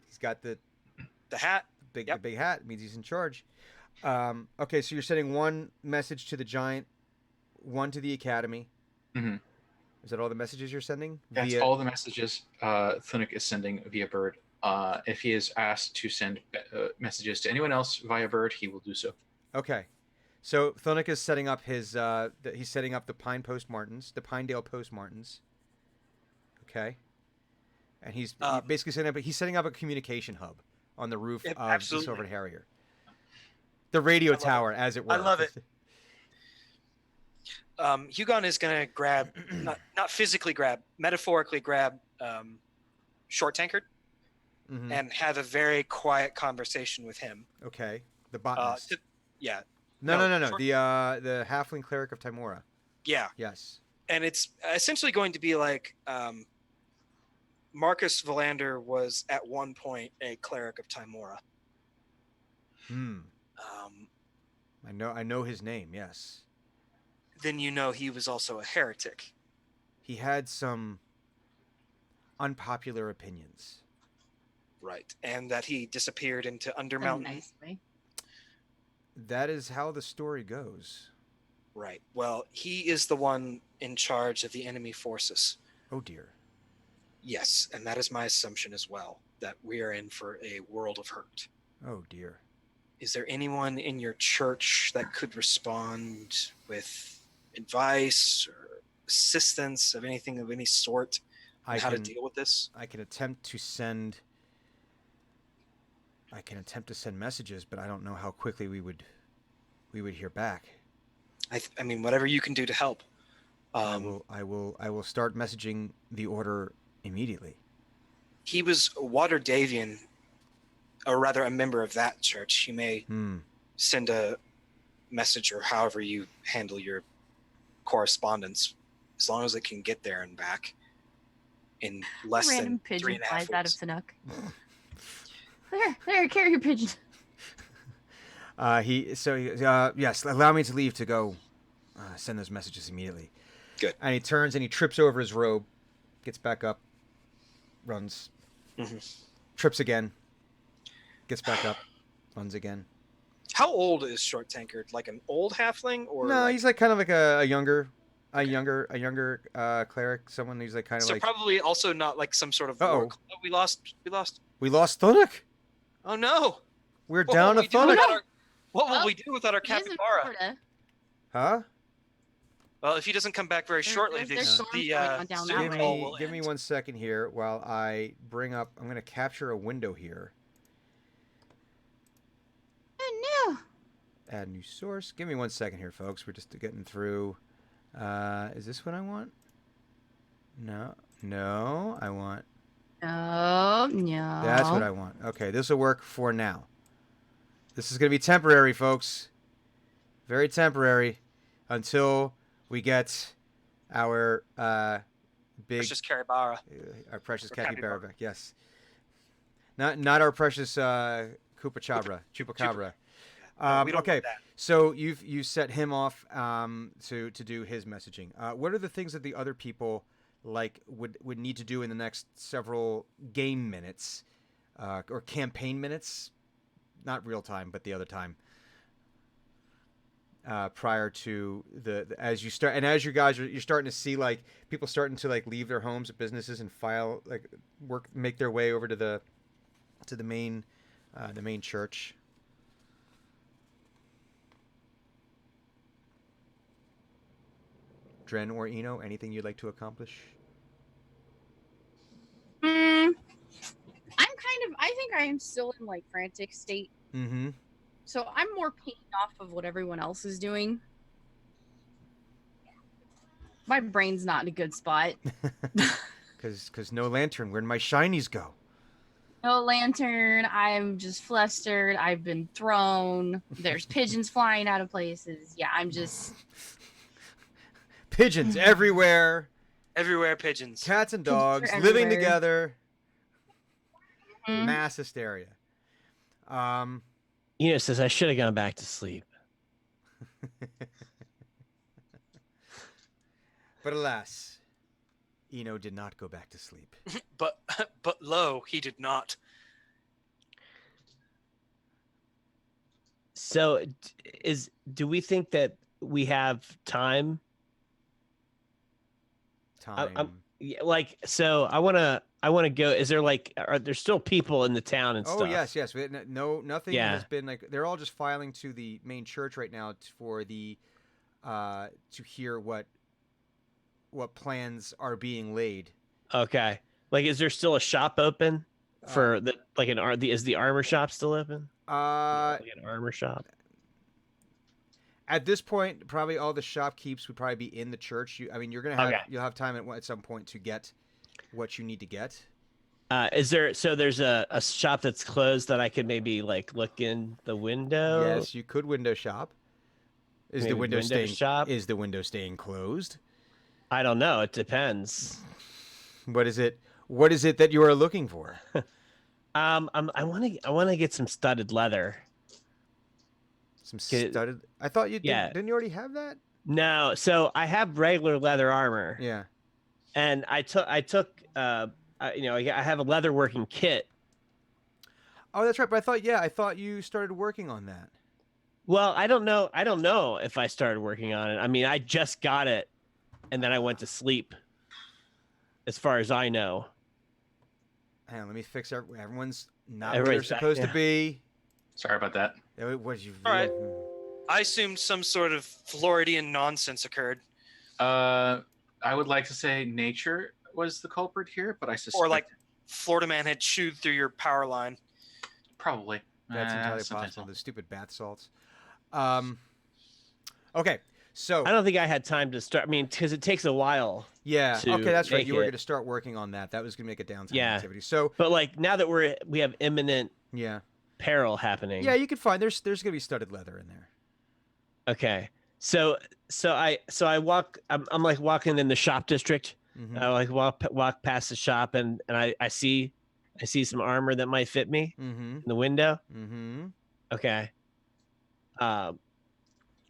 He's got the The hat. big Yep. the big hat. It means he's in charge. Okay, so you're sending one message to the giant, one to the academy. Mhm. Is that all the messages you're sending? That's Via- all the messages Thunic is sending via bird. If he is asked to send messages to anyone else via bird, he will do so. Okay. So Thonic is setting up he's setting up the Pinedale Post Martins. Okay. And he's basically setting up a communication hub on the roof Yep, of the absolutely. Silver Harrier. The radio love it. tower, as it were. I love it. Hugon is going to grab, not physically grab, metaphorically grab Short Tankard Mhm. and have a very quiet conversation with him. Okay. The botanist. Yeah, no. Short- The halfling cleric of Timora. yeah. Yes. And it's essentially going to be like Marcus Valander was at one point a cleric of Timora. Hmm. I know his name. Yes. Then he was also a heretic. He had some unpopular opinions. Right. And that he disappeared into In a Undermountain. nice way. That is how the story goes. Right. Well, he is the one in charge of the enemy forces. Oh dear. Yes, and that is my assumption as well, that we are in for a world of hurt. Oh dear. Is there anyone in your church that could respond with advice or assistance of anything of any sort on how to deal with this? I can attempt to send messages, but I don't know how quickly we would hear back. I mean, whatever you can do to help. I will start messaging the order immediately. He was Waterdavian, or rather a member of that church. You may send a message or however you handle your correspondence, as long as it can get there and back in less Random than pigeon 3.5 flies out of weeks. Sanuk. There, carry your pigeon. Yes, allow me to leave to go send those messages immediately. Good. And he turns and he trips over his robe, gets back up, runs, trips again, gets back up, runs again. How old is Short Tankard? Like an old halfling, or No, like- he's like kind of like a younger a younger cleric, someone who's like kind of So like probably also not like some sort of Uh-oh. war. Oh, we lost. we lost Thunuk. Oh no! We're What down will a we do Thunuk. without our- What will Oh, we do without our He is in capybara? Florida. Huh? Well, if he doesn't come back very shortly, there's the, storms the going on down that Give way. Superbowl me will give me end. 1 second here while I bring up. I'm gonna capture a window here. Oh Add new source. Give me 1 second here, folks. We're just getting through. Is this what I want? No, I want. no. Oh no. That's what I want. Okay, this will work for now. This is gonna be temporary, folks. Very temporary, until we get our big, Precious capybara. our precious or capybara capybara. back. Yes. Not our precious chupacabra. No, we don't Okay. want that. So you set him off to do his messaging. What are the things that the other people would need to do in the next several game minutes or campaign minutes? Not real time, but the other time. Prior to as you start, and as you guys you're starting to see like people starting to like leave their homes, businesses, and file like make their way over to the main church. Dren or Eno, anything you'd like to accomplish? I think I am still in like frantic state. Mm-hmm. So I'm more paying off of what everyone else is doing. My brain's not in a good spot. Because no lantern. Where'd my shinies go? No lantern. I'm just flustered. I've been thrown. There's pigeons flying out of places. Yeah, I'm just. Pigeons everywhere. Everywhere pigeons. Cats and Pigeons are dogs living everywhere. together. Mhm. Mass hysteria. Eno says I should have gone back to sleep. But alas, Eno did not go back to sleep. But lo, he did not. So, do we think that we have time? Time. Yeah, like, so I want to go. Is there like, are there still people in the town and Oh stuff? yes. Nothing Yeah. has been like. They're all just filing to the main church right now for the, to hear what plans are being laid. Okay. Like, is there still a shop open for the like is the armor shop still open? Like an armor shop. At this point, probably all the shopkeeps would probably be in the church. You're gonna have Okay. you'll have time at some point to get what you need to get. Is there? So there's a shop that's closed that I could maybe like look in the window. Yes, you could window shop. Is the Maybe window window staying shop? Is the window staying closed? I don't know. It depends. What is it? What is it that you are looking for? I want to get some studded leather. Some Get- studded. I thought you Yeah. didn't you already have that? No, so I have regular leather armor, Yeah. and I took I have a leather working kit. Oh, that's right. But I thought you started working on that. Well, I don't know if I started working on it. I mean, I just got it, and then I went to sleep. As far as I know. Hang on, let me fix everyone's not where they're Everybody's back, supposed to yeah. be. Sorry about that. What you? All right. I assumed some sort of Floridian nonsense occurred, I would like to say nature was the culprit here, but I suspect or like Florida man had chewed through your power line. probably. That's entirely sometimes possible. not. The stupid bath salts. Okay, so I don't think I had time to start. I mean, because it takes a while. yeah, to okay, that's right. make You were it. going to start working on that. That was going to make a downtime Yeah. activity. So But like now that we have imminent yeah, peril happening. yeah, you could find there's going to be studded leather in there. Okay. So I walk. I'm like walking in the shop district. Mhm. I like walk past the shop and I see some armor that might fit me Mm-hmm. in the window. Mm-hmm. Okay.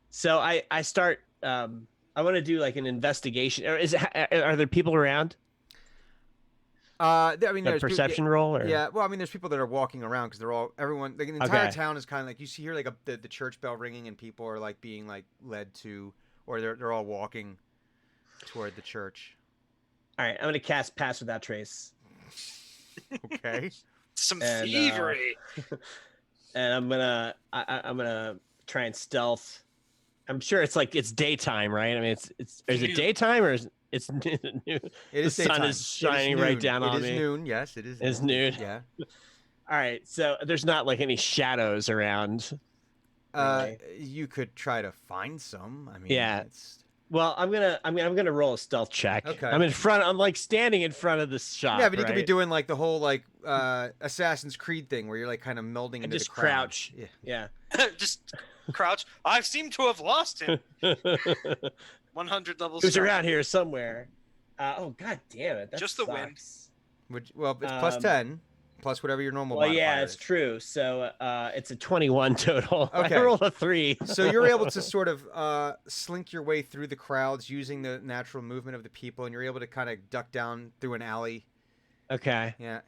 So I start. I want to do like an investigation. Or are there people around? I mean, A there's people- perception roll or Yeah, well, I mean, there's people that are walking around because everyone, like, the entire Okay. town is kind of like you see here, like the church bell ringing, and people are like being like led to, or they're all walking toward the church. All right, I'm gonna cast Pass Without Trace, Okay. Some And, thievery. and I'm gonna try and stealth. I'm sure it's daytime, right? I mean, is it Noon. daytime or is it's noon? It The is sun daytime. is shining right down on It is me. noon. Yes, it is. It's noon. Yeah. All right, so there's not like any shadows around. Really? You could try to find some. I mean, Yeah. It's... Well, I'm gonna roll a stealth check. Okay. I'm like standing in front of the shop. Yeah, but you could be right? doing like the whole like Assassin's Creed thing where you're like kind of melding And into just the crowd. crouch. Yeah. Yeah. Just crouch. I seem to have lost him. 100 levels. Who's down. around here somewhere? Oh god damn it! That Just the wind. sucks. Well, it's plus 10, plus whatever your normal. Well, yeah, modifier it's is. true. So it's a 21 total. Okay. I rolled a 3. So you're able to sort of slink your way through the crowds using the natural movement of the people, and you're able to kind of duck down through an alley. Okay. Yeah.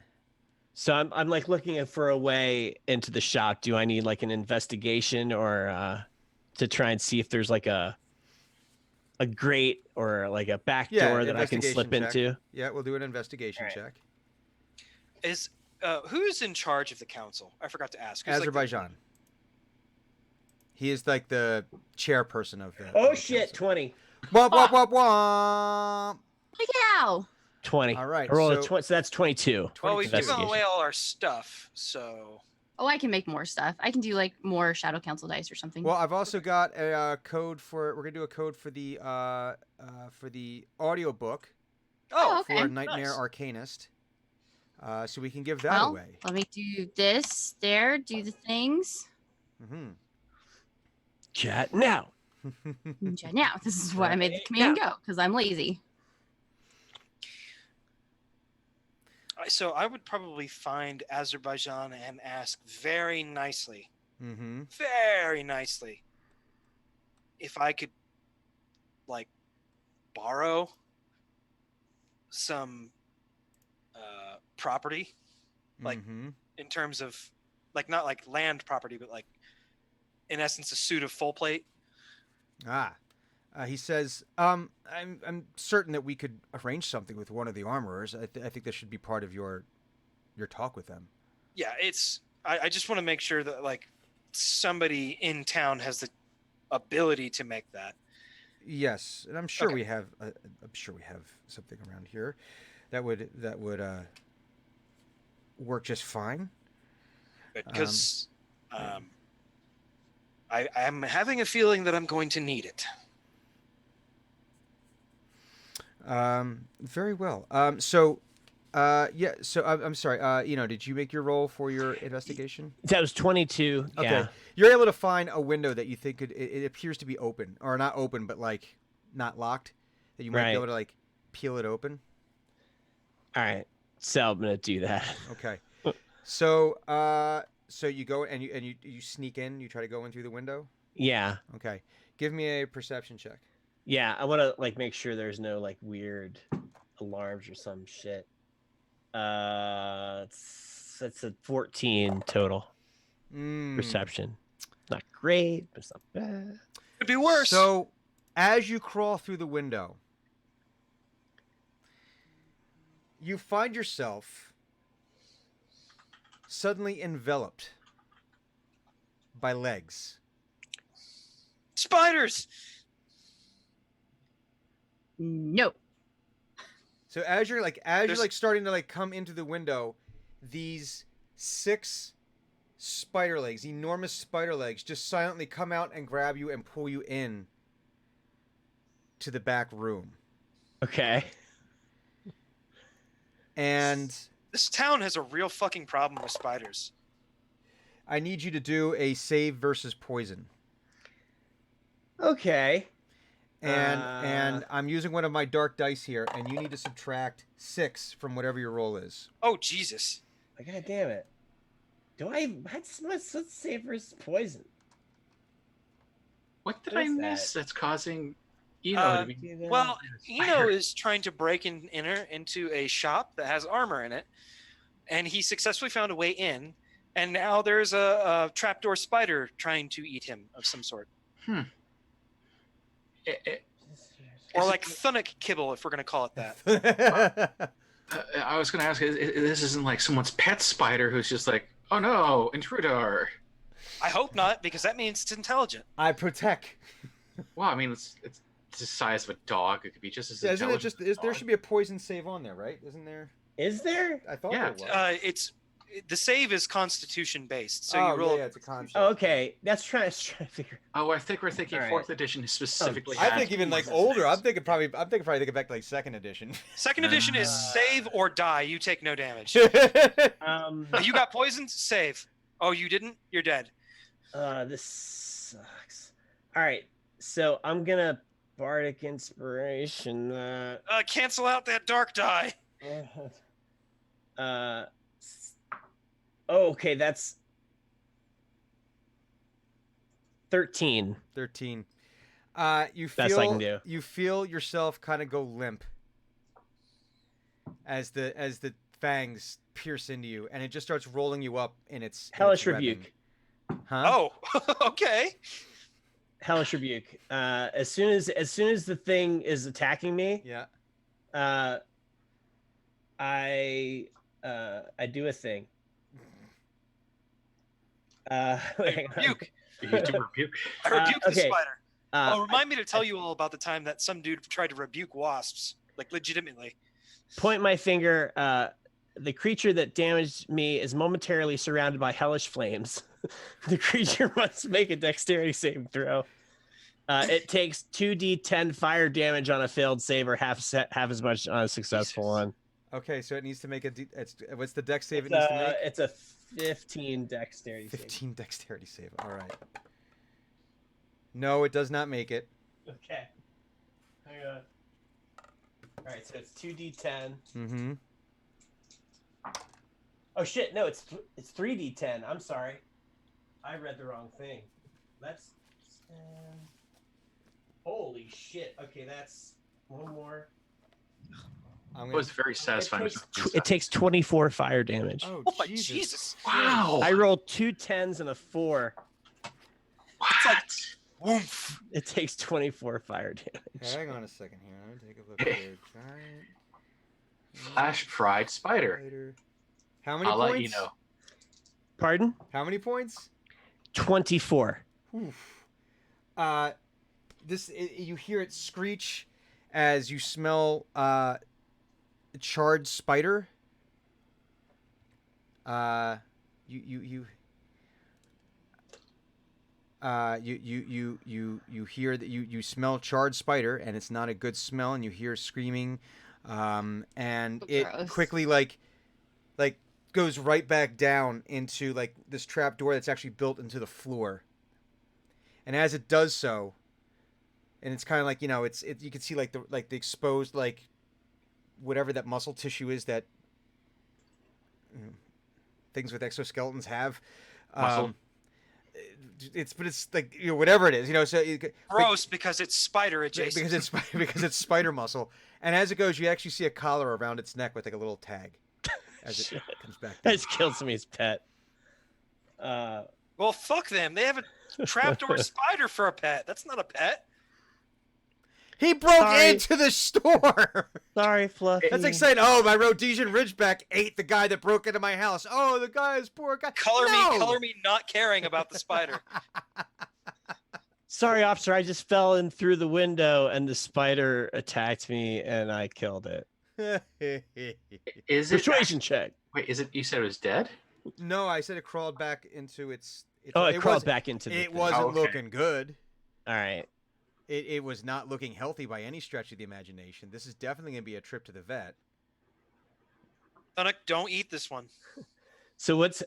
So I'm like looking for a way into the shop. Do I need like an investigation or to try and see if there's like a grate or like a back Yeah, door that I can slip investigation check. into? Yeah, we'll do an investigation Alright. check. Is who's in charge of the council? I forgot to ask. Who's, like, the- Azerbaijan. He is like the chairperson of the. Oh of the shit, council. 20. Womp womp womp womp. Look out! 20. All right, I rolled so- a 20, so that's 22. well, we've given Investigation. away all our stuff, so Oh, I can make more stuff. I can do like more Shadow Council dice or something. Well, I've also got a code for. We're gonna do a code for the audiobook Oh, okay. for Nightmare Nice. Arcanist. So we can give that Well, away. let me do this. There, do the things. Mm-hmm. Chat now. Now, this is why I made the command go because I'm lazy. so I would probably find Azerbaijan and ask very nicely, Mm-hmm. if I could, like, borrow some property, like, Mm-hmm. in terms of, like, not like land property, but like, in essence, a suit of full plate. He says, I'm certain that we could arrange something with one of the armorers. I think this should be part of your talk with them. Yeah, I just want to make sure that, like, somebody in town has the ability to make that. Yes, and I'm sure Okay. we have. I'm sure we have something around here that would work just fine. Because I'm having a feeling that I'm going to need it. Very well. So I'm sorry. Did you make your roll for your investigation? That was 22. Okay. Yeah. You're able to find a window that you think it appears to be open, or not open, but like not locked. That you might Right. be able to like peel it open. All right. So I'm gonna do that. Okay. So you go and you sneak in. You try to go in through the window. Yeah. Okay. Give me a perception check. Yeah. I want to like make sure there's no like weird alarms or some shit. That's a 14 total Mm. perception. Not great, but it's not bad. Could be worse. So, as you crawl through the window, you find yourself suddenly enveloped by legs. Spiders. No. So as you're There's- starting to like come into the window, these 6 spider legs, enormous spider legs, just silently come out and grab you and pull you in to the back room. Okay. And This town has a real fucking problem with spiders. I need you to do a save versus poison. Okay. And I'm using one of my dark dice here, and you need to subtract 6 from whatever your roll is. Oh Jesus. God damn it. Let's say versus poison. What did What I is miss that? that's causing Eno Uh, to be Well, Spider. Eno is trying to break into a shop that has armor in it, and he successfully found a way in. And now there's a trapdoor spider trying to eat him of some sort. Eh, eh, Or Is like it- Thunic Kibble, if we're gonna call it that. I was gonna ask, this isn't like someone's pet spider who's just like, oh no, intruder. I hope not, because that means it's intelligent. I protect. Well, I mean, it's the size of a dog. It could be just as Yeah, isn't it intelligent. just? There should be a poison save on there, right? Isn't there? Is there? I thought Yeah. there was. It's the save is Constitution based, so oh, you roll. yeah, it's a concept. Oh, okay. That's trying to figure. Oh, I think we're thinking All right. 4th edition specifically. I has think even like poison older. I'm saves. thinking probably back to like 2nd edition. Second edition is save or die. You take no damage. That's You got poisoned? Save. Oh, you didn't? You're dead. This sucks. All right, so I'm gonna bardic inspiration. Cancel out that dark die. Oh, okay, that's 13. 13. You feel Best I can do. you feel yourself kind of go limp as the fangs pierce into you, and it just starts rolling you up in its Hellish webbing. rebuke. Huh? Oh, okay. Hellish rebuke. As soon as the thing is attacking me, Yeah. I do a thing. Hang on. Rebuke. You do rebuke. I rebuke the okay. spider. Uh, Oh, remind me to tell you all about the time that some dude tried to rebuke wasps, like legitimately. point my finger. The creature that damaged me is momentarily surrounded by hellish flames. The creature must make a dexterity saving throw. It takes 2d10 fire damage on a failed save, or half as much on a successful Jesus. one. Okay, so it needs to make a. What's the dex save It's it needs to make? it's a 15 dexterity save. 15 dexterity save. All right. No, it does not make it. Okay. Hang on. All right, so it's 2d10. Mm-hmm. Oh shit! No, it's 3d10. I'm sorry, I read the wrong thing. Let's. Holy shit! Okay, that's one more. I'm It was very satisfying. It takes 24 fire damage. Oh, Oh my Jesus. Jesus! Wow. I rolled 2 10s and a 4. What? Woof. It takes 24 fire damage. Hang on a second here. I'm gonna take a look here. Giant Flash fried spider. spider. How many I'll points? let you know. Pardon? How many points? 24. Oof. You hear it screech as you smell charred spider. You hear that you smell charred spider, and it's not a good smell, and you hear screaming, and Oh, it gross. quickly like goes right back down into like this trap door that's actually built into the floor. And as it does so, and it's kind of like, you know, it's you can see like the exposed like whatever that muscle tissue is that things with exoskeletons have. Muscle. It's like, you know, whatever it is, you know. So Gross, because it's spider adjacent. because it's spider muscle, and as it goes, you actually see a collar around its neck with like a little tag as it Shit. comes back. I down. just killed somebody's pet. Well, fuck them. They have a trapdoor spider for a pet. That's not a pet. He broke Sorry. into the store. Sorry, Fluffy. That's exciting. Oh, my Rhodesian Ridgeback ate the guy that broke into my house. Oh, the guy's poor guy. Color me not caring about the spider. Sorry, officer. I just fell in through the window and the spider attacked me and I killed it. Is it? Persuasion check. Wait, is it? You said it was dead? No, I said it crawled back into its. Oh, it crawled was- back into the It thing. wasn't Oh, okay. looking good. All right. It was not looking healthy by any stretch of the imagination. This is definitely going to be a trip to the vet. Thunuk, don't eat this one. So what's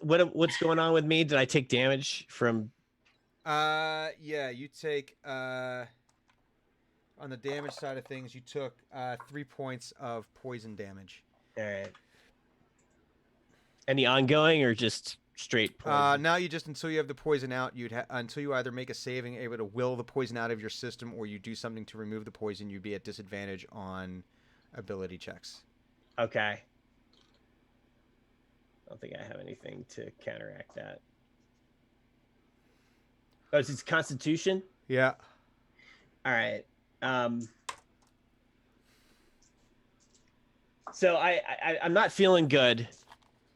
going on with me? Did I take damage from? Yeah, you take on the damage side of things, you took 3 points of poison damage. All right. Any ongoing or just straight poison? Now you just until you have the poison out, until you either make a saving able to will the poison out of your system, or you do something to remove the poison, you'd be at disadvantage on ability checks. Okay. I don't think I have anything to counteract that. Oh, it's Constitution. Yeah. All right. So I'm not feeling good,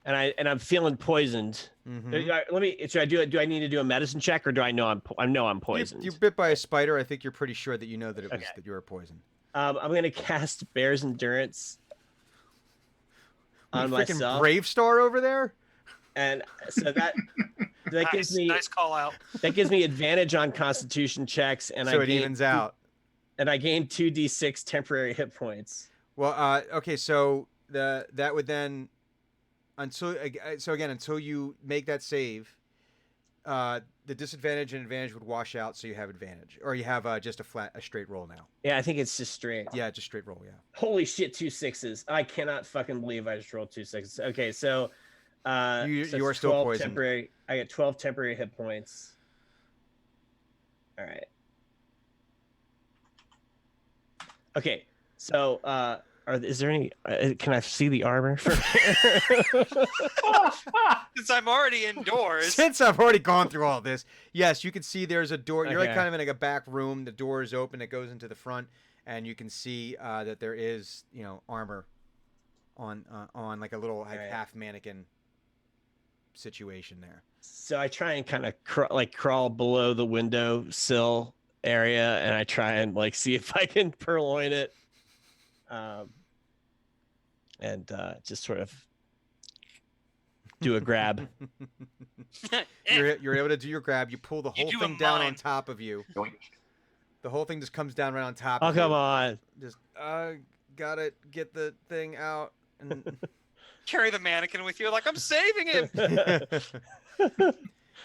and I'm feeling poisoned. Mhm. Let me. Should I do it? Do I need to do a medicine check, or do I know I'm poisoned? You bit by a spider. I think you're pretty sure that you know that it was Okay. that you were poisoned. I'm gonna cast Bear's Endurance on Freaking myself, Brave Star over there. and so that gives me nice call out. that gives me advantage on Constitution checks, and So I it gain evens out. and I gain 2d6 temporary hit points. Well, okay, so that would then until you make that save, the disadvantage and advantage would wash out, so you have advantage, or you have just a straight roll now. Yeah, I think it's just straight. Yeah, just straight roll. Yeah. Holy shit, 2 6s. I cannot fucking believe I just rolled 2 6s. Okay, so You so are it's still 12 poisoned. temporary. I get 12 temporary hit points. All right. Okay, so is there any? Can I see the armor? Since I'm already indoors. Since I've already gone through all this, yes, you can see there's a door. You're like Okay. kind of in like a back room. The door is open. It goes into the front, and you can see that there is armor on like a little like Alright. half mannequin situation there. So I try and kind of crawl below the window sill area, and I try and see if I can purloin it, and just sort of do a grab. You're able to do your grab. You pull the You whole do a thing down on mine. top of you. Yoink. The whole thing just comes down right on top. Oh, of you. come on. Just gotta get the thing out. And Carry the mannequin with you, like I'm saving him.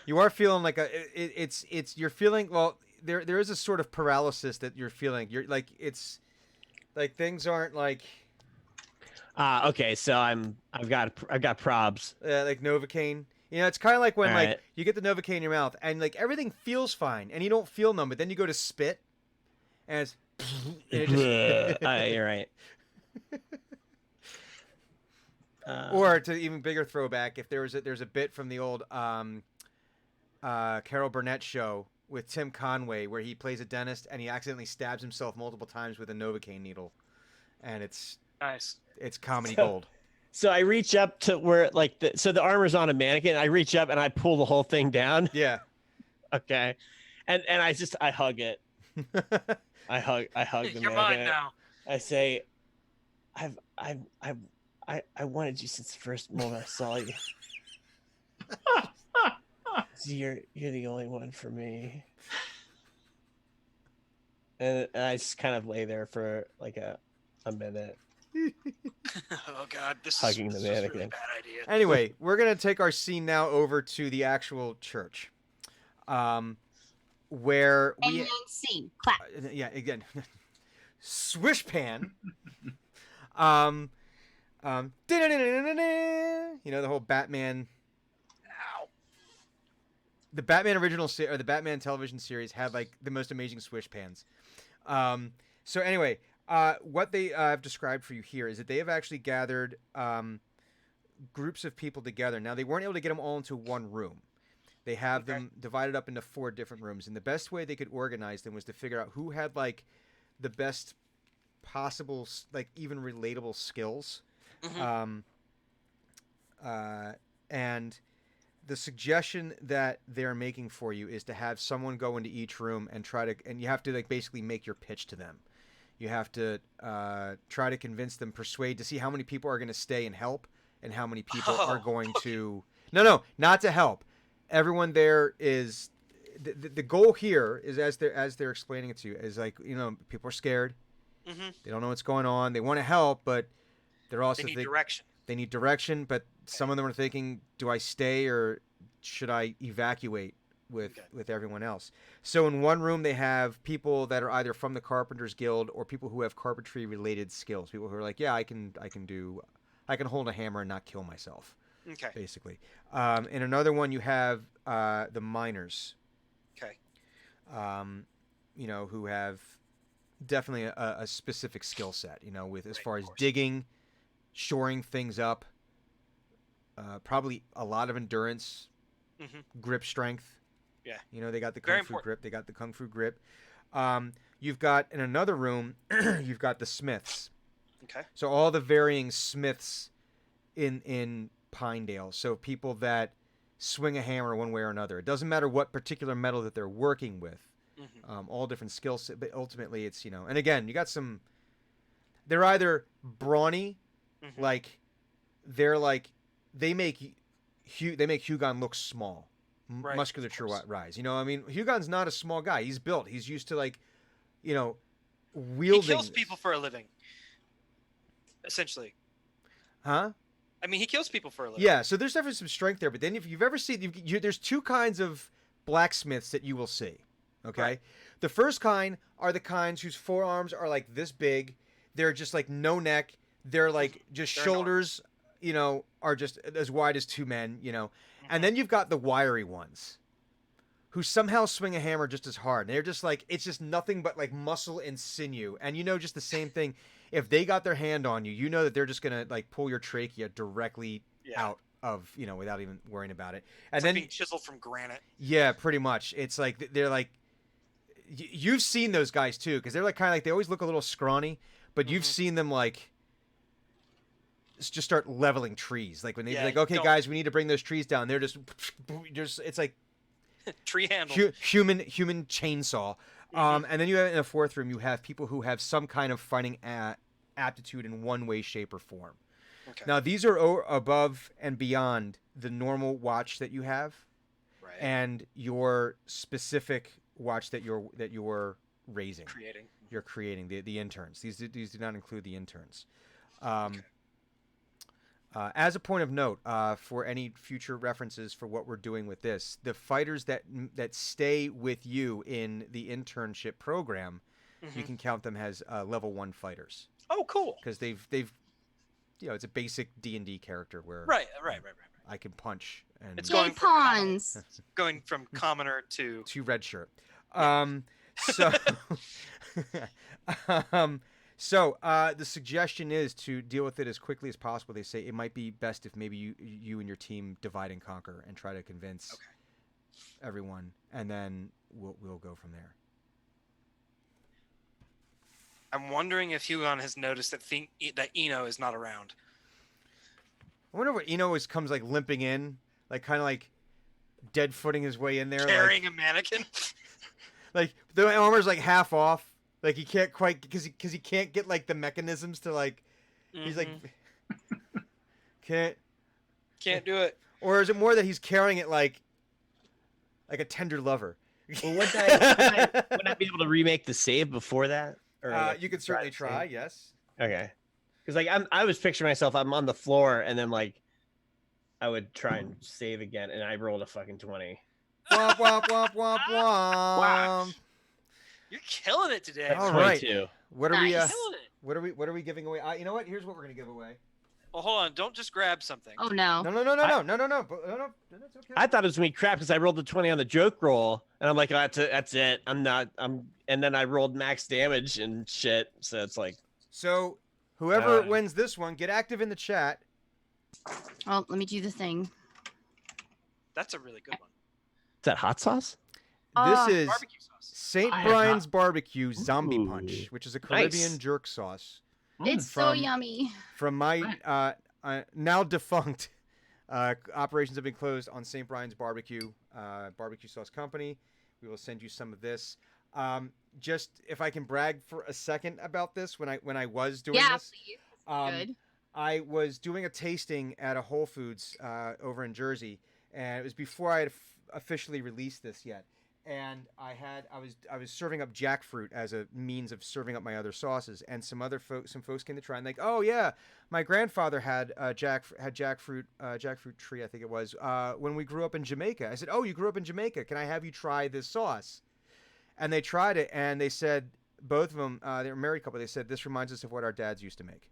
you are feeling like it's you're feeling there is a sort of paralysis that you're feeling. You're like it's like things aren't like Okay, so I've got probs. like Novocaine. It's kind of like when like Alright. you get the Novocaine in your mouth and like everything feels fine and you don't feel numb, but then you go to spit and it's and it just, You're right. or to even bigger throwback, if there's a bit from the old Carol Burnett show with Tim Conway where he plays a dentist and he accidentally stabs himself multiple times with a Novocaine needle, and it's Nice. comedy So- gold. So I reach up to where so the armor's on a mannequin. I reach up and I pull the whole thing down. Yeah. Okay, and I hug it. I hug the You're mannequin. mine now. I say, I wanted you since the first moment I saw you. So you're the only one for me. And I just kind of lay there for like a minute. Oh God, this Hugging is, the this is a really mannequin. bad idea. Anyway, we're gonna take our scene now over to the actual church, where we And scene. Clap. yeah, again, swish pan. The whole Batman. Ow. The Batman original or the Batman television series had like the most amazing swish pans. So anyway, what they have described for you here is that they have actually gathered groups of people together. Now they weren't able to get them all into one room. They have them divided up into 4 different rooms, and the best way they could organize them was to figure out who had like the best possible, like even relatable skills. Mhm. And the suggestion that they're making for you is to have someone go into each room and and you have to like basically make your pitch to them. You have to try to convince them, persuade to see how many people are going to stay and help, and how many people are going to. No, not to help. Everyone there is the goal here is as they're explaining it to you is like people are scared. Mhm. They don't know what's going on. They want to help, but they're also They need direction. they need direction. But some of them are thinking, do I stay or should I evacuate with everyone else? So in one room they have people that are either from the Carpenters Guild or people who have carpentry related skills. People who are like, yeah, I can hold a hammer and not kill myself, Okay. basically. In another one you have the miners, Okay. who have definitely a specific skill set, with as Right, far of as course. digging, shoring things up, probably a lot of endurance, Mhm. grip strength. Yeah. They got the Very kung fu important. grip. They got the kung fu grip. You've got in another room, you've got the smiths. Okay. So all the varying smiths in Pinedale. So people that swing a hammer one way or another. It doesn't matter what particular metal that they're working with. All different skill sets, but ultimately it's, you know. And again, you got some. They're either brawny, like they're like they make Hugon look small, Right, musculature of course. rise. You know, I mean, Hugon's not a small guy. He's built. He's used to like, you know, He wielding. kills people for a living. Essentially. Huh? I mean, he kills people for a living. Yeah, so there's definitely some strength there. But then if you've ever seen, there's two kinds of blacksmiths that you will see. Okay, Right. the first kind are the kinds whose forearms are like this big. They're just like no neck. They're like just They're shoulders, you know, are just as wide as two men, you know. And then you've got the wiry ones who somehow swing a hammer just as hard. And they're just like, it's just nothing but like muscle and sinew. And you know, just the same thing. If they got their hand on you, you know that they're just going to like pull your trachea directly out of, you know, without even worrying about it. And It's then, like being chiseled from granite. yeah, pretty much. It's like, they're like, you've seen those guys too, because they're like kind of like, they always look a little scrawny, but you've seen them like just start leveling trees. Like when they're Yeah, like, you okay, don't- guys, we need to bring those trees down. They're just it's like Tree handle. human chainsaw. And then you have in the fourth room, you have people who have some kind of fighting aptitude in one way, shape, or form. Okay. Now these are above and beyond the normal watch that you have, Right. and your specific watch that you're raising. Creating. You're creating the interns. These do not include the interns. As a point of note, for any future references for what we're doing with this, the fighters that stay with you in the internship program, you can count them as level 1 fighters, Oh, cool. because they've you know, it's a basic D&D character where Right. I can punch and It's Yay, going from common- pawns. Going from commoner to to red shirt. So, the suggestion is to deal with it as quickly as possible. They say it might be best if maybe you and your team divide and conquer and try to convince everyone, and then we'll go from there. I'm wondering if Hugon has noticed that that Eno is not around. I wonder what Eno always comes like limping in, like kind of like dead footing his way in there, Carrying a mannequin. like the armor's like half off, like he can't quite because he can't get like the mechanisms to like. He's like can't. Can't do it. Or is it more that he's carrying it like a tender lover? Well, would I be able to remake the save before that? Or like, You could certainly to save? try, yes. Okay. Because like I was picturing myself, I'm on the floor, and then like I would try and save again, and I rolled a fucking 20. Womp womp womp womp womp. You're killing it today. All right. 22. What are we? Nice. Killing it. What are we giving away? You know what? Here's what we're gonna give away. Well, hold on. Don't just grab something. Oh no. No. That's okay. I thought it was gonna be crap because I rolled the 20 on the joke roll, and I'm like, oh, that's it. And then I rolled max damage and shit. So it's like, So whoever Uh, wins this one, get active in the chat. Oh, let me do the thing. That's a really good one. is that hot sauce? This is Barbecue sauce. St. I have Brian's Barbecue Zombie Ooh, Punch, which is a Caribbean nice. jerk sauce It's so From- yummy. from my now defunct operations have been closed on St. Brian's Barbecue Barbecue Sauce Company. We will send you some of this. Just if I can brag for a second about this, when I was doing Yeah, this, please. um, Good. I was doing a tasting at a Whole Foods over in Jersey, and it was before I had officially released this yet. And I was serving up jackfruit as a means of serving up my other sauces, and some folks came to try and like, oh yeah, my grandfather had jackfruit tree, I think it was, when we grew up in Jamaica. I said, oh, you grew up in Jamaica? Can I have you try this sauce? And they tried it, and they said, both of them, they were a married couple. They said, this reminds us of what our dads used to make.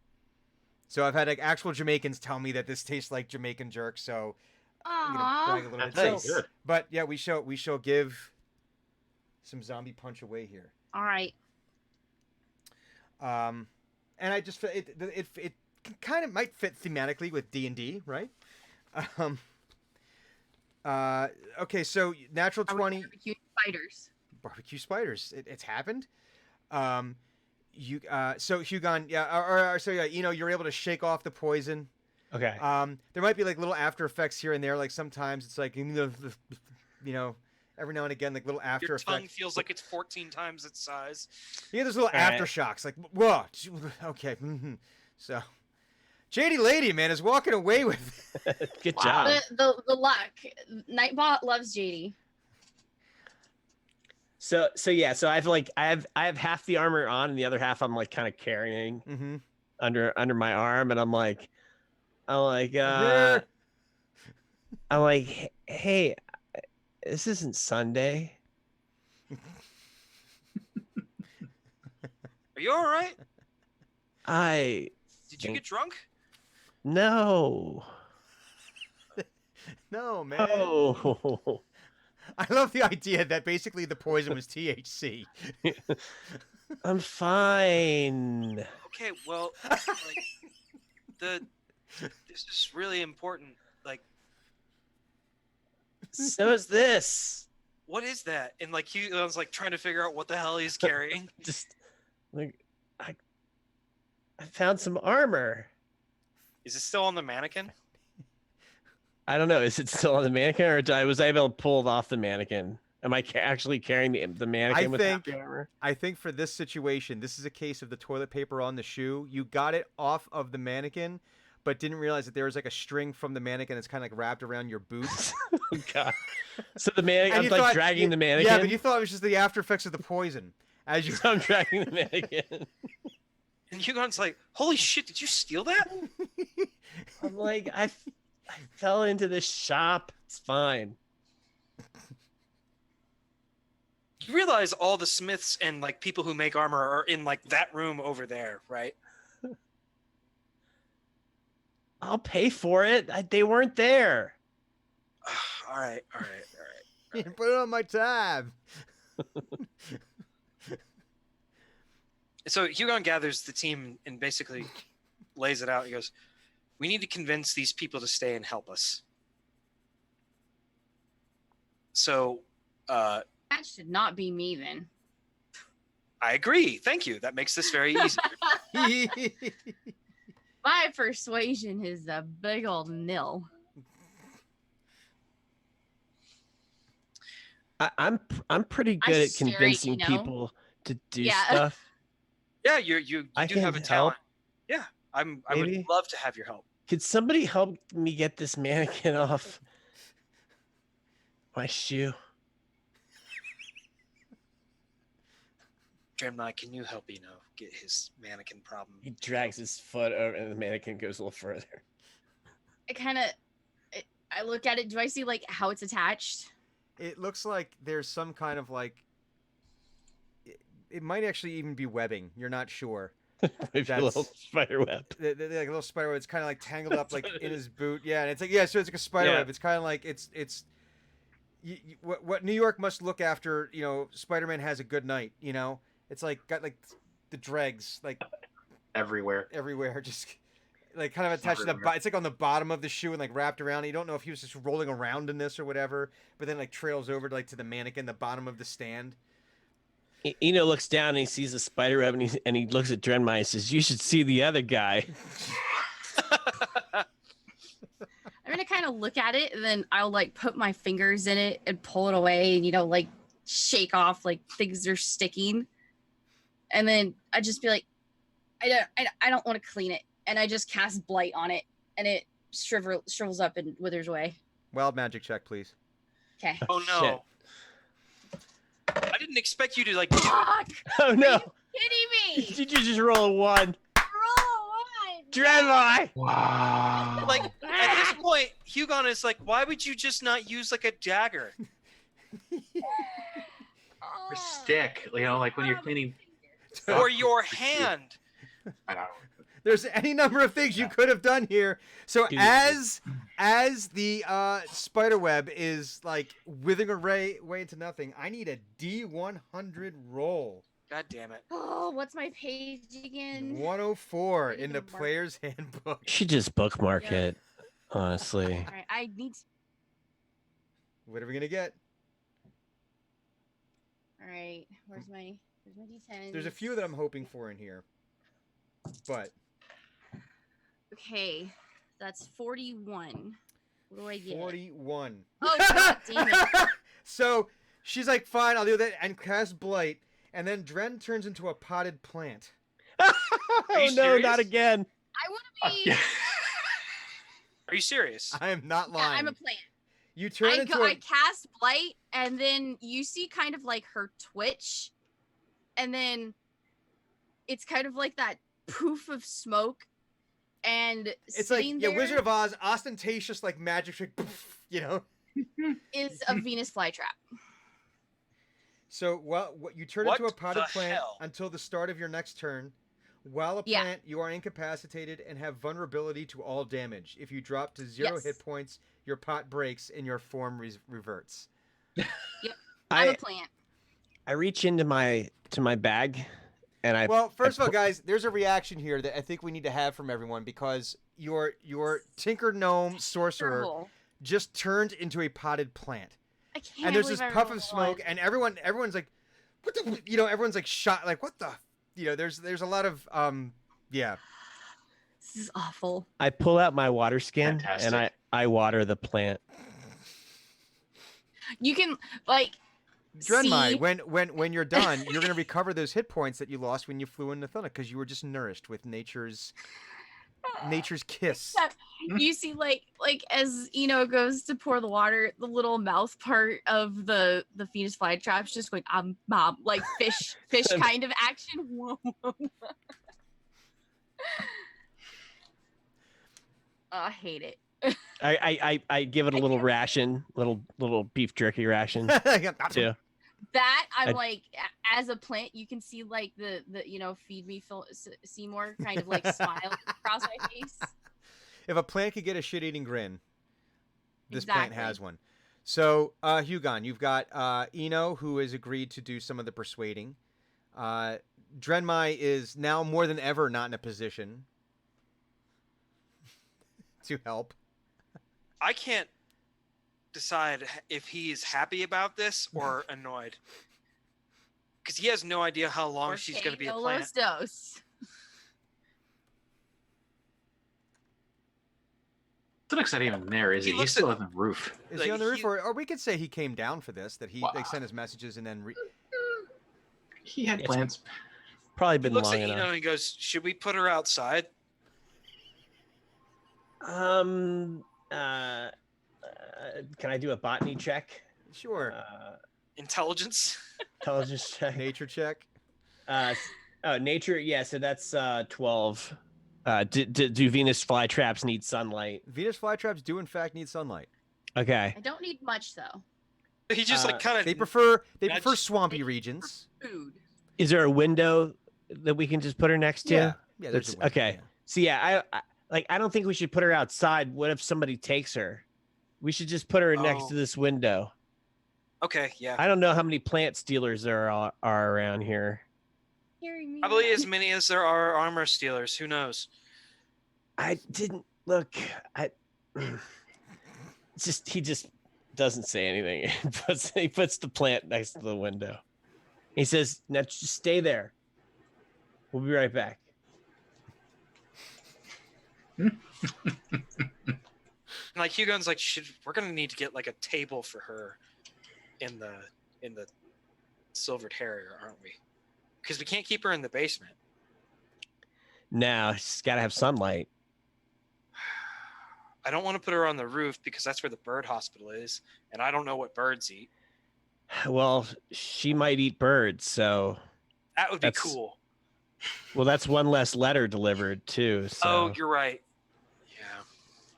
So I've had like actual Jamaicans tell me that this tastes like Jamaican jerk. So I'm gonna brag a Aww. little bit. That's So, good. but yeah, we shall give some zombie punch away here. All right. And I just feel it kind of might fit thematically with D&D, right? Okay, so natural Are we 20 barbecue spiders? barbecue spiders. It's happened. you so Hugon, yeah, or so yeah, you're able to shake off the poison. Okay. There might be like little after effects here and there. Like sometimes it's like every now and again, like little after Your effects. tongue feels like it's 14 times its size. Yeah, there's little All right. aftershocks. Like whoa, okay. So, JD Lady man is walking away with. Good Wow. job. The luck. Nightbot loves JD. So yeah, so I have half the armor on and the other half I'm like kind of carrying Mm-hmm. under my arm, and I'm like, hey, this isn't Sunday. Are you all right? Did you get drunk? No. No man. Oh. I love the idea that basically the poison was THC. I'm fine. Okay, well, like, this is really important. Like, So is this. what is that? And like, he was like trying to figure out what the hell he's carrying. Just like I found some armor. Is it still on the mannequin? I don't know. Is it still on the mannequin, or was I able to pull it off the mannequin? Am I actually carrying the mannequin with half the armor? I think for this situation, this is a case of the toilet paper on the shoe. You got it off of the mannequin, but didn't realize that there was like a string from the mannequin that's kind of like wrapped around your boots. Oh, God. So the mannequin, And I'm you like thought- dragging the Yeah, mannequin. but you thought it was just the after effects of the poison. As you So I'm dragging the mannequin. And Hugon's like, holy shit, did you steal that? I'm like, I fell into this shop. It's fine. You realize all the smiths and like people who make armor are in like that room over there, right? I'll pay for it. They weren't there. all right. You put it on my tab. So Hugon gathers the team and basically lays it out. He goes, we need to convince these people to stay and help us. So That should not be me then. I agree. Thank you. That makes this very easy. My persuasion is a big old nil. I'm pretty I'm good at straight, convincing you know? people to do Yeah. stuff. Yeah, you I do can have a help. talent. Yeah, I would Maybe. love to have your help. Could somebody help me get this mannequin off my shoe? Dramni, can you help Eno get his mannequin problem? He drags his foot over, and the mannequin goes a little further. I look at it. Do I see like how it's attached? It looks like there's some kind of like. It might actually even be webbing. You're not sure. Maybe a little spider web. Like a little spider web. It's kind of like tangled up like in his boot. Yeah, and it's like so it's like a spider Yeah. web. It's kind of like it's what New York must look after. Spider-Man has a good night. It's like got like the dregs like Everywhere. everywhere, just like kind of attached to the. Everywhere. It's like on the bottom of the shoe and like wrapped around. You don't know if he was just rolling around in this or whatever, but then like trails over to the mannequin, the bottom of the stand. Eno looks down and he sees the spider web, and he looks at Drenmai and says, "You should see the other guy." I'm gonna kind of look at it, and then I'll like put my fingers in it and pull it away, and like shake off like things are sticking, and then I just be like, I don't want to clean it, and I just cast blight on it, and it shrivels up and withers away. Wild magic check, please. Okay. Oh Shit. no. I didn't expect you to like. Fuck! Oh no! Kidding me? Did you just roll a 1? Roll one. Drenmai! Wow. Like at this point, Hugon is like, why would you just not use like a dagger? Or stick, like when you're cleaning. Or your hand? I don't know. There's any number of things you could have done here. So Dude. as the spider web is like withering away into nothing, I need a D100 roll. God damn it. Oh, what's my page again? 104 I need in the to mark- player's handbook. You should just bookmark Yeah. it, honestly. All right, I need. What are we gonna get? All right, where's my? There's my D10. There's a few that I'm hoping for in here, but Okay, that's 41. What do I get? 41. Oh, god damn it. So she's like, fine, I'll do that, and cast Blight, and then Dren turns into a potted plant. Oh you no, serious? not again. I want to be. Yeah. Are you serious? I am not Yeah, lying. I'm a plant. You turn into a I cast Blight, and then you see kind of like her twitch, and then it's kind of like that poof of smoke, and It's like sitting yeah, there Wizard of Oz, ostentatious like magic trick, poof, you know. is a Venus flytrap. So what you turn What into a potted the plant hell? until the start of your next turn. While a Yeah. plant, you are incapacitated and have vulnerability to all damage. If you drop to 0 Yes. hit points, your pot breaks and your form reverts. I'm a I plant. I reach into my bag, and I Well, first of all, pu- guys, there's a reaction here that I think we need to have from everyone because your Tinker Gnome sorcerer Terrible. just turned into a potted plant. I can't. And there's believe this I puff rolled of smoke, one. and everyone's like, "What the?" You know, everyone's like shot, like, "What the?" You know, there's a lot of yeah. This is awful. I pull out my water skin Fantastic. and I water the plant. You can like Drenmai, see. when you're done, you're gonna recover those hit points that you lost when you flew into Thuna because you were just nourished with nature's kiss. You see like as goes to pour the water, the little mouth part of the Venus flytrap's just going mom, like fish kind of action. Whoa. I hate it. I give it a little ration, little beef jerky ration too. That I'm I- like as a plant, you can see like the feed me Seymour kind of like smile across my face. If a plant could get a shit-eating grin, this plant Exactly. has one. So, Hugon, you've got Eno, who has agreed to do some of the persuading. Drenmai is now more than ever not in a position to help. I can't decide if he's happy about this or annoyed. Because he has no idea how long Or she's going to be a Kate plant. Olostos. Tunuk's not even there, is He he? looks He's still at- on the roof. Is Like, he on the roof, he- or we could say he came down for this? That he Wow. like sent his messages and then He had Yes. plans. Probably He been looks long at Eno enough. and he goes, "Should we put her outside?" Can I do a botany check? sure Intelligence. Intelligence check. nature check. Nature. Yeah, so that's 12. Do Venus flytraps need sunlight? Venus flytraps do in fact need sunlight. Okay. I don't need much though. He just like kind of. They prefer Nudge- swampy regions. Food. Is there a window that we can just put her next to? Yeah, there's a That's- window, okay. yeah. So yeah, I don't think we should put her outside. What if somebody takes her? We should just put her next Oh. to this window. Okay, yeah. I don't know how many plant stealers there are around here. Hearing me Probably out. as many as there are armor stealers. Who knows? I didn't look. He just doesn't say anything. He puts the plant next to the window. He says, "Now just stay there. We'll be right back." And like Hugon's like, we're gonna need to get like a table for her in the Silvered Harrier, aren't we? Because we can't keep her in the basement. Now she's got to have sunlight. I don't want to put her on the roof because that's where the bird hospital is, and I don't know what birds eat. Well, she might eat birds, so That would be That's- cool. well, that's one less letter delivered too. So Oh, you're right. Yeah,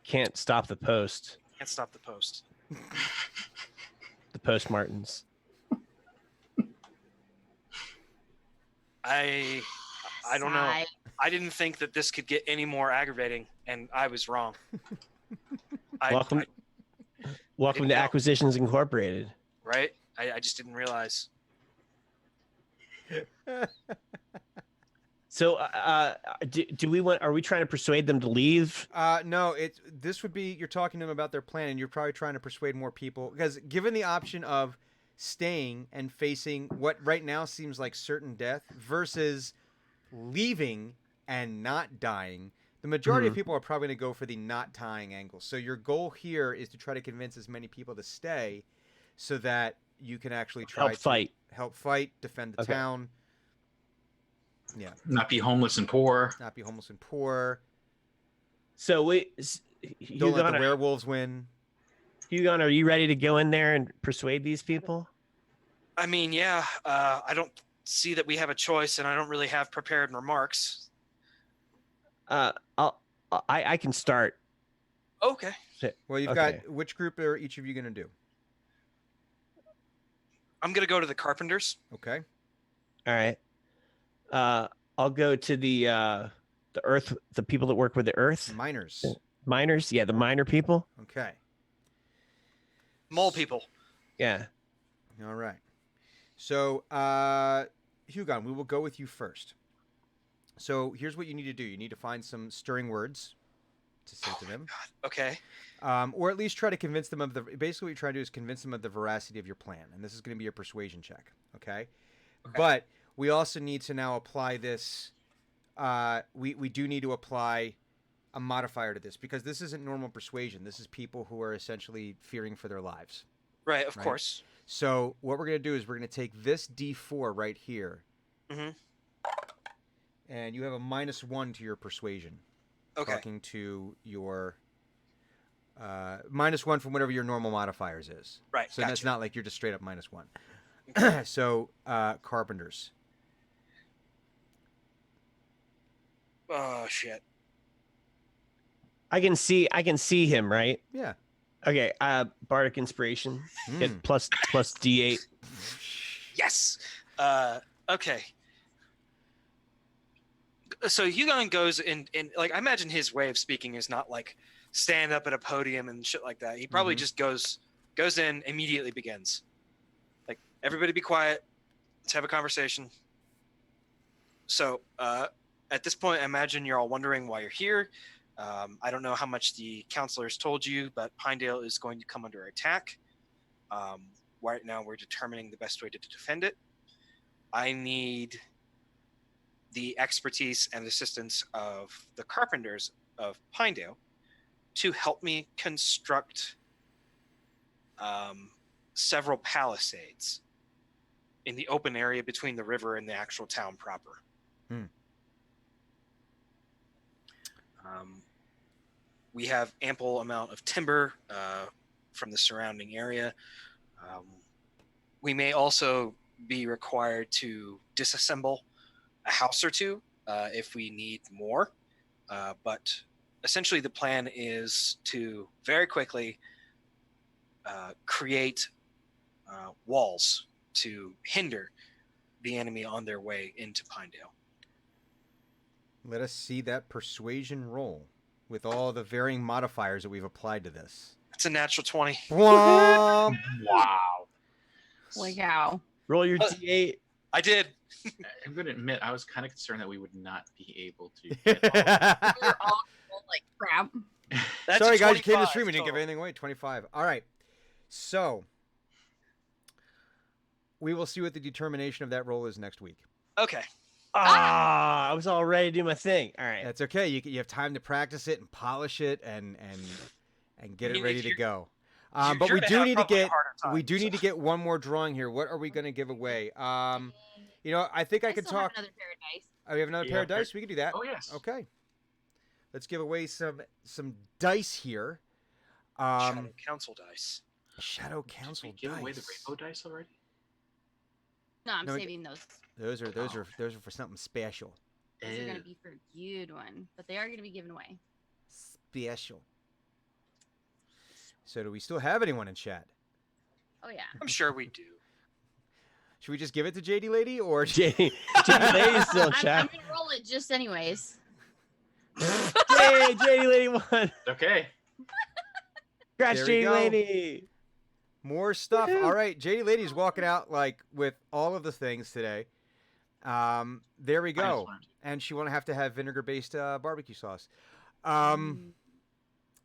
can't stop the post. can't stop the post. The post Martins. I don't know. Sigh. I didn't think that this could get any more aggravating, and I was wrong. Welcome, welcome didn't to know. Acquisitions Incorporated. Right? I just didn't realize. So, do we want? Are we trying to persuade them to leave? No, this would be you're talking to them about their plan, and you're probably trying to persuade more people because given the option of staying and facing what right now seems like certain death versus leaving and not dying. The majority of people are probably going to go for the not dying angle. So your goal here is to try to convince as many people to stay so that you can actually try to help fight, defend the town. Yeah. Not be homeless and poor. Not be homeless and poor. So Don't let the werewolves win. Hugon, are you ready to go in there and persuade these people? I mean, yeah. I don't see that we have a choice, and I don't really have prepared remarks. I can start. Okay. Well, you've got which group are each of you going to do? I'm gonna go to the carpenters. Okay. All right. I'll go to the earth, the people that work with the earth. Miners. Miners, yeah, the miner people. Okay. Mole people. Yeah. All right. So, Hugon, we will go with you first. So here's what you need to do. You need to find some stirring words to say to them. God. Okay. Or at least try to convince them of the... Basically what you're trying to do is convince them of the veracity of your plan. And this is going to be a persuasion check. Okay? But we also need to now apply this... We do need to apply a modifier to this because this isn't normal persuasion. This is people who are essentially fearing for their lives. Right, of course. So what we're going to do is we're going to take this D4 right here. Mm-hmm. And you have a -1 to your persuasion. Okay. Talking to your... -1 from whatever your normal modifiers is. Right, So gotcha. that's not like you're just straight up -1. So, carpenters. Oh, shit. I can see him, right? Yeah. Okay, bardic inspiration. Get plus D8. Yes. Okay. So Hugon goes in like I imagine his way of speaking is not like stand up at a podium and shit like that. He probably just goes in, immediately begins. Like, everybody be quiet. Let's have a conversation. So at this point, I imagine you're all wondering why you're here. I don't know how much the counselors told you, but Pinedale is going to come under attack. Right now, we're determining the best way to defend it. I need the expertise and assistance of the carpenters of Pinedale to help me construct several palisades in the open area between the river and the actual town proper. We have ample amount of timber from the surrounding area. We may also be required to disassemble a house or two if we need more. But essentially the plan is to very quickly create walls to hinder the enemy on their way into Pinedale. Let us see that persuasion roll with all the varying modifiers that we've applied to this. It's a natural 20. Womp. Wow. Wow. Roll your D8. I did. I'm going to admit, I was kind of concerned that we would not be able to. We're all like crap. That's Sorry, a guys, you came to 25 stream and didn't give total. anything away. 25. All right. So, we will see what the determination of that roll is next week. Okay. I was all ready to do my thing. All right. That's okay. You have time to practice it and polish it and get it You- ready if to you're- go. You're But we gonna do have need to probably a get harder time, we do need to so- get one more drawing here. What are we going to give away? You know, I think I could still have talk. another pair of dice. Oh, we have another Yeah, pair of dice. We can do that. Oh, yes. Okay. Let's give away some dice here. Shadow Council dice. Shadow Did Council we give dice. away the rainbow dice already? No, I'm No, saving those. Those are for something special. Those are gonna be for a good one, but they are gonna be given away. Special. So do we still have anyone in chat? Oh yeah. I'm sure we do. Should we just give it to JD Lady or JD Lady's still in I'm chat. gonna roll it just anyways. Yay, JD Lady won. Okay. Congrats, There we JD go. Lady. more stuff? Woohoo. All right, JD Lady's walking out like with all of the things today. There we go. Minus 1. And she won't have to have vinegar-based barbecue sauce. Mm.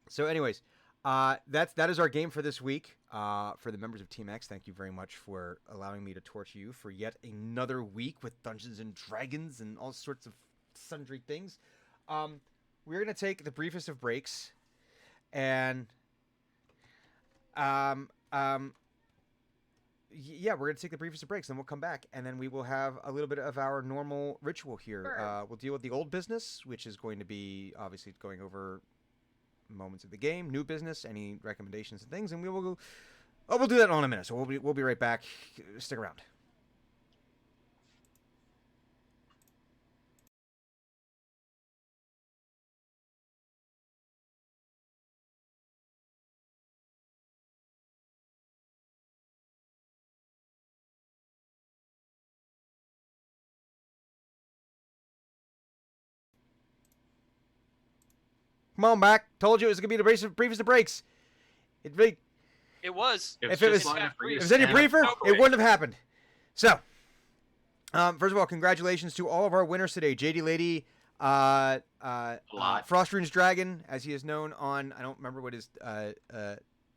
So, anyways, that is our game for this week. For the members of Team X, thank you very much for allowing me to torture you for yet another week with Dungeons and Dragons and all sorts of sundry things. We're going to take the briefest of breaks, and yeah, we're going to take the briefest of breaks, then we'll come back, and then we will have a little bit of our normal ritual here. Sure. We'll deal with the old business, which is going to be obviously going over moments of the game, new business, any recommendations and things, and we will go. Oh, we'll do that in a minute. So we'll be right back. Stick around. Come on back. Told you it was gonna be the briefest of breaks. It was. If it was- long enough for you If to it was any stand up. briefer, No it break. wouldn't have happened. So, first of all, congratulations to all of our winners today. JD Lady, lot. Frost Rune's Dragon, as he is known on. I don't remember what his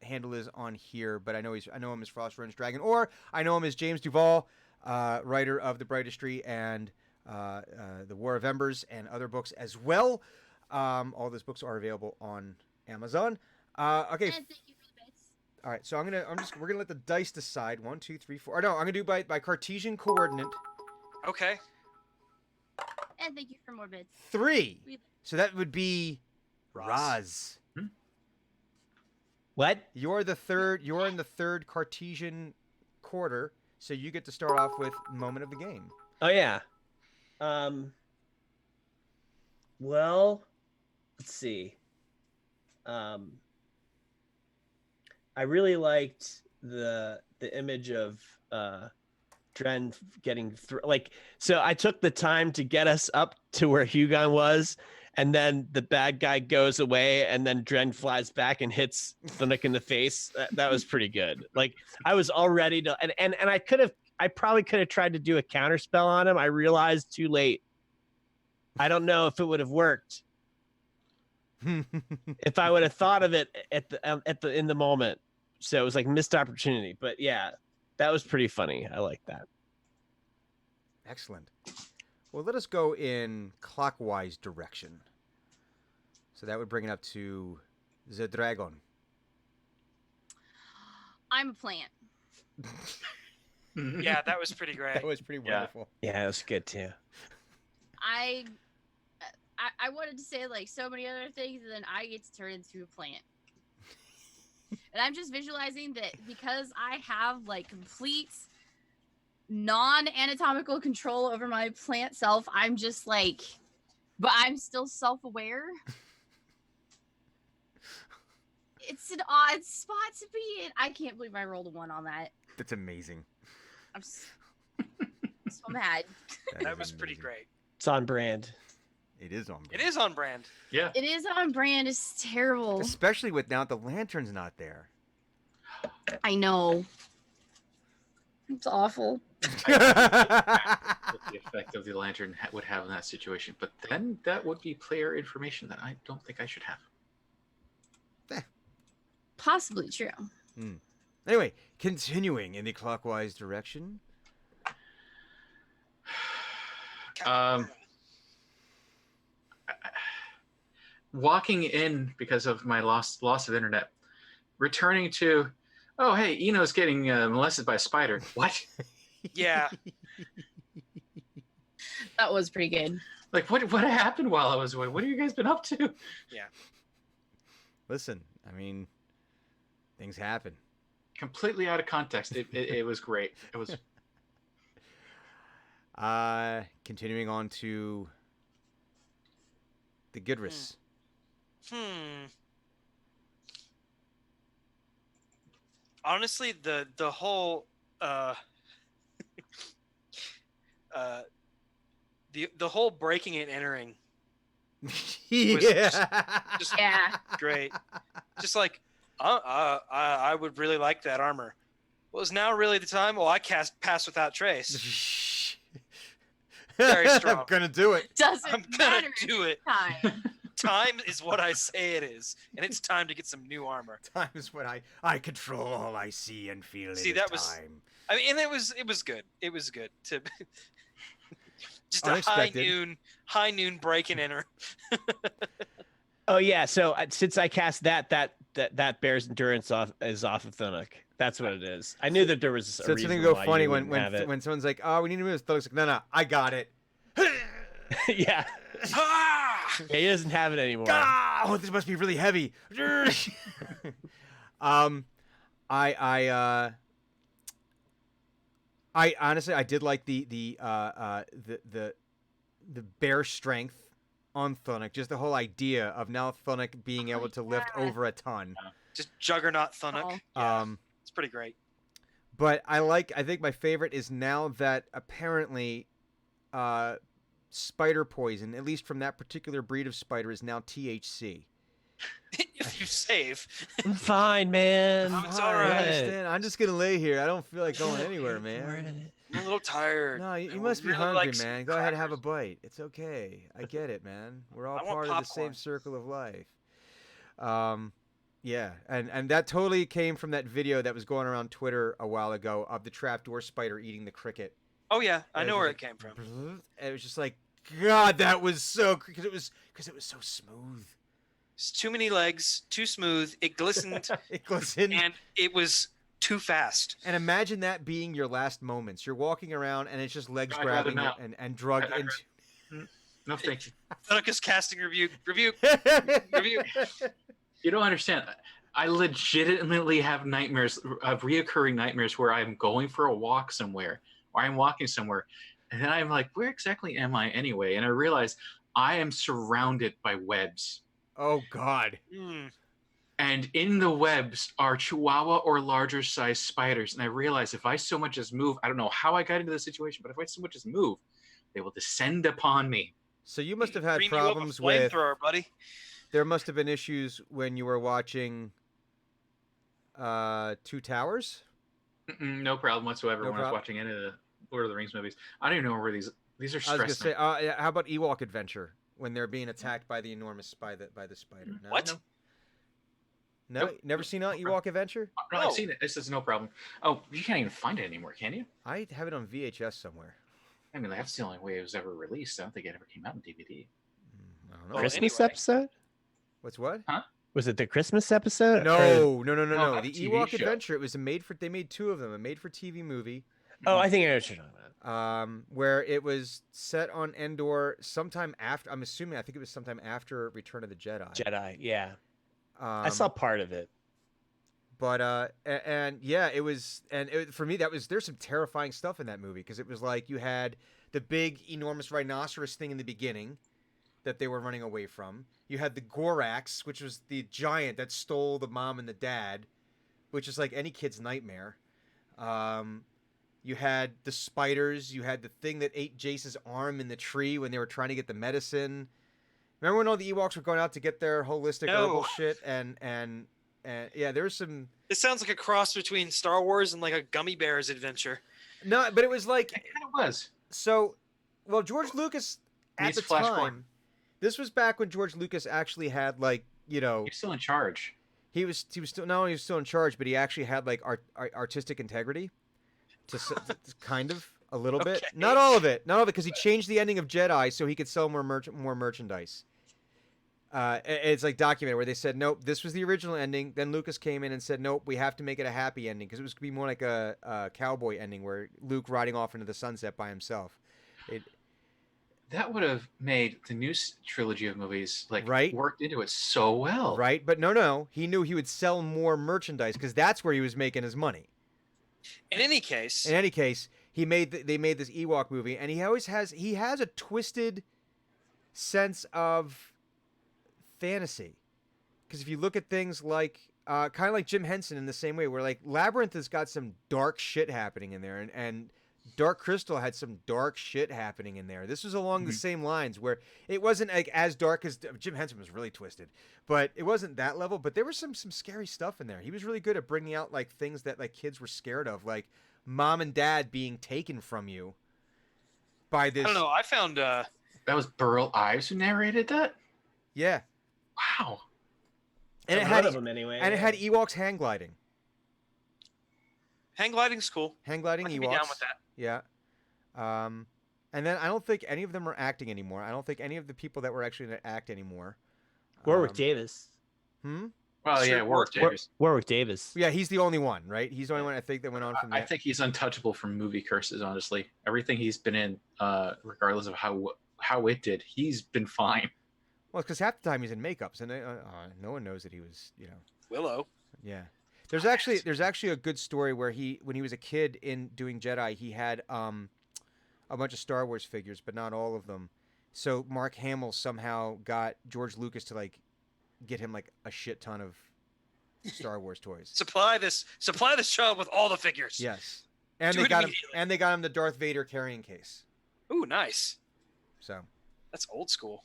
handle is on here, but I know him as Frost Rune's Dragon, or I know him as James Duval, writer of The Brightestry and The War of Embers and other books as well. All those books are available on Amazon. Okay. And thank you for the bits. All right, so we're gonna let the dice decide. 1, 2, 3, 4. Or no, I'm gonna do by Cartesian coordinate. Okay. And thank you for more bits. 3. We- So that would be Raz. Raz. What? You're in the third Cartesian quarter, so you get to start off with moment of the game. Oh yeah. Well, let's see. I really liked the image of Dren getting through. Like, so I took the time to get us up to where Hugon was, and then the bad guy goes away, and then Dren flies back and hits Thunuk in the face. That was pretty good. Like, I was all ready to, and I probably could have tried to do a counter spell on him. I realized too late. I don't know if it would have worked if I would have thought of it in the moment. So it was like missed opportunity. But yeah, that was pretty funny. I like that. Excellent. Well, let us go in clockwise direction. So that would bring it up to the dragon. I'm a plant. Yeah, that was pretty great. That was pretty Yeah. wonderful. Yeah, that was good too. I wanted to say like so many other things, and then I get to turn into a plant. And I'm just visualizing that because I have like complete non-anatomical control over my plant self, I'm just like, but I'm still self-aware. It's an odd spot to be in. I can't believe I rolled a 1 on that. That's amazing. I'm so mad. That That is was pretty amazing. great. It's on brand. It is on. It is on brand. Yeah. It is on brand. It's terrible. Especially with now the lantern's not there. I know. It's awful. What the effect of the lantern would have in that situation, but then that would be player information that I don't think I should have. Possibly true. Anyway, continuing in the clockwise direction. Walking in because of my loss of internet, returning to, oh hey, Eno's getting molested by a spider. What? Yeah. That was pretty good. Like what happened while I was away? What have you guys been up to? Listen, I mean, things happen. Completely out of context. It was great. It was. Continuing on to the Gidris. Honestly, the whole the whole breaking and entering, Yeah. just Yeah. great. Just like I would really like that armor. Well, is now really the time? Well, I cast Pass Without Trace. Very strong. I'm gonna do it. Doesn't I'm gonna matter do it. time. Time is what I say it is, and it's time to get some new armor. Time is when I control all I see and feel. See, it that is was- time. I mean, and it was good. It was good to just a Unexpected. high noon break and enter. Oh yeah, so since I cast that bear's endurance off of Thunuk. That's what it is. I knew that there was. So a it's reason gonna go why funny you when wouldn't have it. when someone's like, "Oh, we need to move this." Thug's like, "No, I got it." Yeah, Ah! he doesn't have it anymore. Ah, oh, this must be really heavy. I honestly I did like the bear strength on Thunuk. Just the whole idea of now Thunuk being able to lift yeah. over a ton. Just Juggernaut Thunuk. Oh. Yeah, it's pretty great. But I think my favorite is now that apparently spider poison, at least from that particular breed of spider, is now THC. If you save, I'm fine, man. Oh, it's Fine, all right. I understand. I'm just gonna lay here. I don't feel like going anywhere, man. I'm a little tired. No, you I must be really hungry, like some man. Go ahead and have a crackers. bite. It's okay. I get it, man. We're all I want part of the same popcorn. circle of life. Yeah, and that totally came from that video that was going around Twitter a while ago of the trapdoor spider eating the cricket. Oh yeah, I And know was where like, it came from. And it was just like, God, that was so because it was so smooth. It's too many legs, too smooth. It glistened, It glistened. and it was too fast. And imagine that being your last moments. You're walking around and it's just legs I'd rather grabbing not. and drug I'd into. No, thank you. Thunuka's casting review. Review. You don't understand. I legitimately have nightmares, reoccurring nightmares where I'm going for a walk somewhere, or I'm walking somewhere, and then I'm like, where exactly am I anyway? And I realize I am surrounded by webs. Oh God. Mm. And in the webs are chihuahua or larger sized spiders. And I realize if I so much as move, I don't know how I got into this situation, but if I so much as move, they will descend upon me. So you must have had Bring you up a problems with. flamethrower, buddy. There must have been issues when you were watching Two Towers. No problem whatsoever No when I was prob- watching any of the Lord of the Rings movies. I don't even know where these are I was gonna stressing. say, yeah, how about Ewok Adventure when they're being attacked by the enormous by the spider? No? What? No, Nope. never seen Ewok Adventure? No, No. I've seen it. This is no problem. Oh, you can't even find it anymore, can you? I have it on VHS somewhere. I mean, that's the only way it was ever released. I don't think it ever came out on DVD. I don't know. Well, Christmas anyway. episode? What's what? Was it the Christmas episode? Or- No. No, The a TV Ewok show. Adventure. It was they made two of them. A made-for-TV movie. Oh, I think I know what you're talking about. Where it was set on Endor sometime after. I'm assuming. I think it was sometime after Return of the Jedi. Jedi, yeah. I Um, saw part of it. But and yeah, it was, and for me there's some terrifying stuff in that movie because it was like you had the big enormous rhinoceros thing in the beginning that they were running away from. You had the Gorax, which was the giant that stole the mom and the dad, which is like any kid's nightmare. You had the spiders. You had the thing that ate Jace's arm in the tree when they were trying to get the medicine. Remember when all the Ewoks were going out to get their holistic No. herbal shit and yeah, there's some. It sounds like a cross between Star Wars and like a Gummy Bears adventure. No, but it was like It kind of was. so. Well, George Lucas at Needs the Flash time. Gordon. This was back when George Lucas actually had like You're still in charge. he was still not only was still in charge, but he actually had like artistic integrity, to kind of a little bit, Okay. not all of it, because he changed the ending of Jedi so he could sell more merchandise. It's like documented where they said nope, this was the original ending. Then Lucas came in and said nope, we have to make it a happy ending because it was gonna be more like a cowboy ending where Luke riding off into the sunset by himself. That would have made the new trilogy of movies like Right? worked into it so well. Right, but no, he knew he would sell more merchandise because that's where he was making his money. In any case, In any case, they made this Ewok movie, and he has a twisted sense of fantasy. Because if you look at things like kind of like Jim Henson in the same way, where like Labyrinth has got some dark shit happening in there, and Dark Crystal had some dark shit happening in there. This was along the same lines where it wasn't like as dark as Jim Henson was really twisted, but it wasn't that level. But there was some scary stuff in there. He was really good at bringing out like things that like kids were scared of, like mom and dad being taken from you by this. I don't know. I found That was Burl Ives who narrated that. Yeah, Wow. And it One had of them anyway. and it had Ewoks hang gliding. Hang gliding's cool. Hang gliding I Ewoks. can be down with that. Yeah. And then I don't think any of them are acting anymore. I don't think any of the people that were actually going to act anymore. Warwick Um, Davis. Hmm? Well, Sir yeah, Warwick War- Davis. Warwick Davis. Yeah, he's the only one, right? He's the only one I think that went on from I that. think he's untouchable from movie curses. Honestly, everything he's been in, regardless of how it did, he's been fine. Well, because half the time he's in makeups, and no one knows that he was, Willow. Yeah. There's actually a good story where when he was a kid in doing Jedi, he had a bunch of Star Wars figures, but not all of them. So Mark Hamill somehow got George Lucas to get him a shit ton of Star Wars toys. Supply this child with all the figures. Yes. And Do they it got him immediately. they got him the Darth Vader carrying case. Ooh, nice. So, That's old school.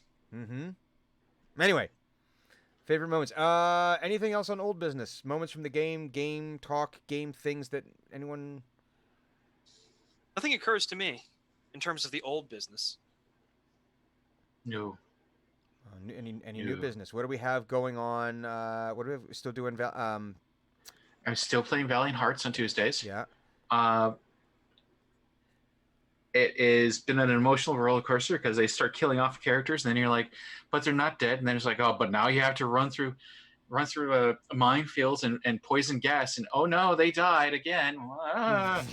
Anyway, favorite moments. Anything else on old business? Moments from the game talk, game things that anyone Nothing occurs to me in terms of the old business. No. any new Yeah. business? What do we have going on? What do we have, still doing? I'm still playing Valiant Hearts on Tuesdays. Yeah. It has been an emotional roller coaster because they start killing off characters, and then you're like, but they're not dead, and then it's like, oh, but now you have to run through minefields and poison gas, and oh no, they died again. Ah.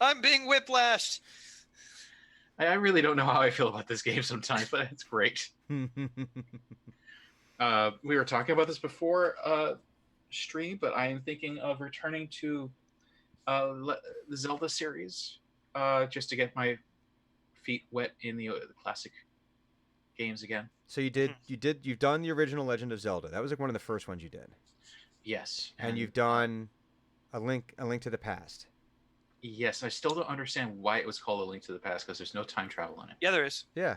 I'm being whiplashed. I really don't know how I feel about this game sometimes, but it's great. We were talking about this before stream, but I am thinking of returning to the Zelda series just to get my feet wet in the classic games again. So you've done the original Legend of Zelda. That was one of the first ones you did. Yes, And you've done a Link to the Past. Yes, I still don't understand why it was called A Link to the Past because there's no time travel in it. Yeah, there is. Yeah.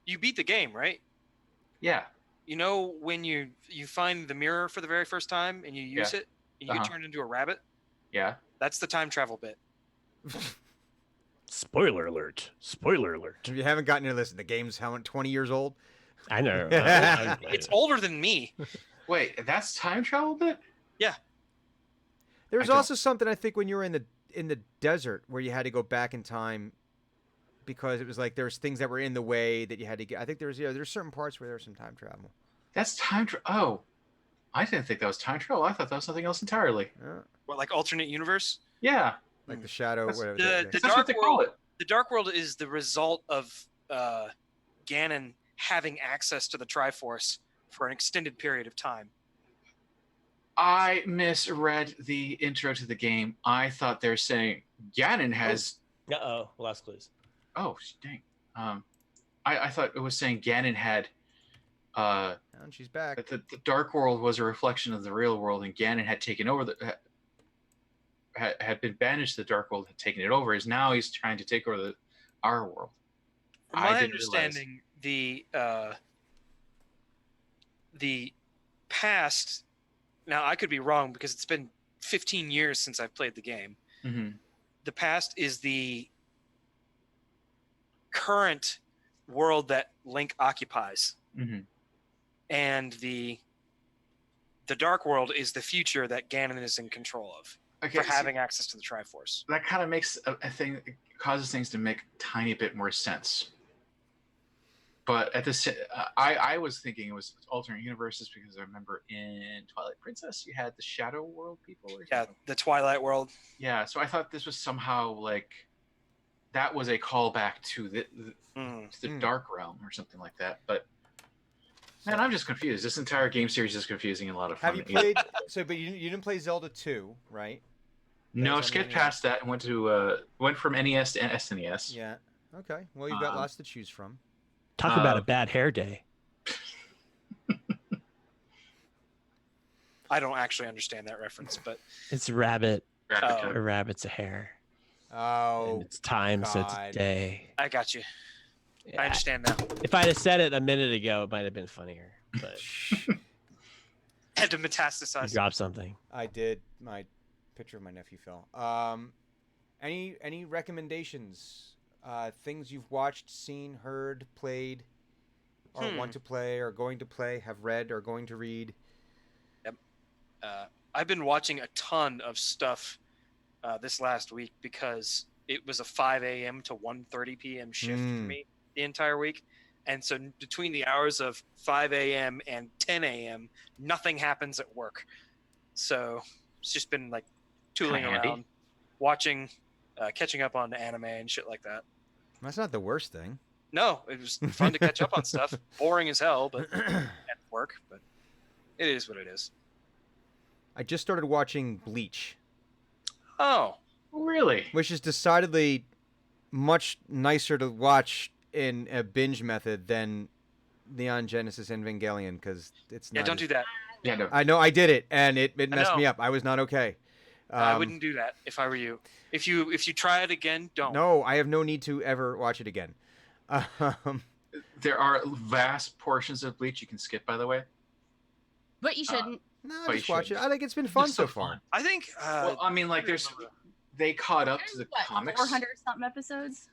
You beat the game, right? Yeah, You know when you find the mirror for the very first time and you use it, and you get turned into a rabbit? yeah. That's the time travel bit. Spoiler alert. Spoiler alert. If you haven't gotten to listen, the game's 20 years old. I know. It's older than me. Wait, that's time travel bit? There was I don't- also something I think when you were in the desert where you had to go back in time because it was like there's things that were in the way that you had to get. I think there's certain parts where there was some time travel. That's time travel. Oh, I didn't think that was time travel. I thought that was something else entirely. What, like alternate universe? Yeah, Like the shadow, That's- whatever. The that's Dark what they call World. it. The Dark World is the result of Ganon having access to the Triforce for an extended period of time. I misread the intro to the game. I thought they're saying Ganon has. Uh-oh. Last clues. Oh, dang. I thought it was saying Ganon had. And she's back. That the Dark World was a reflection of the real world, and Ganon had taken over had been banished to the Dark World, had taken it over. Is now he's trying to take over our world. From I my didn't realize. understanding, the past. Now I could be wrong because it's been 15 years since I've played the game. Mm-hmm. The past is the current world that Link occupies, Mm-hmm. and the Dark World is the future that Ganon is in control of Okay, for having access to the Triforce. that kind of makes a thing, causes things to make a tiny bit more sense. But at this, I was thinking it was alternate universes because I remember in Twilight Princess you had the Shadow World people. Or Yeah, something. the Twilight World. Yeah. So I thought this was somehow like that was a callback to the Hmm. Dark Realm or something like that. But man, I'm just confused. This entire game series is confusing and a lot of fun. Have you played? But you didn't play Zelda 2, right? No, Those on skipped the past that and went from NES to SNES. Yeah. Okay. Well, you've got Um, lots to choose from. Talk about a bad hair day. I don't actually understand that reference, but It's a rabbit. Graphic Oh. A rabbit's a hair. Oh. And it's time, so it's a God. day. I got you. I Yeah, understand now. if I'd have said it a minute ago, it might have been funnier. But Had to you metastasize. dropped something. I did. My picture of my nephew fell. Any recommendations? Things you've watched, seen, heard, played want to play or going to play, have read or going to read? I've been watching a ton of stuff this last week because it was a 5 a.m. to 1:30 p.m. shift for me the entire week. And so between the hours of 5 a.m. and 10 a.m., nothing happens at work. So it's just been like tooling Kinda handy. around, watching, catching up on anime and shit like that. That's not the worst thing. No, it was fun to catch up on stuff. Boring as hell, but at work. But it is what it is. I just started watching Bleach, Oh, Really? which is decidedly much nicer to watch in a binge method than Neon Genesis Evangelion, because it's not. yeah, don't do that. Yeah, no. I know I did it, and it messed know. me up. I was not okay. I wouldn't do that if I were you. If you try it again, don't. No, I have no need to ever watch it again. There are vast portions of Bleach you can skip, by the way. But you shouldn't. No, But just you watch it. should. I think it's been fun Just so far. fun. I think. Well, I mean, like, they caught up to There's the what, comics. 400 something episodes.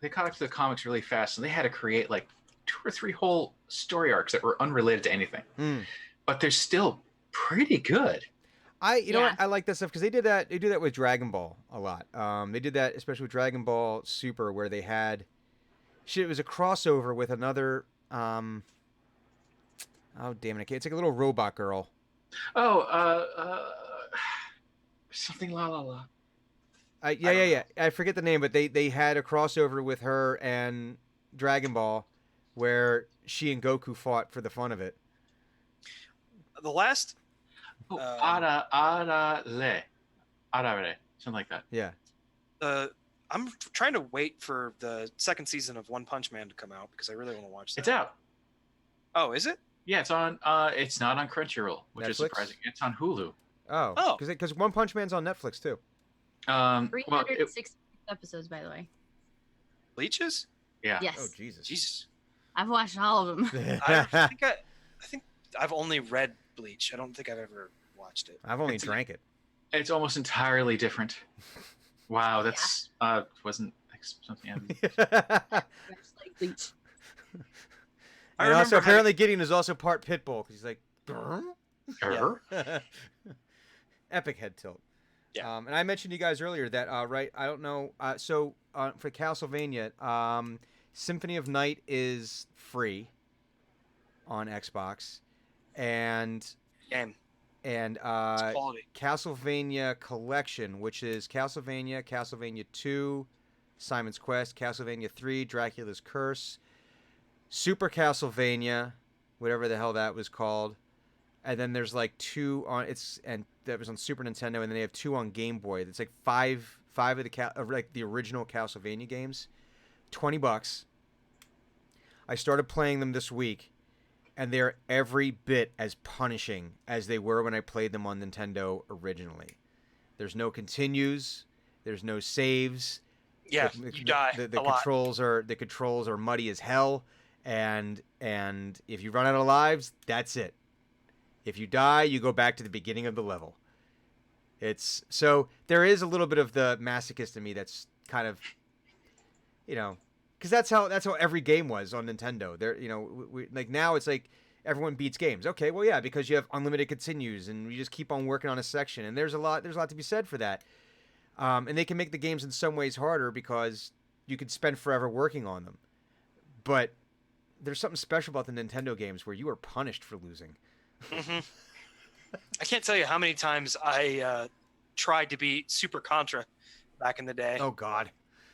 They caught up to the comics really fast, and they had to create like 2 or 3 whole story arcs that were unrelated to anything. Mm. But they're still pretty good. You know Yeah. what? I like that stuff because they did that. They do that with Dragon Ball a lot. They did that especially with Dragon Ball Super, where they had shit. It was a crossover with another. Oh damn it! It's like a little robot girl. Oh, something la la la. Yeah. I forget the name, but they had a crossover with her and Dragon Ball, where she and Goku fought for the fun of it. the last. Oh, Um, Arare, something like that. Yeah. I'm trying to wait for the second season of One Punch Man to come out because I really want to watch that. It's out. Oh, is it? Yeah, it's on. It's not on Crunchyroll, which is Netflix? surprising. It's on Hulu. Oh. Because One Punch Man's on Netflix too. Well, 360 episodes, by the way. Bleaches? yeah. Yes. Oh Jesus. Jesus. I've watched all of them. I think I've only reid Bleach. I don't think I've ever watched it. I've only It's- drank it. It's almost entirely different. Wow, that's wasn't something. Like Bleach. I And also, remember apparently, Gideon is also part Pitbull because he's like, "Grr?" Epic head tilt. Yeah. And I mentioned to you guys earlier that right. I don't know. For Castlevania, Symphony of Night is free on Xbox, and Game. and It's quality. Castlevania Collection, which is Castlevania 2, Simon's Quest, Castlevania 3, Dracula's Curse, Super Castlevania, whatever the hell that was called, and then there's like 2 on that was on Super Nintendo, and then they have 2 on Game Boy. It's like five of the original Castlevania games, $20. I started playing them this week, and they're every bit as punishing as they were when I played them on Nintendo originally. There's no continues, there's no saves. Yeah, The- you die the a lot. controls are muddy as hell, and if you run out of lives, that's it. If you die, you go back to the beginning of the level. It's so there is a little bit of the masochist in me that's kind of, because that's how every game was on Nintendo. There, like now it's like everyone beats games. Okay, well yeah, because you have unlimited continues and you just keep on working on a section, and there's a lot to be said for that. And they can make the games in some ways harder because you could spend forever working on them. But there's something special about the Nintendo games where you are punished for losing. Mhm. I can't tell you how many times I tried to beat Super Contra back in the day. Oh God.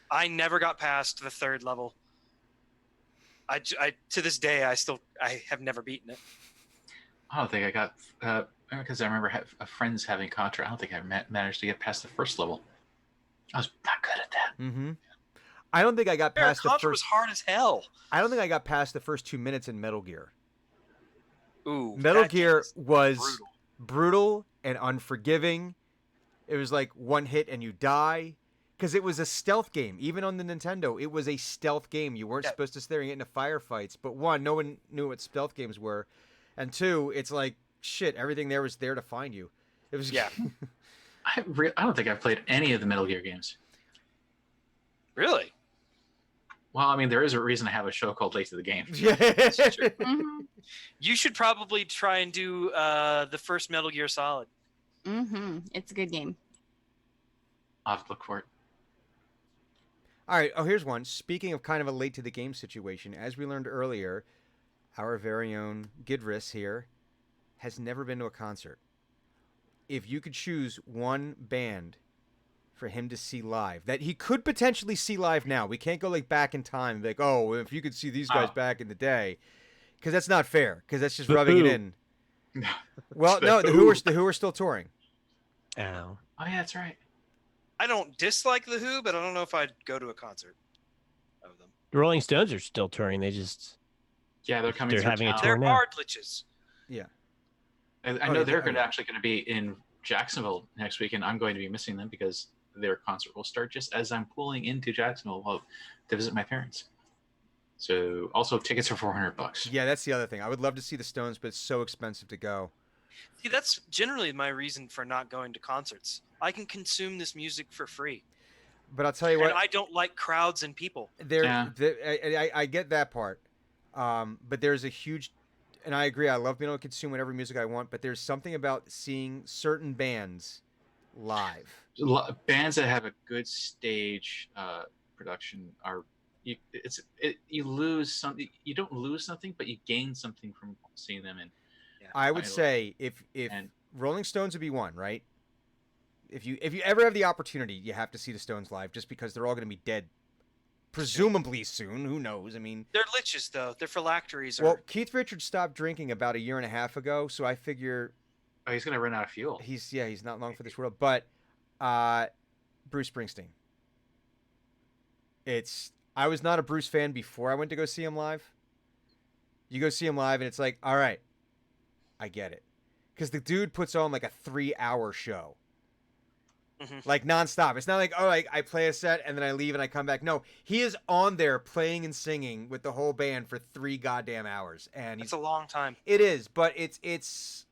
I never got past the 3rd level. I to this day I have never beaten it. I don't think I got because I remember friends having Contra. I don't think I managed to get past the first level. I was not good at that. Mm-hmm. I don't think I got past the Contra was first. hard as hell. I don't think I got past the first 2 minutes in Metal Gear. Ooh, Metal that game Gear is was brutal. brutal and unforgiving. It was like one hit and you die. Because it was a stealth game. Even on the Nintendo, it was a stealth game. You weren't Yeah. supposed to stare into firefights. But 1, no one knew what stealth games were. And 2, it's like, shit, everything there was there to find you. It was Yeah. I don't think I've played any of the Metal Gear games. Really? Well, I mean, there is a reason to have a show called Late to the Game. Mm-hmm. You should probably try and do the first Metal Gear Solid. Mm-hmm. It's a good game. I'll have to look for it. All right. Oh, here's one. Speaking of kind of a late to the game situation, as we learned earlier, our very own Gidris here has never been to a concert. If you could choose one band for him to see live that he could potentially see live now, we can't go like back in time, like, oh, if you could see these guys back in the day, because that's not fair. Because that's just rubbing it in. Well, no, the Who are still touring. Ow. Oh yeah, that's right. I don't dislike the Who, but I don't know if I'd go to a concert of them. The Rolling Stones are still touring. They just Yeah, they're coming. They're through having a town. tour They're now. Bardliches. Yeah. I Oh, know yeah, they're yeah. actually going to be in Jacksonville next week, and I'm going to be missing them because their concert will start just as I'm pulling into Jacksonville to visit my parents. So, also tickets are $400. Yeah, that's the other thing. I would love to see the Stones, but it's so expensive to go. See, that's generally my reason for not going to concerts. I can consume this music for free, But I'll tell you and what, I don't like crowds and people. Yeah. I get that part. But there's a huge, and I agree. I love being able to consume whatever music I want. But there's something about seeing certain bands live. Bands that have a good stage production are you lose something. You don't lose something, but you gain something from seeing them. And I would I- say if and- Rolling Stones would be one, right? If you ever have the opportunity, you have to see the Stones live, just because they're all going to be dead, presumably soon. Who knows? I mean, They're liches, though. Their phylacteries are. well, Keith Richards stopped drinking about a year and a half ago, so I figure oh, he's going to run out of fuel. he's not long for this world. But Bruce Springsteen. I was not a Bruce fan before I went to go see him live. You go see him live, and it's like, all right, I get it, because the dude puts on like a 3-hour show. Mhm. Like nonstop. It's not like, oh, I play a set and then I leave and I come back. No, he is on there playing and singing with the whole band for 3 goddamn hours, and It's a long time. it is. But it's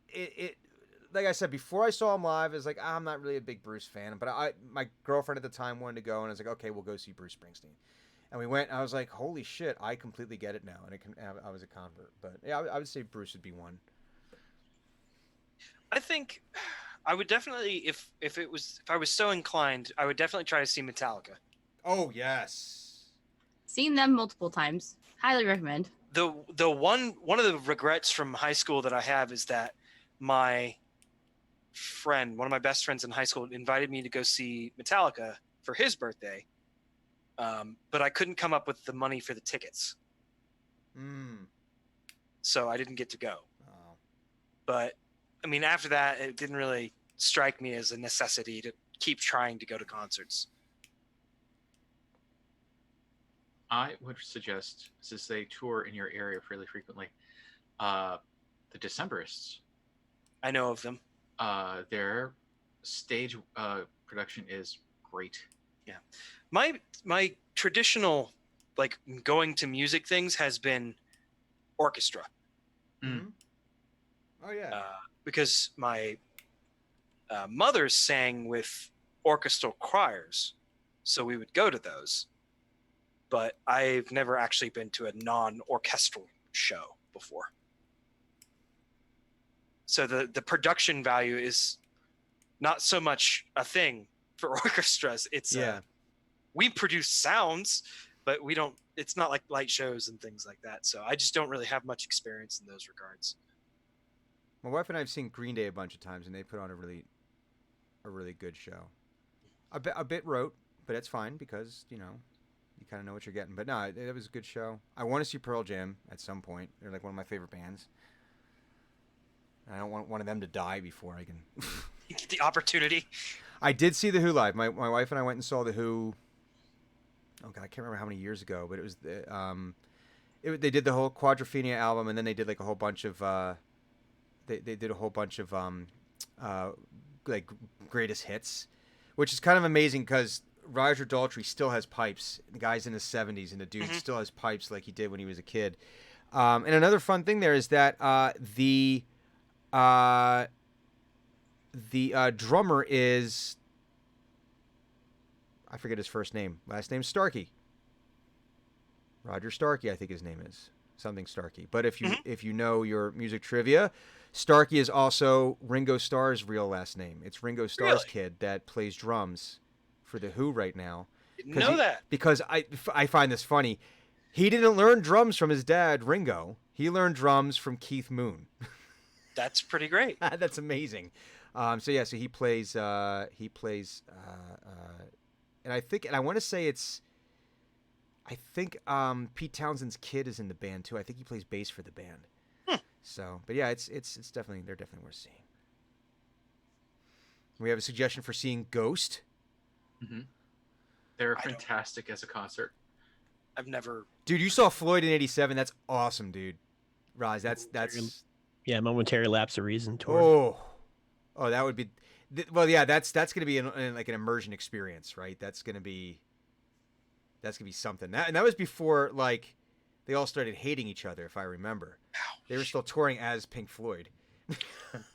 like I said before I saw him live, it's like I'm not really a big Bruce fan, but my girlfriend at the time wanted to go, and I was like, okay, we'll go see Bruce Springsteen, and we went. And I was like, holy shit, I completely get it now, and I was a convert. But yeah, I would say Bruce would be one. I think I would definitely, if I was so inclined, I would definitely try to see Metallica. Oh yes. Seen them multiple times. Highly recommend. The one of the regrets from high school that I have is that my friend, one of my best friends in high school, invited me to go see Metallica for his birthday, but I couldn't come up with the money for the tickets, so I didn't get to go. Oh. But I mean, after that, it didn't really strike me as a necessity to keep trying to go to concerts. I would suggest, since they tour in your area fairly frequently, the Decemberists. I know of them. Their stage production is great. My traditional, like, going to music things has been orchestra. Mm. Oh yeah. Because my mother sang with orchestral choirs, so we would go to those. But I've never actually been to a non-orchestral show before. So the production value is not so much a thing for orchestras. It's Yeah. We produce sounds, but we don't. It's not like light shows and things like that. So I just don't really have much experience in those regards. My wife and I have seen Green Day a bunch of times, and they put on a really good show. A bit rote, but it's fine because you kind of know what you're getting. But no, it was a good show. I want to see Pearl Jam at some point. They're like one of my favorite bands. I don't want one of them to die before I can. The opportunity. I did see the Who live. My wife and I went and saw the Who. Oh god, I can't remember how many years ago, but it was they did the whole Quadrophenia album, and then they did like a whole bunch of they did a whole bunch of like greatest hits, which is kind of amazing because Roger Daltrey still has pipes. The guy's in his 70s, and the dude still has pipes like he did when he was a kid. And another fun thing there is that the drummer is, I forget his first name. Last name's Starkey. Roger Starkey, I think his name is something Starkey. But if you Mhm. if you know your music trivia, Starkey is also Ringo Starr's real last name. It's Ringo Starr's Really? kid that plays drums for the Who right now. Didn't know that. Because I find this funny. He didn't learn drums from his dad, Ringo. He learned drums from Keith Moon. That's pretty great. That's amazing. So he plays and I want to say Pete Townshend's kid is in the band too. I think he plays bass for the band. So, but yeah, it's definitely, they're definitely worth seeing. We have a suggestion for seeing Ghost. They're I don't- fantastic as a concert. I've never. Dude, you saw Floyd in '87. That's awesome, dude. Roz, that's Yeah, Momentary Lapse of Reason tour. oh, that would be. Well, yeah, that's gonna be like an immersion experience, right? That's gonna be something. And that was before like they all started hating each other, if I remember. They were still touring as Pink Floyd.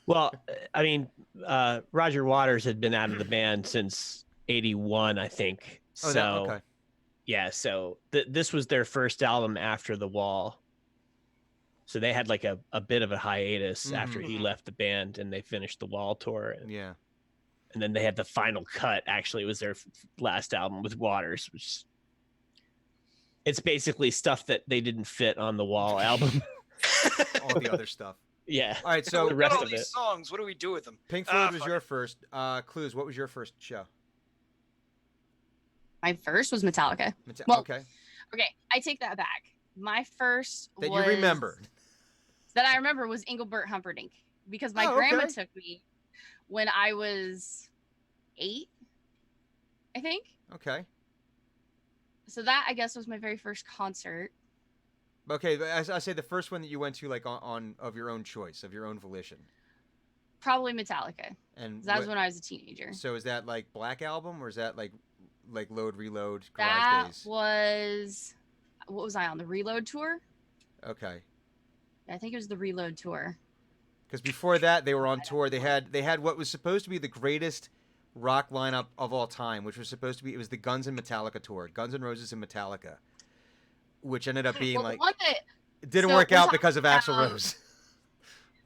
Well, I mean, Roger Waters had been out of the band since '81, I think. Oh, So okay. yeah, so this was their first album after The Wall. So they had like a bit of a hiatus after he Mhm. left the band, and they finished the Wall tour, and Yeah. then they had the final cut. Actually, it was their last album with Waters, which it's basically stuff that they didn't fit on the Wall album. All the other stuff. Yeah. All right, so The We've rest got all of these it. songs. What do we do with them? Pink Floyd was fuck your it. first. Clues, what was your first show? My first was Metallica. Well, Well, okay. Okay, I take that back. My first That was, you remember. that I remember was Engelbert Humperdinck because my Oh, grandma okay. took me when I was 8, I think. Okay. So that I guess was my very first concert. Okay, but as I say, the first one that you went to, like on of your own choice, of your own volition, Probably Metallica. and That was what- when I was a teenager. So is that like Black Album, or is that like Load Reload Garage That Days? was, what was I on, the Reload tour? Okay, I think it was the Reload tour. because before that they were on tour. They had what was supposed to be the greatest rock lineup of all time, which was supposed to be, it was the Guns and Metallica tour, Guns N' Roses and Metallica, which ended up being Well, like the one that it didn't so work we're out talking because of Axl about- Rose.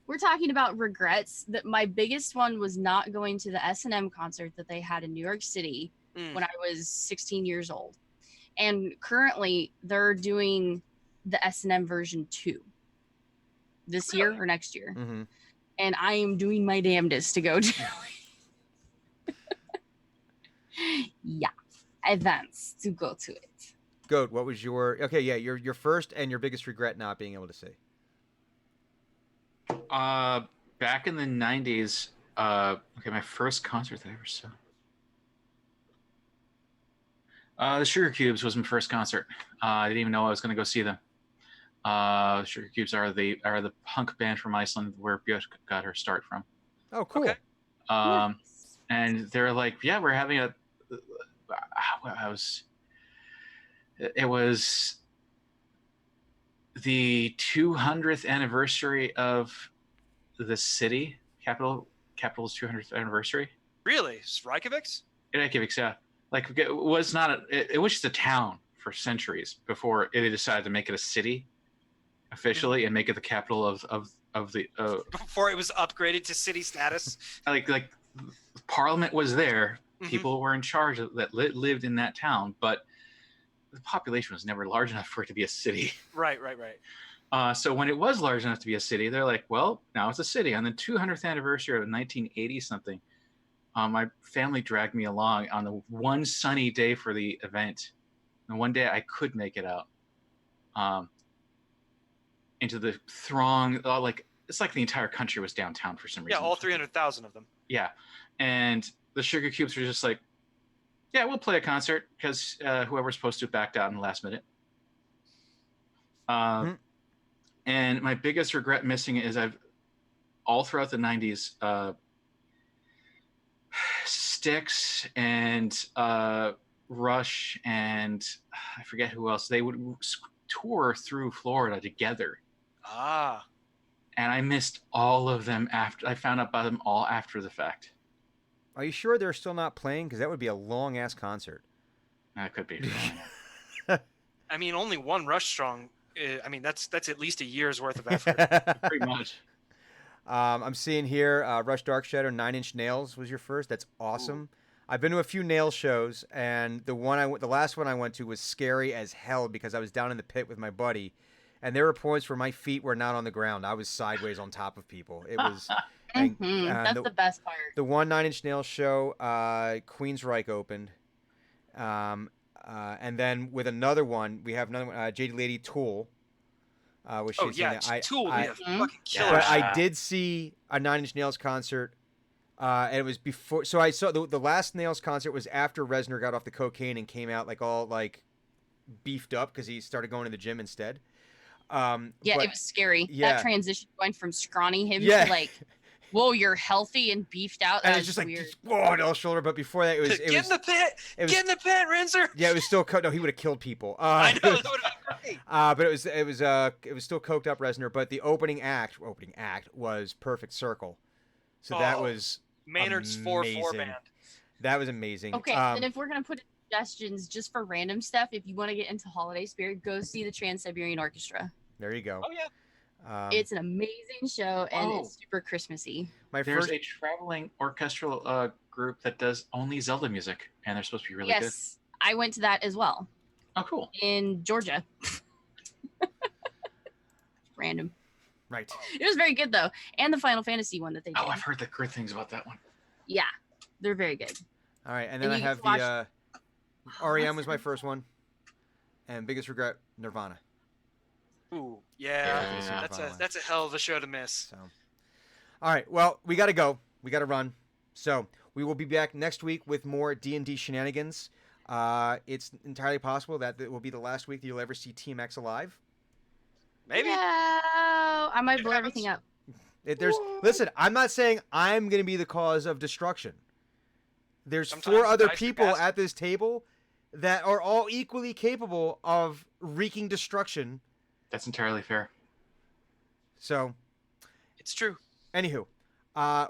we're talking about regrets, that my biggest one was not going to the S&M concert that they had in New York City Mm. when I was 16 years old. And currently they're doing the S&M version 2 this year or next year. Mm-hmm. And I am doing my damnedest to go to yeah, events to go to it. Goat, what was your your first and your biggest regret not being able to see? Back in the 90s, okay, my first concert that I ever saw. The Sugar Cubes was my first concert. I didn't even know I was going to go see them. Sugar Cubes are the punk band from Iceland where Björk got her start from. Oh, cool. Okay. Nice. And they're like, yeah, we're having it was the 200th anniversary of the city, capital's 200th anniversary. Really? It's Reykjavik's? Reykjavik, yeah. Like it was not it was just a town for centuries before they decided to make it a city officially and make it the capital of the Before it was upgraded to city status? like Parliament was there. Mhm. People were in charge that lived in that town, but the population was never large enough for it to be a city. Right. So when it was large enough to be a city, they're like, well, now it's a city. On the 200th anniversary of 1980 something, my family dragged me along on the one sunny day for the event. And one day I could make it out into the throng. It's like the entire country was downtown for some Yeah, reason. all 300,000 of them. Yeah. And the Sugar Cubes were just like, yeah, we'll play a concert because whoever's supposed to backed out in the last minute. And my biggest regret missing it is I've all throughout the 90s, Styx and Rush and I forget who else, they would tour through Florida together. Ah. And I missed all of them after I found out about them all after the fact. Are you sure they're still not playing? Because that would be a long ass concert. That could be. I mean, only one Rush Strong. I mean, that's at least a year's worth of effort. Pretty much. I'm seeing here, Rush Dark Shadow, 9 Inch Nails was your first. That's awesome. I've been to a few nail shows, and the last one I went to was scary as hell because I was down in the pit with my buddy, and there were points where my feet were not on the ground. I was sideways on top of people. It was. and, That's the best part. The one 9 Inch Nails show, Queensryche opened, and then with another one, we have another one, JD Lady Tool. Which Oh she's yeah, in it. Tool would be a Mhm. fucking killer. But Yeah. I did see a 9 Inch Nails concert, and it was before. So I saw the last Nails concert was after Reznor got off the cocaine and came out like all like beefed up because he started going to the gym instead. Yeah, but- it was scary. yeah. That transition going from scrawny him Yeah. to like, whoa, you're healthy and beefed out. and That it's was just like weird. whoa, no shoulder. But before that, it was Get in the pit. it was Get in the pit, Renzer. yeah, it was still no, he would have killed people. I know that would have been great. But it was still coked up Reznor. But the opening act was Perfect Circle. So that Oh. was Maynard's 4/4 amazing. band. that was amazing. Okay, then if we're gonna put in suggestions just for random stuff, if you want to get into holiday spirit, go see the Trans-Siberian Orchestra. There you go. Oh yeah. It's an amazing show and Oh. it's super Christmassy. My There's first. a traveling orchestral group that does only Zelda music, and they're supposed to be really good. Yes, I went to that as well Oh, cool. in Georgia. Random. Right. It was very good though, and the Final Fantasy one that they did. Oh, I've heard the good things about that one. Yeah, they're very good. All right, and then And I you have watch- the REM was my first one, and biggest regret Nirvana. Ooh, Yeah. yeah. That's a hell of a show to miss. So, all right, well we got to go, we got to run. So we will be back next week with more D&D shenanigans. It's entirely possible that it will be the last week that you'll ever see Team X alive. Maybe. Yeah, I might It blow happens. everything up. Listen, I'm not saying I'm going to be the cause of destruction. There's Sometimes 4 other dice are people cast. at this table that are all equally capable of wreaking destruction. That's entirely fair. So, It's true. anywho,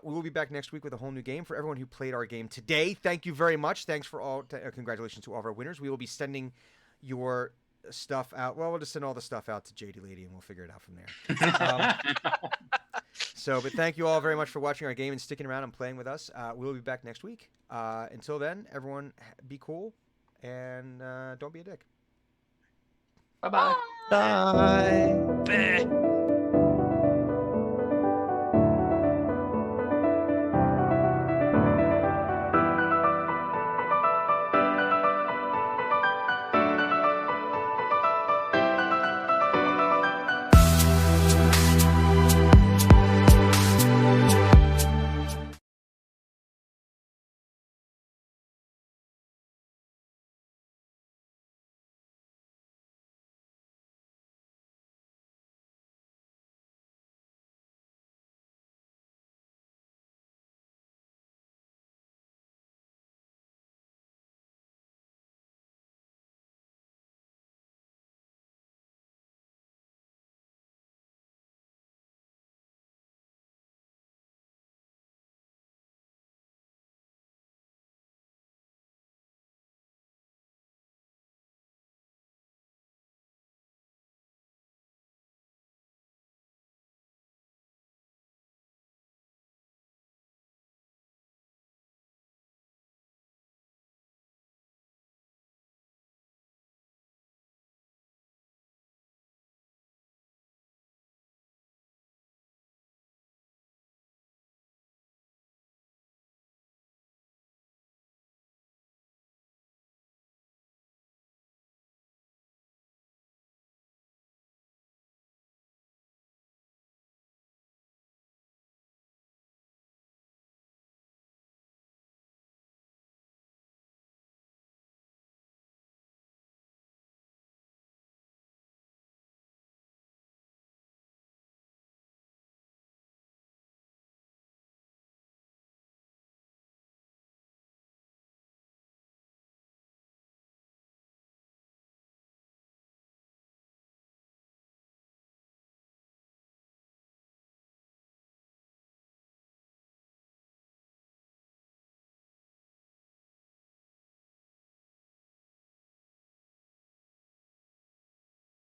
we will be back next week with a whole new game for everyone who played our game today. Thank you very much. Thanks for all. Congratulations to all of our winners. We will be sending your stuff out. Well, we'll just send all the stuff out to JD Lady, and we'll figure it out from there. But thank you all very much for watching our game and sticking around and playing with us. We'll be back next week. Until then, everyone, be cool and don't be a dick. Bye-bye. Bye. Bleh.